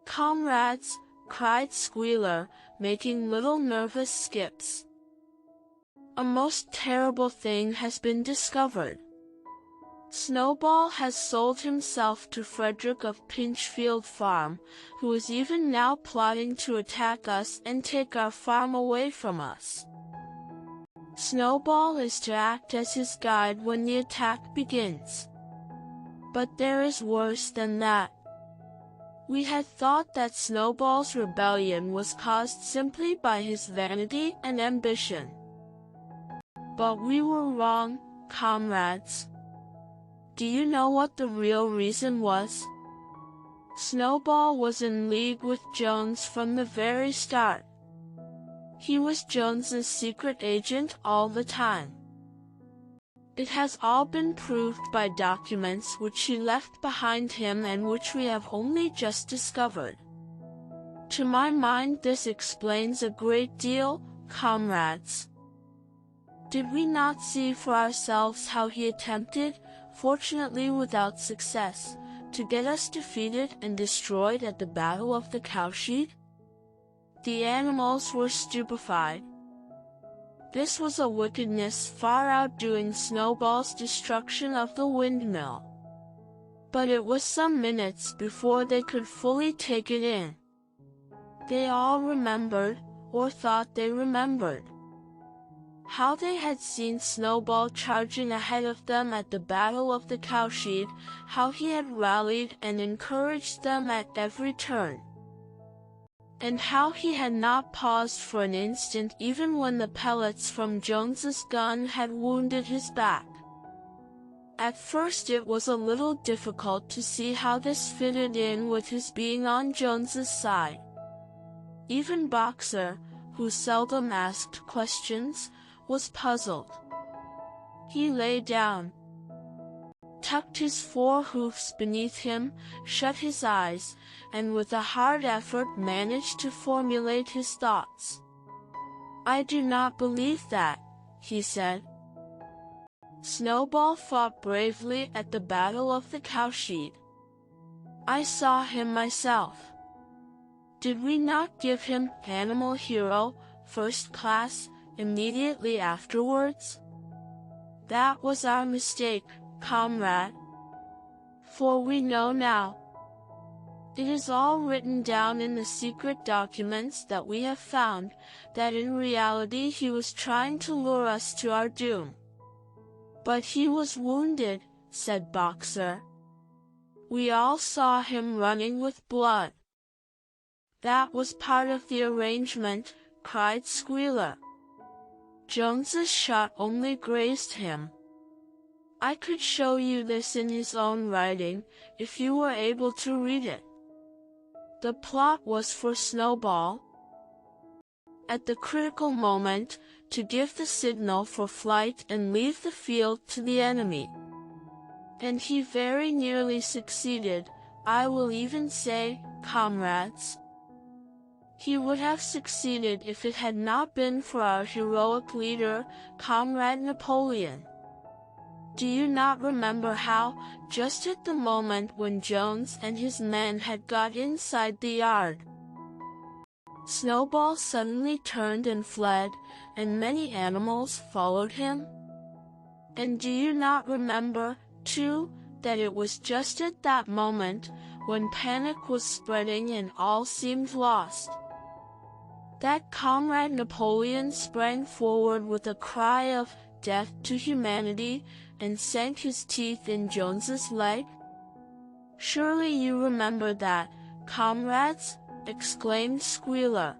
"Comrades," cried Squealer, making little nervous skips, "a most terrible thing has been discovered. Snowball has sold himself to Frederick of Pinchfield Farm, who is even now plotting to attack us and take our farm away from us. Snowball is to act as his guide when the attack begins. But there is worse than that. We had thought that Snowball's rebellion was caused simply by his vanity and ambition. But we were wrong, comrades. Do you know what the real reason was? Snowball was in league with Jones from the very start. He was Jones's secret agent all the time. It has all been proved by documents which he left behind him and which we have only just discovered. To my mind, this explains a great deal, comrades. Did we not see for ourselves how he attempted, fortunately without success, to get us defeated and destroyed at the Battle of the Cowshed?" The animals were stupefied. This was a wickedness far outdoing Snowball's destruction of the windmill. But it was some minutes before they could fully take it in. They all remembered, or thought they remembered, how they had seen Snowball charging ahead of them at the Battle of the Cowshed, how he had rallied and encouraged them at every turn, and how he had not paused for an instant even when the pellets from Jones's gun had wounded his back. At first it was a little difficult to see how this fitted in with his being on Jones's side. Even Boxer, who seldom asked questions, was puzzled. He lay down, tucked his fore hoofs beneath him, shut his eyes, and with a hard effort managed to formulate his thoughts. "I do not believe that," he said. "Snowball fought bravely at the Battle of the Cowshed. I saw him myself. Did we not give him Animal Hero, First Class, immediately afterwards? That was our mistake, comrade. For we know now. It is all written down in the secret documents that we have found, that in reality he was trying to lure us to our doom." "But he was wounded," said Boxer. "We all saw him running with blood." "That was part of the arrangement," cried Squealer. "Jones's shot only grazed him. I could show you this in his own writing, if you were able to read it. The plot was for Snowball, at the critical moment, to give the signal for flight and leave the field to the enemy. And he very nearly succeeded, I will even say, comrades. He would have succeeded if it had not been for our heroic leader, Comrade Napoleon. Do you not remember how, just at the moment when Jones and his men had got inside the yard, Snowball suddenly turned and fled, and many animals followed him? And do you not remember, too, that it was just at that moment, when panic was spreading and all seemed lost. That Comrade Napoleon sprang forward with a cry of "Death to humanity" and sank his teeth in Jones's leg? "Surely you remember that, comrades?" exclaimed Squealer,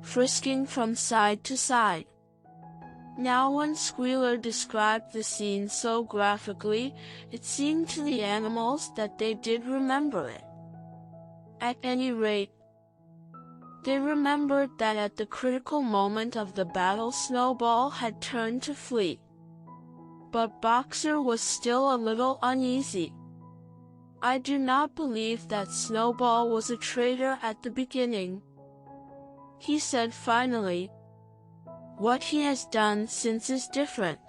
frisking from side to side. Now when Squealer described the scene so graphically, it seemed to the animals that they did remember it. At any rate, they remembered that at the critical moment of the battle Snowball had turned to flee. But Boxer was still a little uneasy. "I do not believe that Snowball was a traitor at the beginning," he said finally. "What he has done since is different.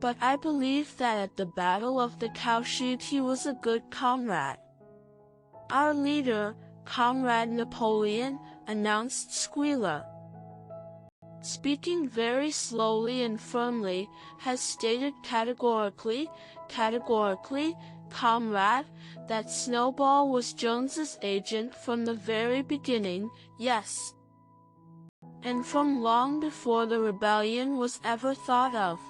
But I believe that at the Battle of the Cowshed he was a good comrade." "Our leader, Comrade Napoleon," announced Squealer, speaking very slowly and firmly, "has stated categorically, comrade, that Snowball was Jones's agent from the very beginning, yes, and from long before the rebellion was ever thought of."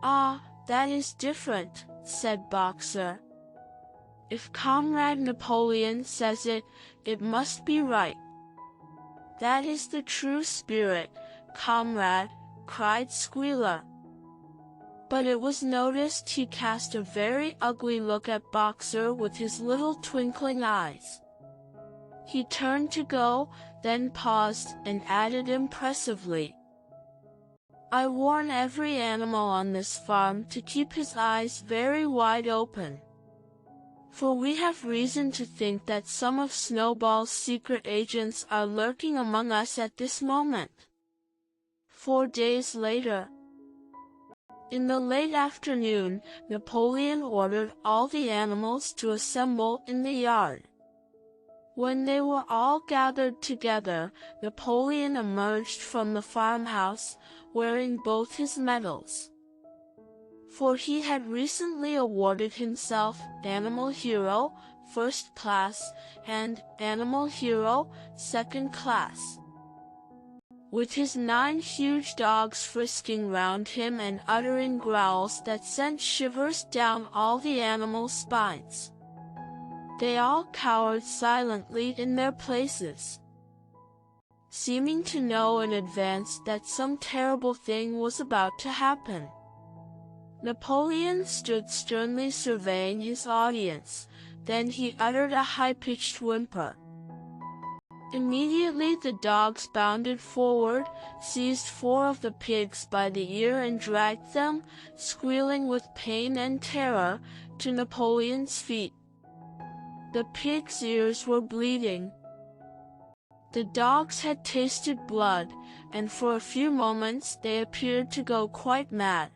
"Ah, that is different," said Boxer. "If Comrade Napoleon says it, it must be right." "That is the true spirit, comrade," cried Squealer. But it was noticed he cast a very ugly look at Boxer with his little twinkling eyes. He turned to go, then paused, and added impressively, "I warn every animal on this farm to keep his eyes very wide open. For we have reason to think that some of Snowball's secret agents are lurking among us at this moment." 4 days later, in the late afternoon, Napoleon ordered all the animals to assemble in the yard. When they were all gathered together, Napoleon emerged from the farmhouse, wearing both his medals. For he had recently awarded himself Animal Hero, First Class, and Animal Hero, Second Class. With his 9 huge dogs frisking round him and uttering growls that sent shivers down all the animals' spines, they all cowered silently in their places, seeming to know in advance that some terrible thing was about to happen. Napoleon stood sternly surveying his audience. Then he uttered a high-pitched whimper. Immediately the dogs bounded forward, seized 4 of the pigs by the ear and dragged them, squealing with pain and terror, to Napoleon's feet. The pigs' ears were bleeding. The dogs had tasted blood, and for a few moments they appeared to go quite mad.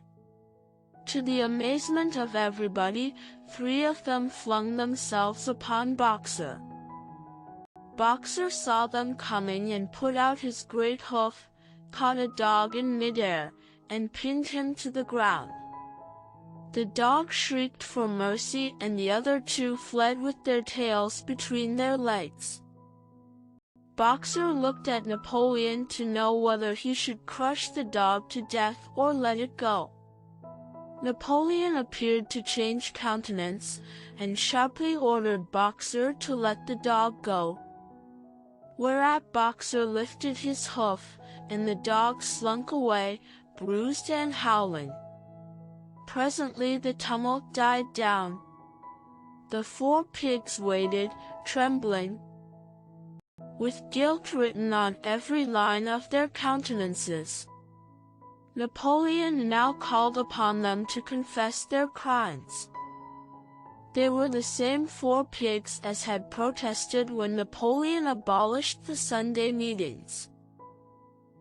To the amazement of everybody, 3 of them flung themselves upon Boxer. Boxer saw them coming and put out his great hoof, caught a dog in midair, and pinned him to the ground. The dog shrieked for mercy and the other 2 fled with their tails between their legs. Boxer looked at Napoleon to know whether he should crush the dog to death or let it go. Napoleon appeared to change countenance, and sharply ordered Boxer to let the dog go. Whereat Boxer lifted his hoof, and the dog slunk away, bruised and howling. Presently the tumult died down. The 4 pigs waited, trembling, with guilt written on every line of their countenances. Napoleon now called upon them to confess their crimes. They were the same 4 pigs as had protested when Napoleon abolished the Sunday meetings.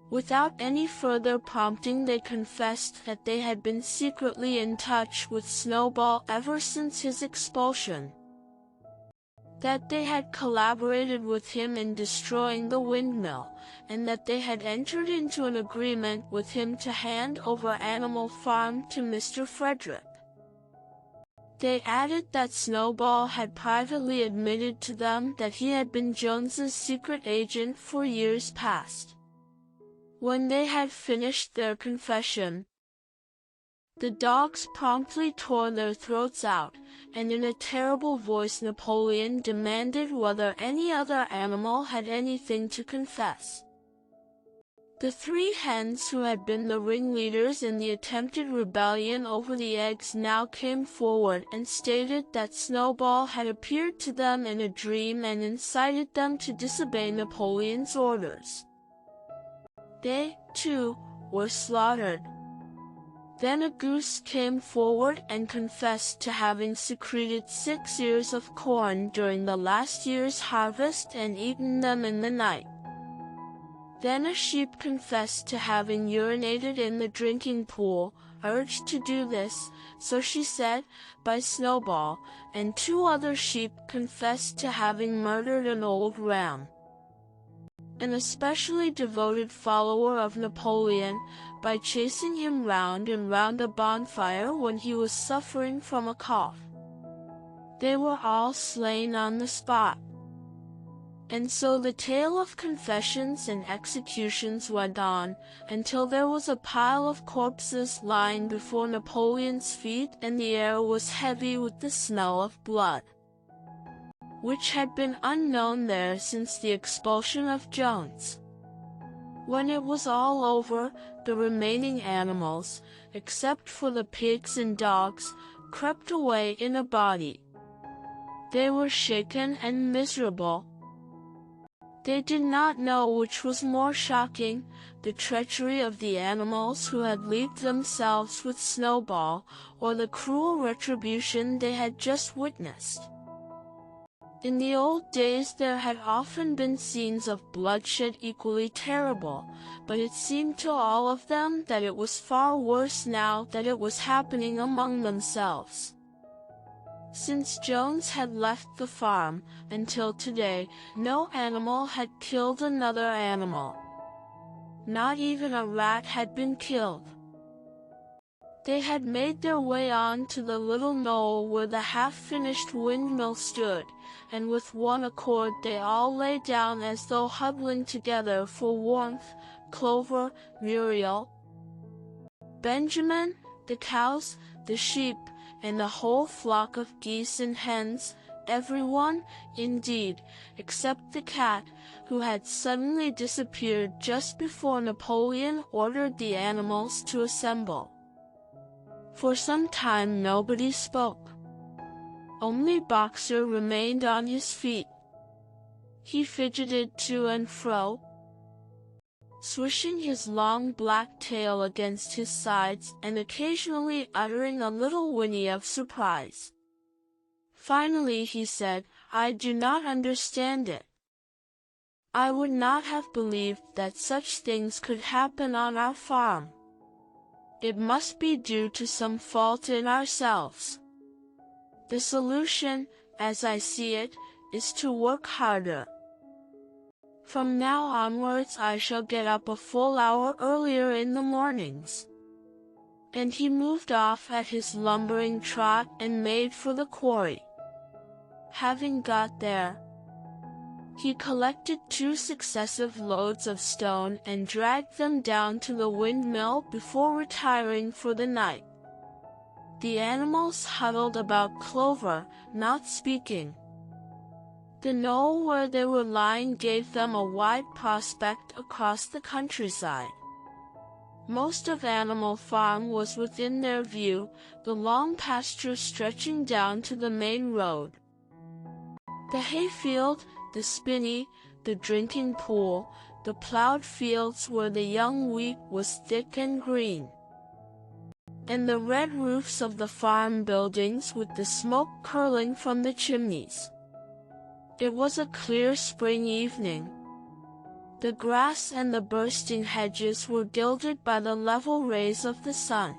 Without any further prompting, they confessed that they had been secretly in touch with Snowball ever since his expulsion, that they had collaborated with him in destroying the windmill, and that they had entered into an agreement with him to hand over Animal Farm to Mr. Frederick. They added that Snowball had privately admitted to them that he had been Jones's secret agent for years past. When they had finished their confession, the dogs promptly tore their throats out, and in a terrible voice Napoleon demanded whether any other animal had anything to confess. The three hens who had been the ringleaders in the attempted rebellion over the eggs now came forward and stated that Snowball had appeared to them in a dream and incited them to disobey Napoleon's orders. They, too, were slaughtered. Then a goose came forward and confessed to having secreted 6 ears of corn during the last year's harvest and eaten them in the night. Then a sheep confessed to having urinated in the drinking pool, urged to do this, so she said, by Snowball, and 2 other sheep confessed to having murdered an old ram. An especially devoted follower of Napoleon, by chasing him round and round a bonfire when he was suffering from a cough. They were all slain on the spot. And so the tale of confessions and executions went on, until there was a pile of corpses lying before Napoleon's feet and the air was heavy with the smell of blood, which had been unknown there since the expulsion of Jones. When it was all over, the remaining animals, except for the pigs and dogs, crept away in a body. They were shaken and miserable. They did not know which was more shocking, the treachery of the animals who had leagued themselves with Snowball, or the cruel retribution they had just witnessed. In the old days there had often been scenes of bloodshed equally terrible, but it seemed to all of them that it was far worse now that it was happening among themselves. Since Jones had left the farm, until today, no animal had killed another animal. Not even a rat had been killed. They had made their way on to the little knoll where the half-finished windmill stood, and with one accord they all lay down as though huddling together for warmth, Clover, Muriel, Benjamin, the cows, the sheep, and the whole flock of geese and hens, everyone, indeed, except the cat, who had suddenly disappeared just before Napoleon ordered the animals to assemble. For some time nobody spoke. Only Boxer remained on his feet. He fidgeted to and fro, swishing his long black tail against his sides and occasionally uttering a little whinny of surprise. Finally he said, "I do not understand it. I would not have believed that such things could happen on our farm. It must be due to some fault in ourselves. The solution, as I see it, is to work harder. From now onwards I shall get up a full hour earlier in the mornings." And he moved off at his lumbering trot and made for the quarry. Having got there, he collected 2 successive loads of stone and dragged them down to the windmill before retiring for the night. The animals huddled about Clover, not speaking. The knoll where they were lying gave them a wide prospect across the countryside. Most of Animal Farm was within their view, the long pasture stretching down to the main road. The hayfield, the spinney, the drinking pool, the plowed fields where the young wheat was thick and green, and the red roofs of the farm buildings with the smoke curling from the chimneys. It was a clear spring evening. The grass and the bursting hedges were gilded by the level rays of the sun.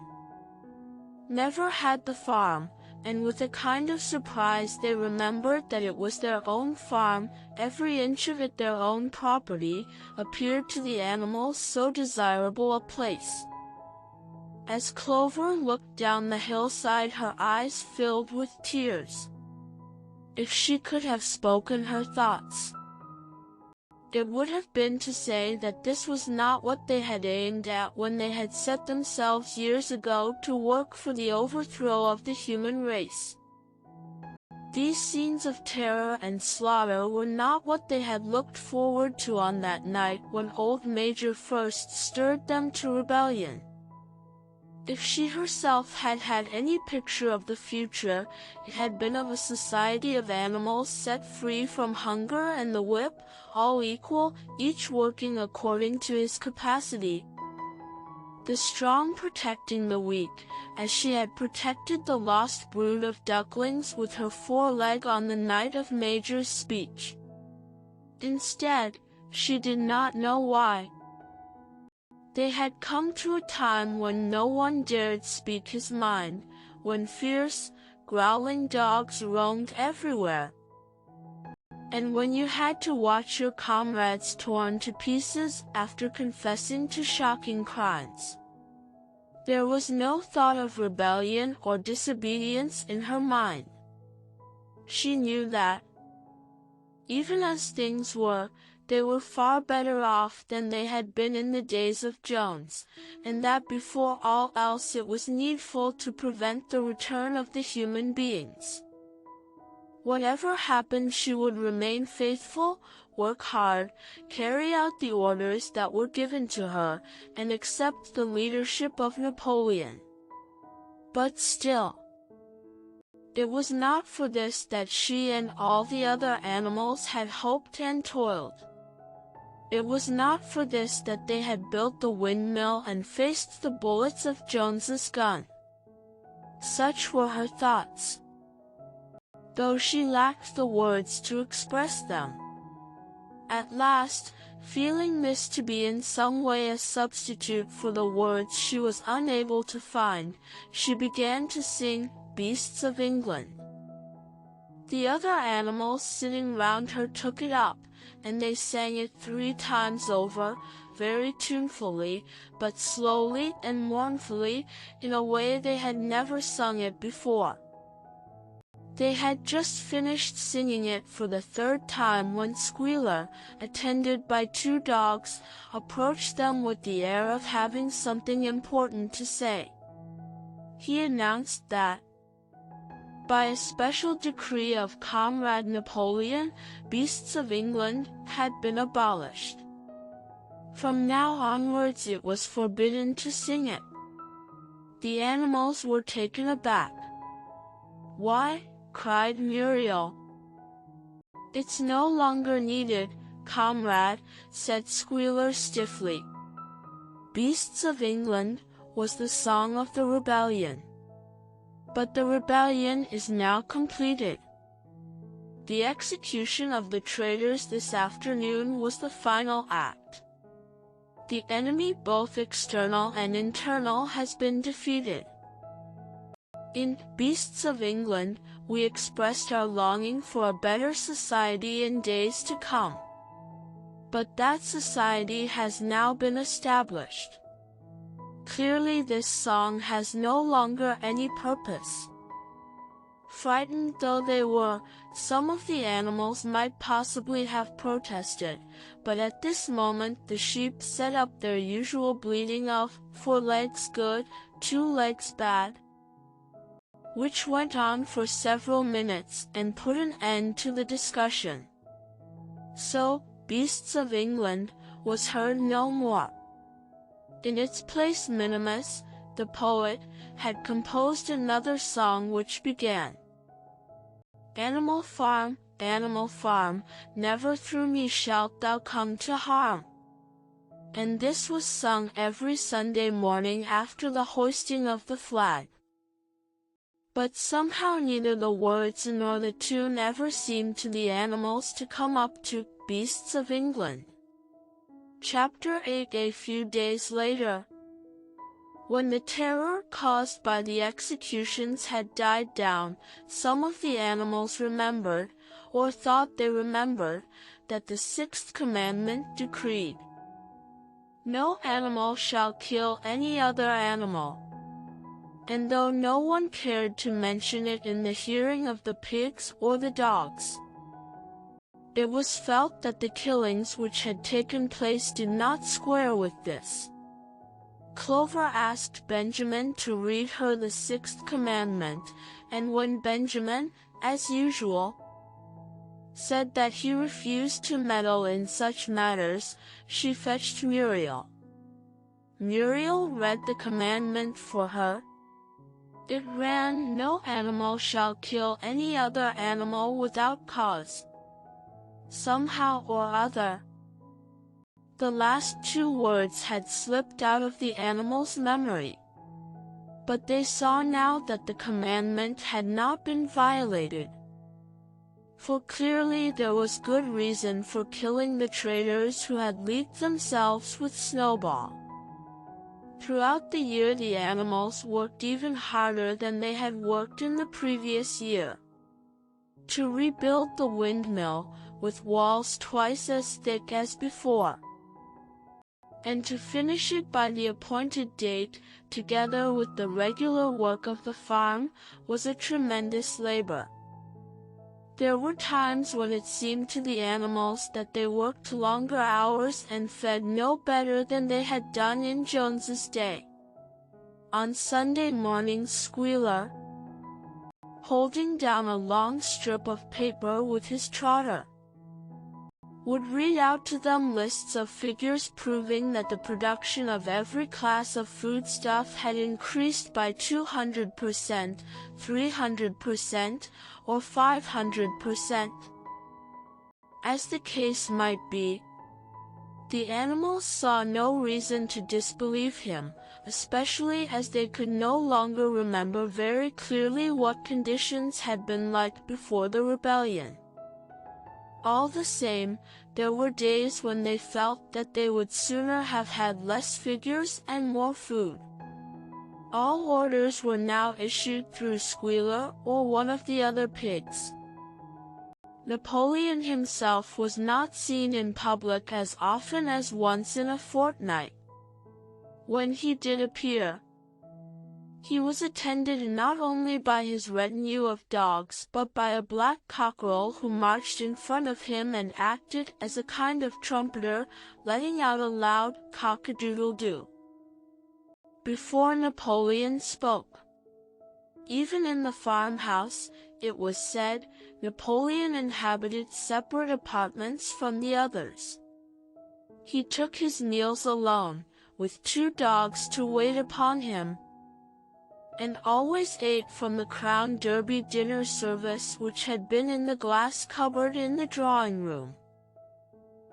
Never had the farm, and with a kind of surprise they remembered that it was their own farm, every inch of it their own property, appeared to the animals so desirable a place. As Clover looked down the hillside, her eyes filled with tears. If she could have spoken her thoughts, it would have been to say that this was not what they had aimed at when they had set themselves years ago to work for the overthrow of the human race. These scenes of terror and slaughter were not what they had looked forward to on that night when old Major first stirred them to rebellion. If she herself had had any picture of the future, it had been of a society of animals set free from hunger and the whip, all equal, each working according to his capacity. The strong protecting the weak, as she had protected the lost brood of ducklings with her foreleg on the night of Major's speech. Instead, she did not know why. They had come to a time when no one dared speak his mind, when fierce, growling dogs roamed everywhere, and when you had to watch your comrades torn to pieces after confessing to shocking crimes. There was no thought of rebellion or disobedience in her mind. She knew that, even as things were, they were far better off than they had been in the days of Jones, and that before all else it was needful to prevent the return of the human beings. Whatever happened, she would remain faithful, work hard, carry out the orders that were given to her, and accept the leadership of Napoleon. But still, it was not for this that she and all the other animals had hoped and toiled. It was not for this that they had built the windmill and faced the bullets of Jones's gun. Such were her thoughts, though she lacked the words to express them. At last, feeling this to be in some way a substitute for the words she was unable to find, she began to sing "Beasts of England." The other animals sitting round her took it up, and they sang it 3 times over, very tunefully, but slowly and mournfully, in a way they had never sung it before. They had just finished singing it for the 3rd time when Squealer, attended by 2 dogs, approached them with the air of having something important to say. He announced that, by a special decree of Comrade Napoleon, Beasts of England had been abolished. From now onwards it was forbidden to sing it. The animals were taken aback. "Why?" cried Muriel. "It's no longer needed, comrade," said Squealer stiffly. "Beasts of England" was the song of the rebellion. But the rebellion is now completed. The execution of the traitors this afternoon was the final act. The enemy, both external and internal, has been defeated. In Beasts of England, we expressed our longing for a better society in days to come. But that society has now been established. Clearly this song has no longer any purpose. Frightened though they were, some of the animals might possibly have protested, but at this moment the sheep set up their usual bleating of 4 legs good, 2 legs bad, which went on for several minutes and put an end to the discussion. So, Beasts of England was heard no more. In its place Minimus, the poet, had composed another song which began, Animal farm, never through me shalt thou come to harm. And this was sung every Sunday morning after the hoisting of the flag. But somehow neither the words nor the tune ever seemed to the animals to come up to Beasts of England. Chapter 8. A few days later, when the terror caused by the executions had died down, some of the animals remembered, or thought they remembered, that the 6th commandment decreed, "No animal shall kill any other animal." and though no one cared to mention it in the hearing of the pigs or the dogs, it was felt that the killings which had taken place did not square with this. Clover asked Benjamin to read her the 6th commandment, and when Benjamin, as usual, said that he refused to meddle in such matters, she fetched Muriel. Muriel read the commandment for her. It ran, "No animal shall kill any other animal without cause, somehow or other." The last 2 words had slipped out of the animal's memory, but they saw now that the commandment had not been violated, for clearly there was good reason for killing the traitors who had leagued themselves with Snowball. Throughout the year the animals worked even harder than they had worked in the previous year, to rebuild the windmill with walls twice as thick as before, and to finish it by the appointed date, together with the regular work of the farm, was a tremendous labor. There were times when it seemed to the animals that they worked longer hours and fed no better than they had done in Jones's day. On Sunday mornings Squealer, holding down a long strip of paper with his trotter, would read out to them lists of figures proving that the production of every class of foodstuff had increased by 200%, 300%, or 500%. As the case might be, the animals saw no reason to disbelieve him, especially as they could no longer remember very clearly what conditions had been like before the rebellion. All the same, there were days when they felt that they would sooner have had less figures and more food. All orders were now issued through Squealer or one of the other pigs. Napoleon himself was not seen in public as often as once in a fortnight. When he did appear, he was attended not only by his retinue of dogs but by a black cockerel who marched in front of him and acted as a kind of trumpeter, letting out a loud cock-a-doodle-doo before Napoleon spoke. Even in the farmhouse, it was said, Napoleon inhabited separate apartments from the others. He took his meals alone, with 2 dogs to wait upon him, and always ate from the Crown Derby dinner service which had been in the glass cupboard in the drawing room.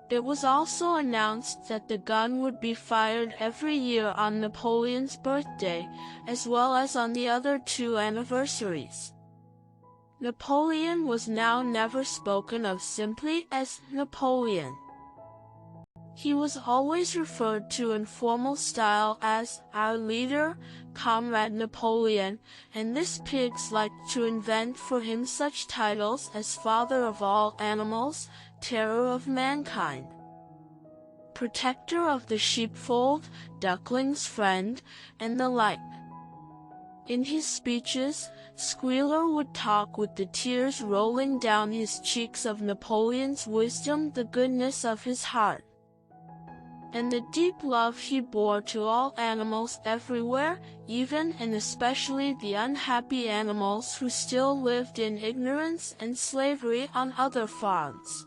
It was also announced that the gun would be fired every year on Napoleon's birthday, as well as on the other 2 anniversaries. Napoleon was now never spoken of simply as Napoleon. He was always referred to in formal style as our leader, Comrade Napoleon, and this pigs liked to invent for him such titles as Father of all animals, Terror of mankind, Protector of the sheepfold, Duckling's friend, and the like. In his speeches, Squealer would talk with the tears rolling down his cheeks of Napoleon's wisdom, the goodness of his heart, and the deep love he bore to all animals everywhere, even and especially the unhappy animals who still lived in ignorance and slavery on other farms.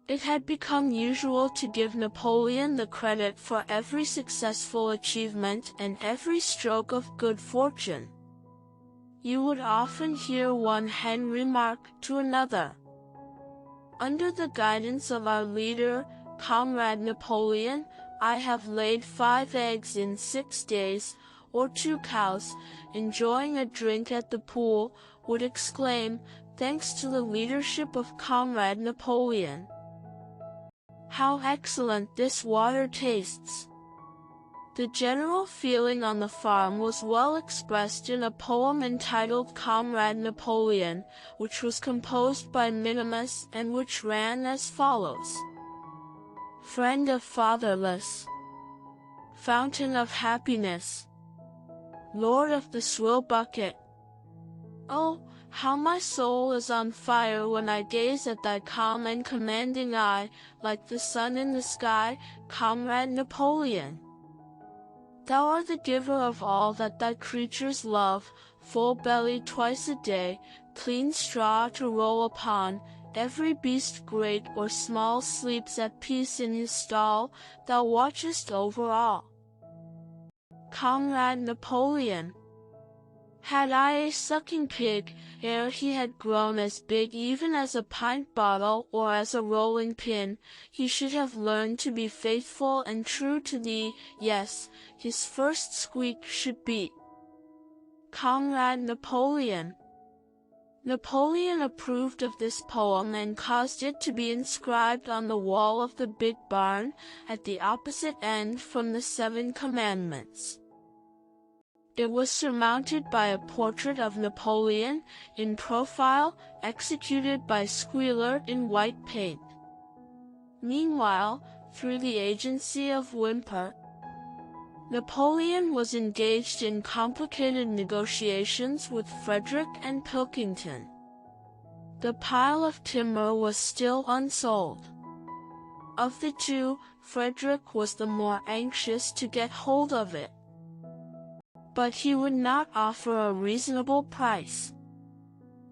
It had become usual to give Napoleon the credit for every successful achievement and every stroke of good fortune. You would often hear one hen remark to another, "Under the guidance of our leader, Comrade Napoleon, I have laid 5 eggs in 6 days," or 2 cows, enjoying a drink at the pool, would exclaim, "Thanks to the leadership of Comrade Napoleon. How excellent this water tastes!" The general feeling on the farm was well expressed in a poem entitled Comrade Napoleon, which was composed by Minimus and which ran as follows. Friend of fatherless, fountain of happiness, lord of the swill bucket. Oh, how my soul is on fire when I gaze at thy calm and commanding eye, like the sun in the sky, Comrade Napoleon. Thou art the giver of all that thy creatures love, full-bellied twice a day, clean straw to roll upon, every beast great or small sleeps at peace in his stall, thou watchest over all. Comrade Napoleon. Had I a sucking pig, ere he had grown as big even as a pint bottle or as a rolling pin, he should have learned to be faithful and true to thee, yes, his first squeak should be. Comrade Napoleon. Napoleon approved of this poem and caused it to be inscribed on the wall of the big barn at the opposite end from the 7 Commandments. It was surmounted by a portrait of Napoleon, in profile, executed by Squealer in white paint. Meanwhile, through the agency of Whymper, Napoleon was engaged in complicated negotiations with Frederick and Pilkington. The pile of timber was still unsold. Of the two, Frederick was the more anxious to get hold of it. But he would not offer a reasonable price.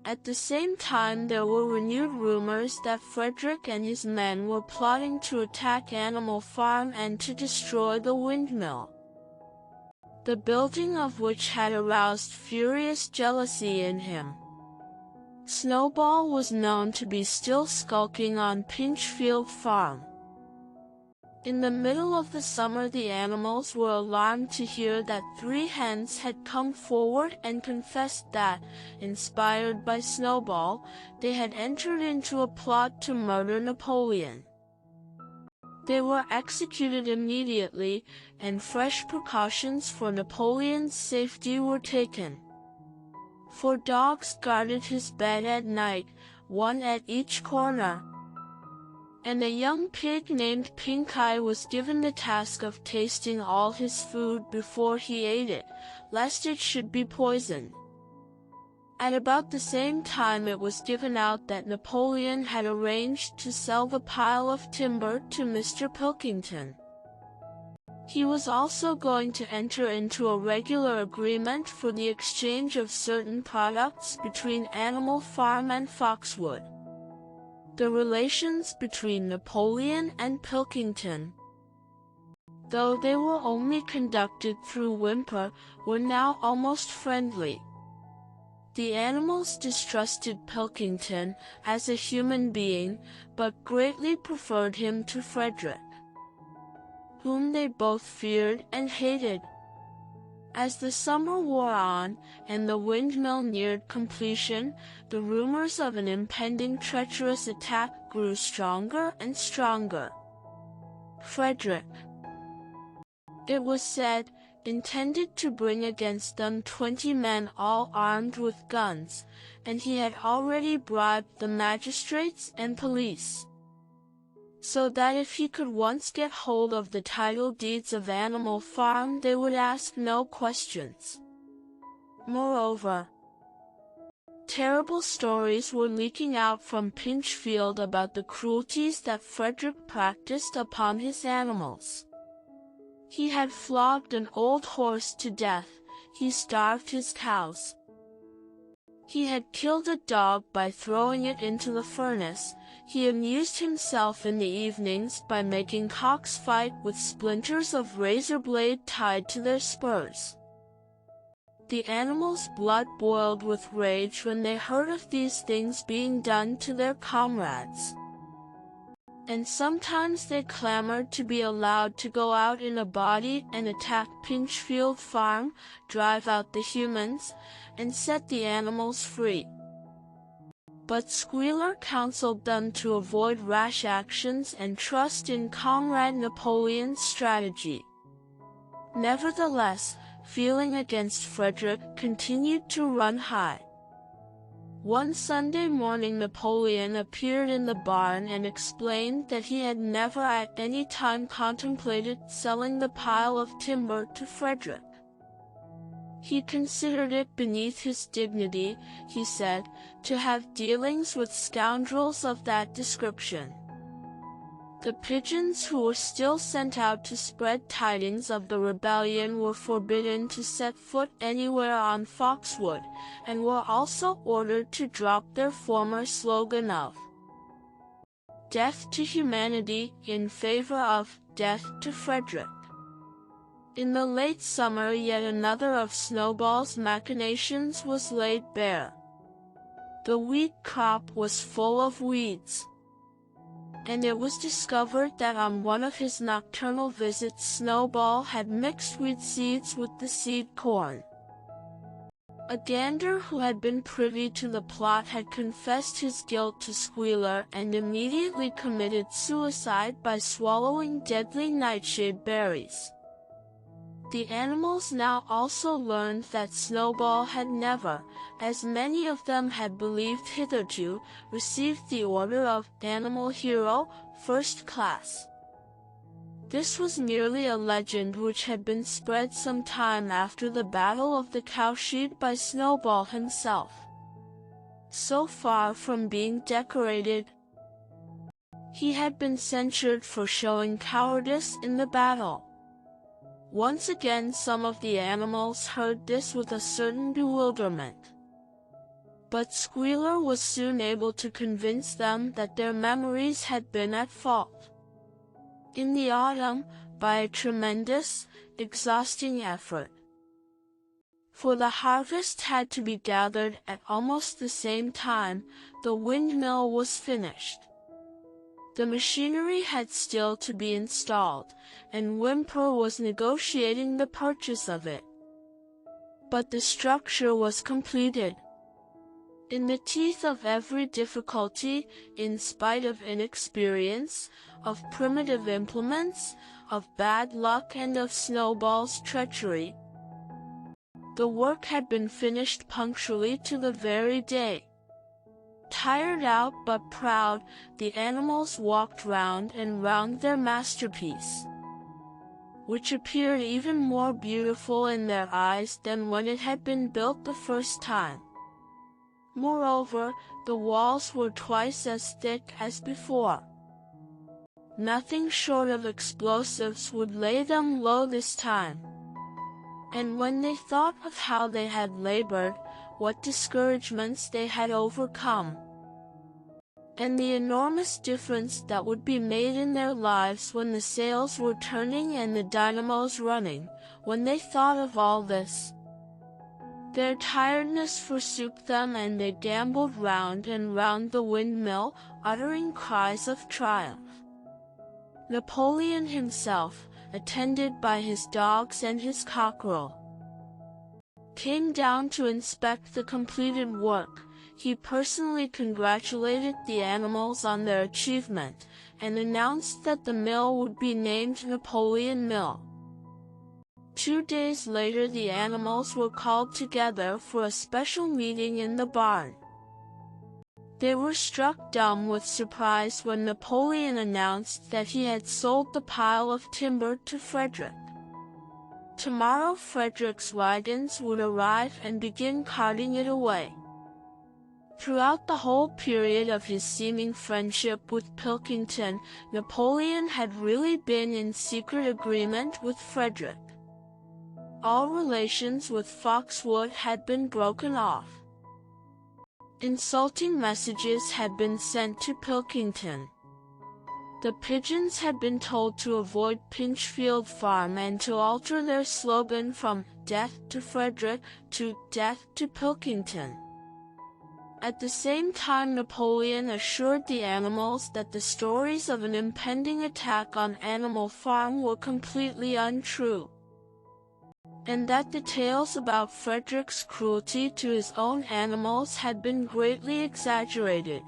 At the same time, there were renewed rumors that Frederick and his men were plotting to attack Animal Farm and to destroy the windmill, the building of which had aroused furious jealousy in him. Snowball was known to be still skulking on Pinchfield Farm. In the middle of the summer, the animals were alarmed to hear that 3 hens had come forward and confessed that, inspired by Snowball, they had entered into a plot to murder Napoleon. They were executed immediately, and fresh precautions for Napoleon's safety were taken. 4 dogs guarded his bed at night, 1 at each corner, and a young pig named Pink Eye was given the task of tasting all his food before he ate it, lest it should be poisoned. At about the same time it was given out that Napoleon had arranged to sell the pile of timber to Mr. Pilkington. He was also going to enter into a regular agreement for the exchange of certain products between Animal Farm and Foxwood. The relations between Napoleon and Pilkington, though they were only conducted through Whymper, were now almost friendly. The animals distrusted Pilkington as a human being, but greatly preferred him to Frederick, whom they both feared and hated. As the summer wore on, and the windmill neared completion, the rumors of an impending treacherous attack grew stronger and stronger. Frederick, it was said, intended to bring against them 20 men all armed with guns, and he had already bribed the magistrates and police, so that if he could once get hold of the title deeds of Animal Farm, they would ask no questions. Moreover, terrible stories were leaking out from Pinchfield about the cruelties that Frederick practiced upon his animals. He had flogged an old horse to death, he starved his cows. He had killed a dog by throwing it into the furnace. He amused himself in the evenings by making cocks fight with splinters of razor blade tied to their spurs. The animals' blood boiled with rage when they heard of these things being done to their comrades, and sometimes they clamored to be allowed to go out in a body and attack Pinchfield Farm, drive out the humans, and set the animals free. But Squealer counseled them to avoid rash actions and trust in Comrade Napoleon's strategy. Nevertheless, feeling against Frederick continued to run high. One Sunday morning Napoleon appeared in the barn and explained that he had never at any time contemplated selling the pile of timber to Frederick. He considered it beneath his dignity, he said, to have dealings with scoundrels of that description. The pigeons who were still sent out to spread tidings of the rebellion were forbidden to set foot anywhere on Foxwood, and were also ordered to drop their former slogan of "Death to Humanity" in favor of "Death to Frederick." In the late summer, yet another of Snowball's machinations was laid bare. The wheat crop was full of weeds, and it was discovered that on one of his nocturnal visits Snowball had mixed wheat seeds with the seed corn. A gander who had been privy to the plot had confessed his guilt to Squealer and immediately committed suicide by swallowing deadly nightshade berries. The animals now also learned that Snowball had never, as many of them had believed hitherto, received the order of Animal Hero, First Class. This was merely a legend which had been spread some time after the Battle of the Cowshed by Snowball himself. So far from being decorated, he had been censured for showing cowardice in the battle. Once again some of the animals heard this with a certain bewilderment. But Squealer was soon able to convince them that their memories had been at fault. In the autumn, by a tremendous, exhausting effort, for the harvest had to be gathered at almost the same time, the windmill was finished. The machinery had still to be installed, and Whymper was negotiating the purchase of it. But the structure was completed. In the teeth of every difficulty, in spite of inexperience, of primitive implements, of bad luck and of Snowball's treachery, the work had been finished punctually to the very day. Tired out but proud, the animals walked round and round their masterpiece, which appeared even more beautiful in their eyes than when it had been built the first time. Moreover, the walls were twice as thick as before. Nothing short of explosives would lay them low this time. And when they thought of how they had labored, what discouragements they had overcome, and the enormous difference that would be made in their lives when the sails were turning and the dynamos running, when they thought of all this, their tiredness forsook them and they gamboled round and round the windmill, uttering cries of triumph. Napoleon himself, attended by his dogs and his cockerel, came down to inspect the completed work. He personally congratulated the animals on their achievement, and announced that the mill would be named Napoleon Mill. 2 days later the animals were called together for a special meeting in the barn. They were struck dumb with surprise when Napoleon announced that he had sold the pile of timber to Frederick. Tomorrow Frederick's wagons would arrive and begin carting it away. Throughout the whole period of his seeming friendship with Pilkington, Napoleon had really been in secret agreement with Frederick. All relations with Foxwood had been broken off. Insulting messages had been sent to Pilkington. The pigeons had been told to avoid Pinchfield Farm and to alter their slogan from "Death to Frederick" to "Death to Pilkington." At the same time Napoleon assured the animals that the stories of an impending attack on Animal Farm were completely untrue, and that the tales about Frederick's cruelty to his own animals had been greatly exaggerated.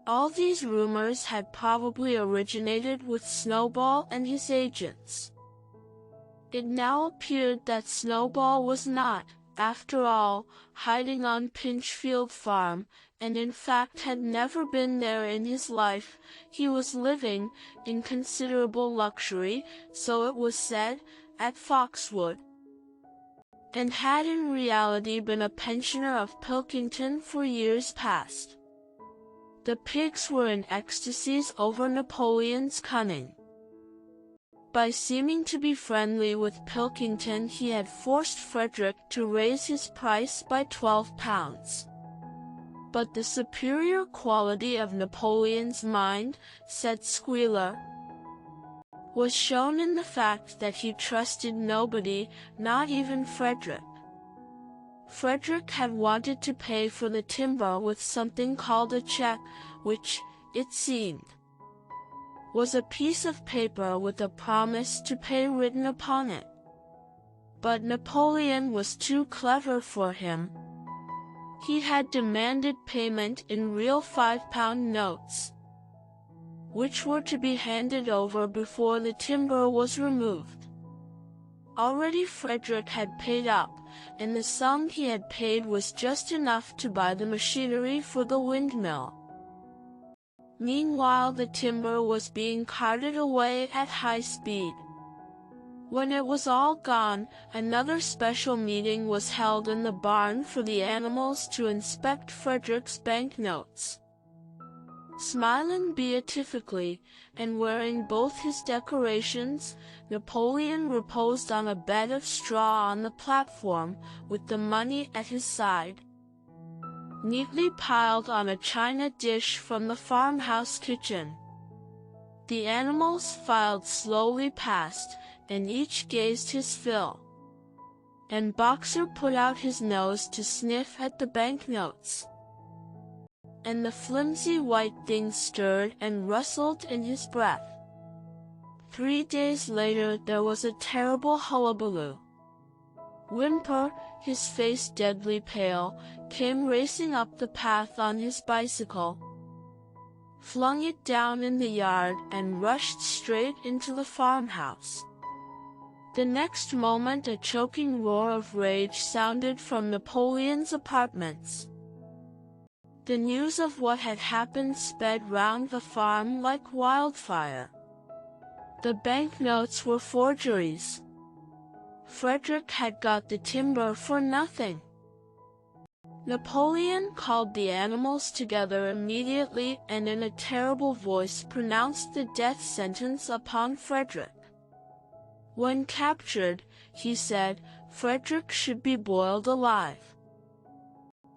All these rumors had probably originated with Snowball and his agents. It now appeared that Snowball was not, after all, hiding on Pinchfield Farm, and in fact had never been there in his life. He was living, in considerable luxury, so it was said, at Foxwood. and had in reality been a pensioner of Pilkington for years past. The pigs were in ecstasies over Napoleon's cunning. By seeming to be friendly with Pilkington, he had forced Frederick to raise his price by £12. But the superior quality of Napoleon's mind, said Squealer, was shown in the fact that he trusted nobody, not even Frederick. Frederick had wanted to pay for the timber with something called a check, which, it seemed, was a piece of paper with a promise to pay written upon it. But Napoleon was too clever for him. He had demanded payment in real £5 notes, which were to be handed over before the timber was removed. Already Frederick had paid up, and the sum he had paid was just enough to buy the machinery for the windmill. Meanwhile, the timber was being carted away at high speed. When it was all gone, another special meeting was held in the barn for the animals to inspect Frederick's banknotes. Smiling beatifically, and wearing both his decorations, Napoleon reposed on a bed of straw on the platform, with the money at his side, neatly piled on a china dish from the farmhouse kitchen. The animals filed slowly past, and each gazed his fill, and Boxer put out his nose to sniff at the banknotes, and the flimsy white things stirred and rustled in his breath. 3 days later there was a terrible hullabaloo. Whymper, his face deadly pale, came racing up the path on his bicycle, flung it down in the yard, and rushed straight into the farmhouse. The next moment a choking roar of rage sounded from Napoleon's apartments. The news of what had happened sped round the farm like wildfire. The banknotes were forgeries. Frederick had got the timber for nothing. Napoleon called the animals together immediately and in a terrible voice pronounced the death sentence upon Frederick. When captured, he said, Frederick should be boiled alive.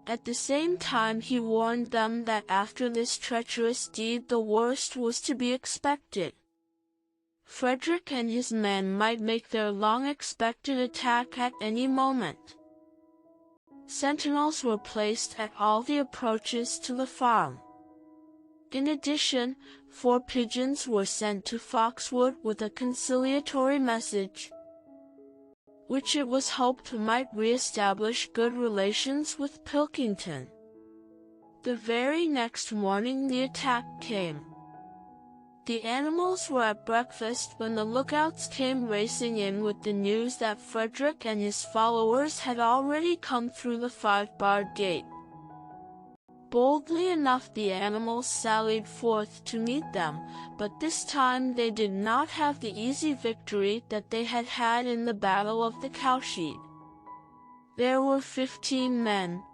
At the same time he warned them that after this treacherous deed the worst was to be expected. Frederick and his men might make their long-expected attack at any moment. Sentinels were placed at all the approaches to the farm. In addition, 4 pigeons were sent to Foxwood with a conciliatory message, which it was hoped might re-establish good relations with Pilkington. The very next morning the attack came. The animals were at breakfast when the lookouts came racing in with the news that Frederick and his followers had already come through the 5-barred gate. Boldly enough the animals sallied forth to meet them, but this time they did not have the easy victory that they had had in the Battle of the Cowshed. There were 15 men,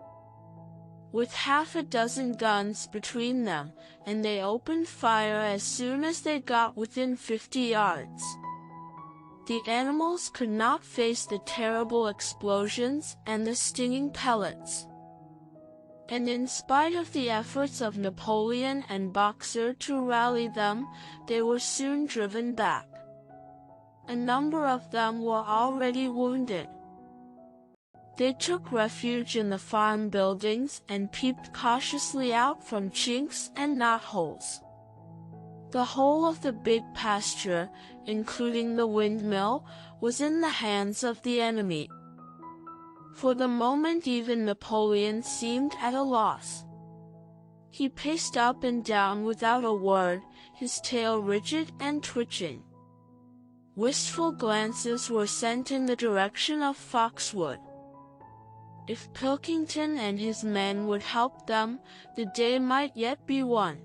with half a dozen guns between them, and they opened fire as soon as they got within 50 yards. The animals could not face the terrible explosions and the stinging pellets, and in spite of the efforts of Napoleon and Boxer to rally them, they were soon driven back. A number of them were already wounded. They took refuge in the farm buildings and peeped cautiously out from chinks and knotholes. The whole of the big pasture, including the windmill, was in the hands of the enemy. For the moment even Napoleon seemed at a loss. He paced up and down without a word, his tail rigid and twitching. Wistful glances were sent in the direction of Foxwood. If Pilkington and his men would help them, the day might yet be won.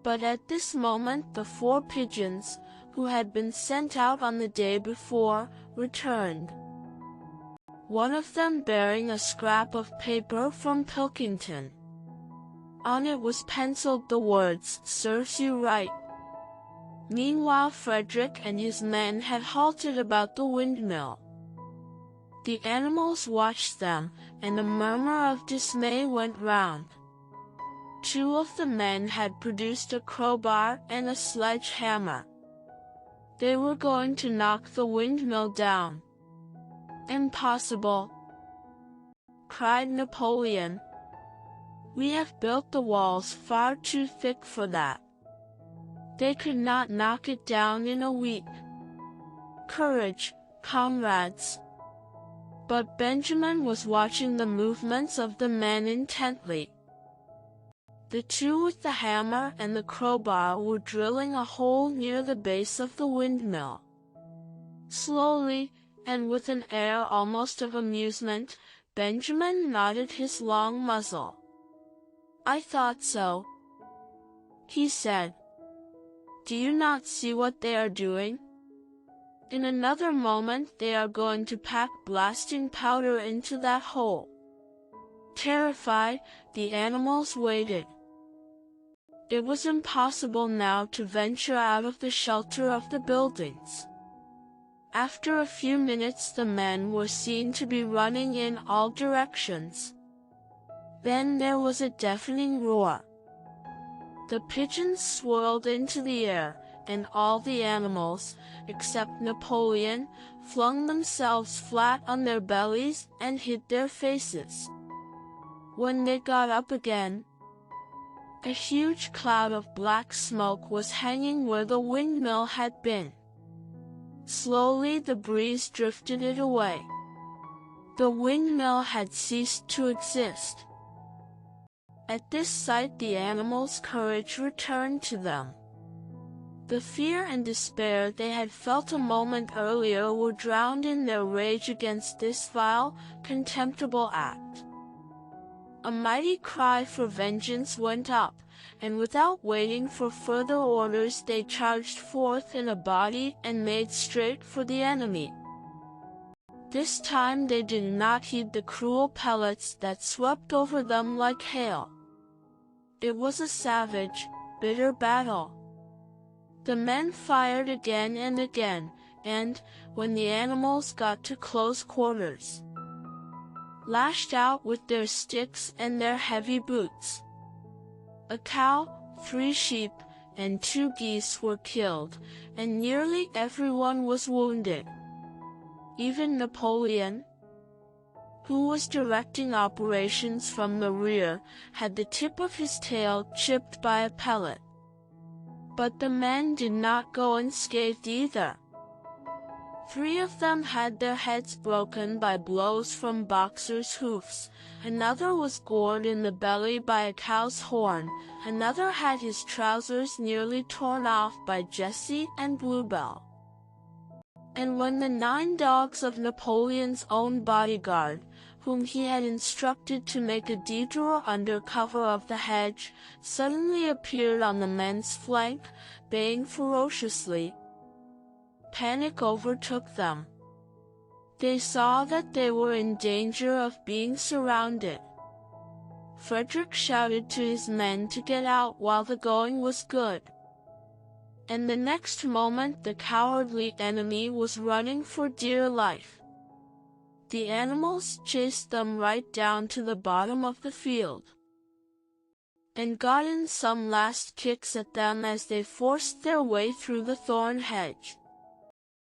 But at this moment the 4 pigeons, who had been sent out on the day before, returned. one of them bearing a scrap of paper from Pilkington. On it was penciled the words, "Serves you right." Meanwhile, Frederick and his men had halted about the windmill. The animals watched them, and a murmur of dismay went round. Two of the men had produced a crowbar and a sledgehammer. They were going to knock the windmill down. "Impossible!" cried Napoleon. "We have built the walls far too thick for that. They could not knock it down in a week. Courage, comrades!" But Benjamin was watching the movements of the men intently. The two with the hammer and the crowbar were drilling a hole near the base of the windmill. Slowly, and with an air almost of amusement, Benjamin nodded his long muzzle. "I thought so," he said. "Do you not see what they are doing? In another moment they are going to pack blasting powder into that hole." Terrified, the animals waited. It was impossible now to venture out of the shelter of the buildings. After a few minutes the men were seen to be running in all directions. Then there was a deafening roar. The pigeons swirled into the air, and all the animals, except Napoleon, flung themselves flat on their bellies and hid their faces. When they got up again, a huge cloud of black smoke was hanging where the windmill had been. Slowly the breeze drifted it away. The windmill had ceased to exist. At this sight the animals' courage returned to them. The fear and despair they had felt a moment earlier were drowned in their rage against this vile, contemptible act. A mighty cry for vengeance went up, and without waiting for further orders they charged forth in a body and made straight for the enemy. This time they did not heed the cruel pellets that swept over them like hail. It was a savage, bitter battle. The men fired again and again, and, when the animals got to close quarters, lashed out with their sticks and their heavy boots. A cow, 3 sheep, and 2 geese were killed, and nearly everyone was wounded. Even Napoleon, who was directing operations from the rear, had the tip of his tail chipped by a pellet. But the men did not go unscathed either. 3 of them had their heads broken by blows from boxers' hoofs, another was gored in the belly by a cow's horn, another had his trousers nearly torn off by Jessie and Bluebell. And when the 9 dogs of Napoleon's own bodyguard, whom he had instructed to make a detour under cover of the hedge, suddenly appeared on the men's flank, baying ferociously, panic overtook them. They saw that they were in danger of being surrounded. Frederick shouted to his men to get out while the going was good. And the next moment the cowardly enemy was running for dear life. The animals chased them right down to the bottom of the field, and got in some last kicks at them as they forced their way through the thorn hedge.